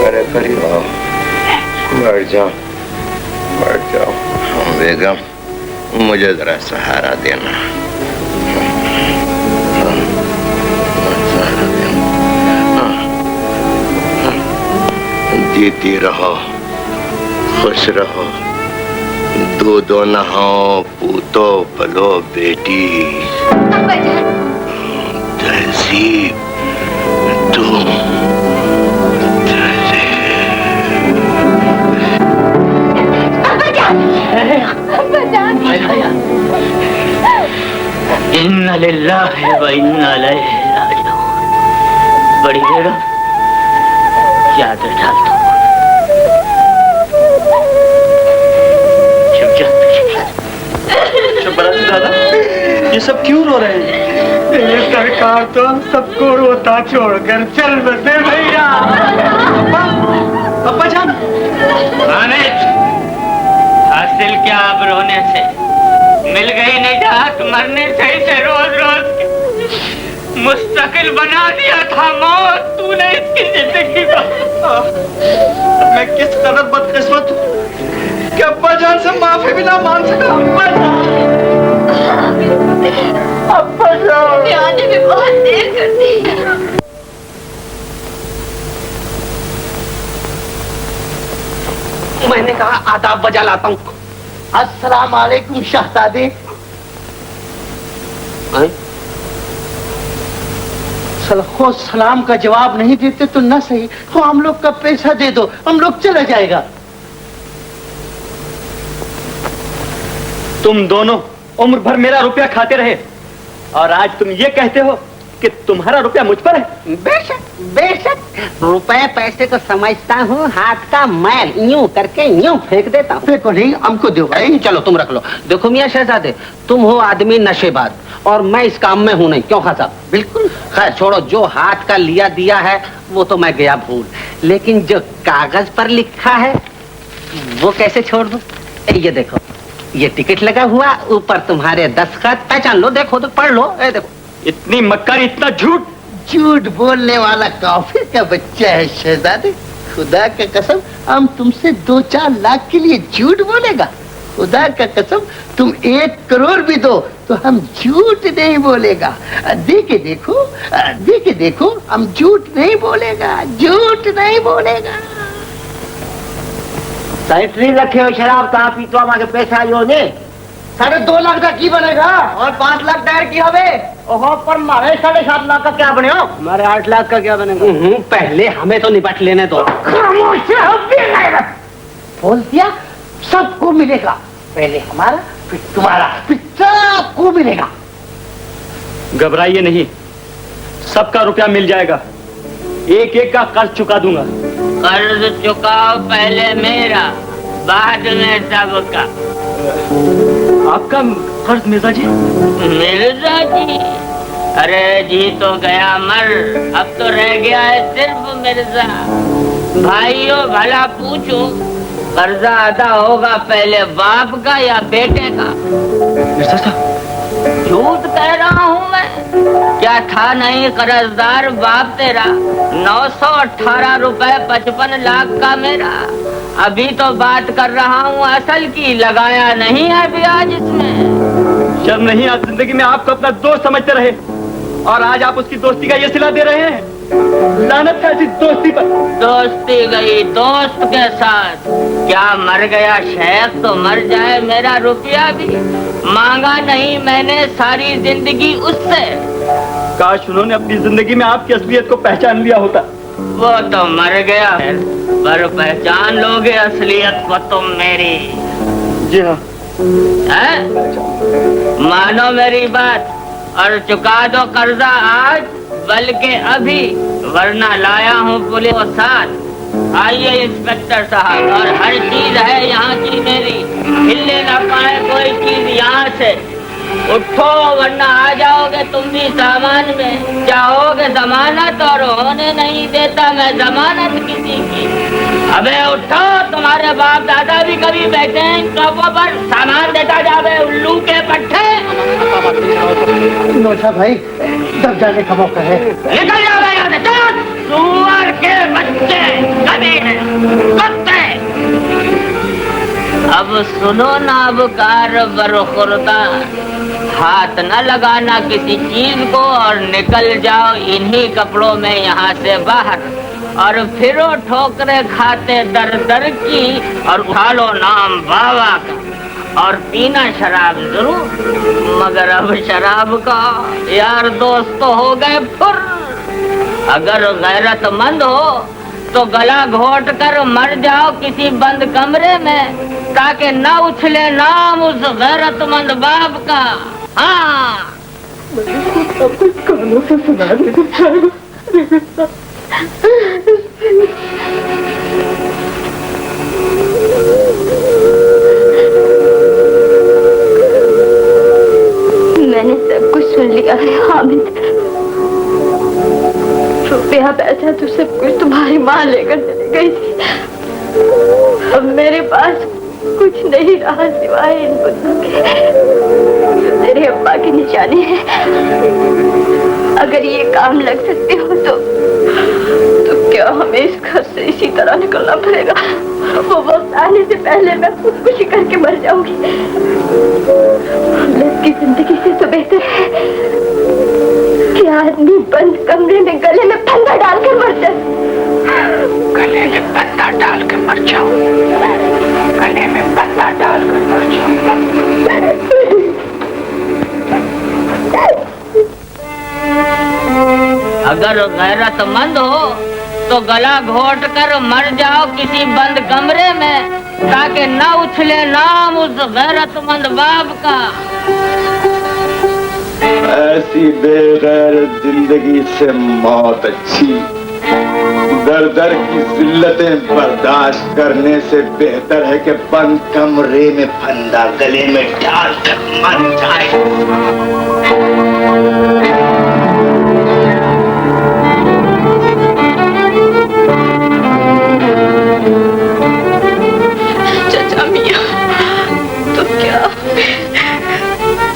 अरे करीब आओ, बैठ जाओ, बैठ जाओ। बेगम, मुझे जरा सहारा देना। जीती रहो, खुश रहो, दूधो नहाओ, पूतो पलो बेटी। तहसीब तुम इन्ना लिल्लाहि व इन्ना इलैहि राजिऊन। बड़ी बेगम, याद डाल दो। दादा, ये सब क्यों रो रहे हैं? ये सरकार तो हम सबको रोता छोड़कर चल बसे भैया। अब्बा जान। हासिल क्या अब रोने से? मिल गई निजात मरने से रोज रोज मुस्तकिल बना दिया था मौत तूने इसकी जिंदगी को। मैं किस कदर बदकिस्मत हूँ कि अब्बा जान से माफी भी ना मांग सका। अब्बा जान आने में बहुत देर कर दी। मैंने कहा आदाब बजा लाता हूँ। अस्सलाम वालेकुम शहजादे। हो सलाम का जवाब नहीं देते तो ना सही, हो हम लोग का पैसा दे दो, हम लोग चला जाएगा। तुम दोनों उम्र भर मेरा रुपया खाते रहे और आज तुम ये कहते हो कि तुम्हारा रुपया मुझ पर है। बेशक बेशक, रुपए पैसे को समझता हूँ, हाथ का मैल यूं करके यूं फेंक देता हूँ। फेंको नहीं, हमको दो। चलो तुम रख लो। देखो मियाँ शहजादे, तुम हो आदमी नशेबाज और मैं इस काम में हूँ नहीं। क्यों खासा? बिल्कुल। खैर छोड़ो, जो हाथ का लिया दिया है वो तो मैं गया भूल, लेकिन जो कागज पर लिखा है वो कैसे छोड़ दूं? ये देखो, ये टिकट लगा हुआ, ऊपर तुम्हारे दस्तखत, पहचान लो, देखो तो पढ़ लो। देखो, इतनी मक्कारी, इतना झूठ। झूठ बोलने वाला काफिर का बच्चा है शहजादे। खुदा का कसम, हम तुमसे 2-4 लाख के लिए झूठ बोलेगा? खुदा का कसम, तुम 1 करोड़ भी दो तो हम झूठ नहीं बोलेगा। देखे देखो, हम झूठ नहीं बोलेगा, झूठ नहीं बोलेगा। सैटरी रखे हो शराब कहाँ पीतो हमारे पैसा यो ने 2.5 लाख का की बनेगा और 5 लाख दायर की होवे। ओहो, पर मारे 7.5 लाख का क्या बने हो? हमारे 8 लाख का क्या बनेगा? पहले हमें तो निपट लेने दो। बोल दिया, सबको मिलेगा। पहले हमारा, फिर तुम्हारा, फिर सबको मिलेगा। घबराइए नहीं, सबका रुपया मिल जाएगा। एक एक का कर्ज चुका दूंगा। कर्ज चुकाओ पहले मेरा, बाद में सबका। आपका कर्ज मिर्जा जी? मिर्जा जी? अरे जी तो गया मर, अब तो रह गया है सिर्फ मिर्जा। भाइयों भला पूछो, कर्जा अदा होगा पहले बाप का या बेटे का? मिर्जा साहब, झूठ कह रहा हूँ मैं? क्या था नहीं कर्जदार बाप तेरा? 918 रुपए 55 लाख का मेरा। अभी तो बात कर रहा हूँ असल की, लगाया नहीं है ब्याज इसमें। शर्म नहीं? आज जिंदगी में आपको अपना दोस्त समझते रहे और आज आप उसकी दोस्ती का ये सिला दे रहे हैं। लानत है ऐसी दोस्ती पर। दोस्ती गई दोस्त के साथ, क्या मर गया शेख तो मर जाए मेरा रुपया भी। मांगा नहीं मैंने सारी जिंदगी उससे। काश उन्होंने अपनी जिंदगी में आपकी असलियत को पहचान लिया होता। वो तो मर गया है, पर पहचान लोगे असलियत को तुम मेरी। जी हाँ। मानो मेरी बात और चुका दो कर्जा आज, बल्कि अभी, वरना लाया हूँ पुलिस को साथ। आइए इंस्पेक्टर साहब, और हर चीज है यहाँ की मेरी, हिलने न पाए कोई चीज यहाँ से। उठो वरना आ जाओगे तुम भी सामान में। चाहोगे जमानत और होने नहीं देता मैं जमानत किसी की। अबे उठो, तुम्हारे बाप दादा भी कभी बैठे हैं टॉपों पर, सामान देता जावे उल्लू के पट्टे। नौशा भाई, दब जाने का मौका है। निकल जाओगे यहाँ से, सुअर के बच्चे, कमीने, कुत्ते। अब सुनो नाबकार बरखुरदा, हाथ न लगाना किसी चीज को और निकल जाओ इन्हीं कपड़ों में यहाँ से बाहर। और फिरो ठोकरे खाते दर दर की, और उठा लो नाम बाबा का, और पीना शराब जरूर, मगर अब शराब का यार दोस्त तो हो गए फुर। अगर गैरतमंद हो तो गला घोट कर मर जाओ किसी बंद कमरे में, ताकि न उछले नाम उस गैरतमंद बाप का। हाँ, कानों से सुना दे। मैंने सब कुछ सुन लिया है हामिद। रुपया पैसा तो सब कुछ तुम्हारी माँ लेकर चली गई थी। अब मेरे पास कुछ नहीं रहा सिवाय इन बुतों के, जो तेरे अब्बा की निशानी है। अगर ये काम लग सकते हो तो क्या हमें इस घर से इसी तरह निकलना पड़ेगा? वो वक्त आने से पहले मैं खुदकुशी करके मर जाऊंगी। की जिंदगी से तो बेहतर है कि आदमी बंद कमरे में गले में फंदा डालकर मर जाए। गले में बंधा डाल के मर जाऊं, गले में बंधा डाल कर मर जाऊं। अगर गैरतमंद हो तो गला घोट कर मर जाओ किसी बंद कमरे में, ताकि न उछले नाम उस गैरतमंद बाप का। ऐसी बेगैर जिंदगी से मौत अच्छी। दर दर की जिल्लतें बर्दाश्त करने से बेहतर है कि बंद कमरे में फंदा गले में डाल कर मर जाए। चाचा मियां, तो क्या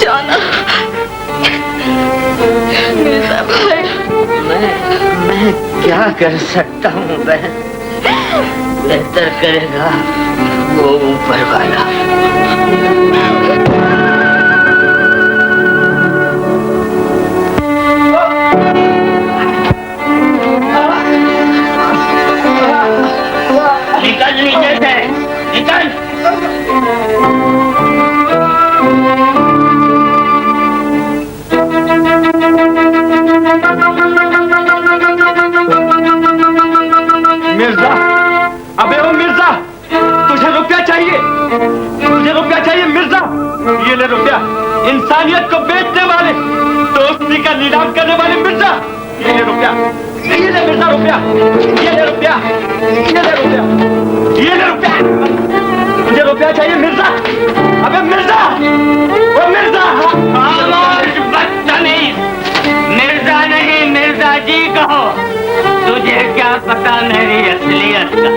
जाना मिर्जा भाई? मैं क्या कर सकता हूँ बहन, बेहतर करेगा वो ऊपर वाला। निकल नीचे से, निकल। मिर्जा, अबे ओ मिर्जा, तुझे रुपया चाहिए, तुझे रुपया चाहिए मिर्जा। ये ले रुपया, इंसानियत को बेचने वाले, दोस्ती का नीलाम करने वाले मिर्जा। ये ले रुपया, ये ले मिर्जा रुपया, ये ले रुपया, ये ले रुपया, ये ले रुपया। मुझे रुपया चाहिए मिर्जा। अबे मिर्जा, ओ मिर्जा। खामोश बदतमीज, मिर्जा नहीं मिर्जा जी कहो। तुझे क्या पता मेरी असलियत का?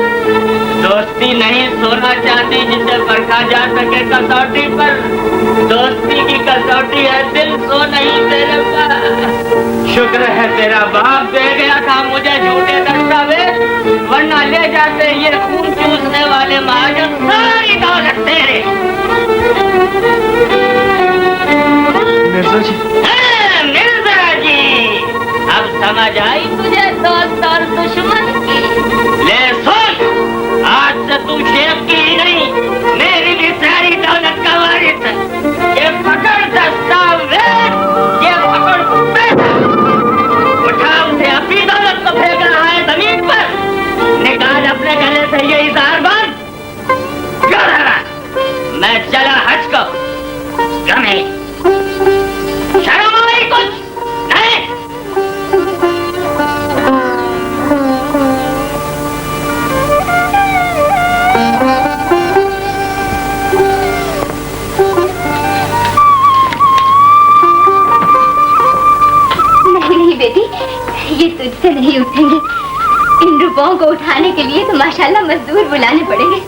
दोस्ती नहीं सोना चांदी जिसे परखा जा सके कसौटी पर, दोस्ती की कसौटी है दिल सो नहीं तेरे पर। शुक्र है तेरा बाप दे गया था मुझे झूठे दस्तावेज, वरना ले जाते ये खून चूसने वाले महाजन सारी दौलत तेरे। मिर्जा जी, मिर्जा जी, अब समझ आई तुझे दोस्त और दुश्मन की। ले सुन, आज से तू शेख की ही नहीं, मेरी भी सारी दौलत का वारिस है। ये पकड़ दस्तावेज, ये पकड़ पैसा, उठा उसे अपनी दौलत को फेंक रहा है जमीन पर। निकाल अपने गले से ये इज़हार बंद। मैं चला हज को, गमे शर्म आई कुछ नहीं? नहीं बेटी, ये तुझसे नहीं उठेंगे। इन रुपयों को उठाने के लिए तो माशाल्लाह मजदूर बुलाने पड़ेंगे।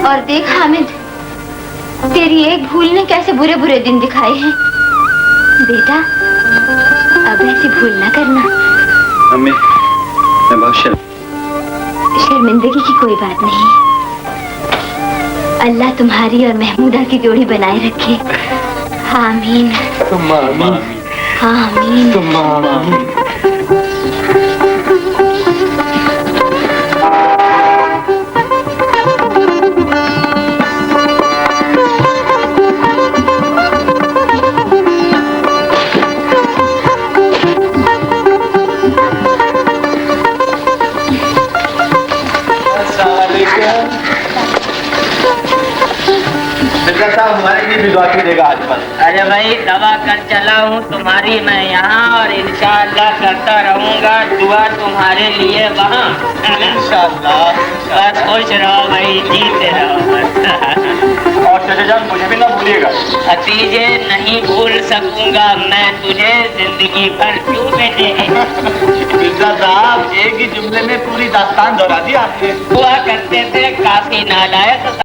और देख हामिद, तेरी एक भूल ने कैसे बुरे बुरे दिन दिखाए हैं। बेटा, अब ऐसी भूल ना करना। अम्मी, मैं बहुत शर्मिंदगी की कोई बात नहीं। अल्लाह तुम्हारी और महमूदा की जोड़ी बनाए रखे। आमीन। आमीन। आमीन। आमीन। हमारे लिए भी दुआ कीजिएगा आज पर। अरे भाई दवा कर चला हूँ तुम्हारी मैं यहाँ, और इंशाअल्लाह करता रहूँगा दुआ तुम्हारे लिए वहाँ। इंशाअल्लाह। बस खुश रहो भाई, जीते रहो बस। और चाचा जान मुझे भी ना भूलिएगा। भतीजे नहीं भूल सकूंगा मैं तुझे जिंदगी भर, क्यों बेटे? मिर्जा साहब एक ही जुमले में पूरी दास्तान दोहरा दी आपने। हुआ करते थे काफी नालायक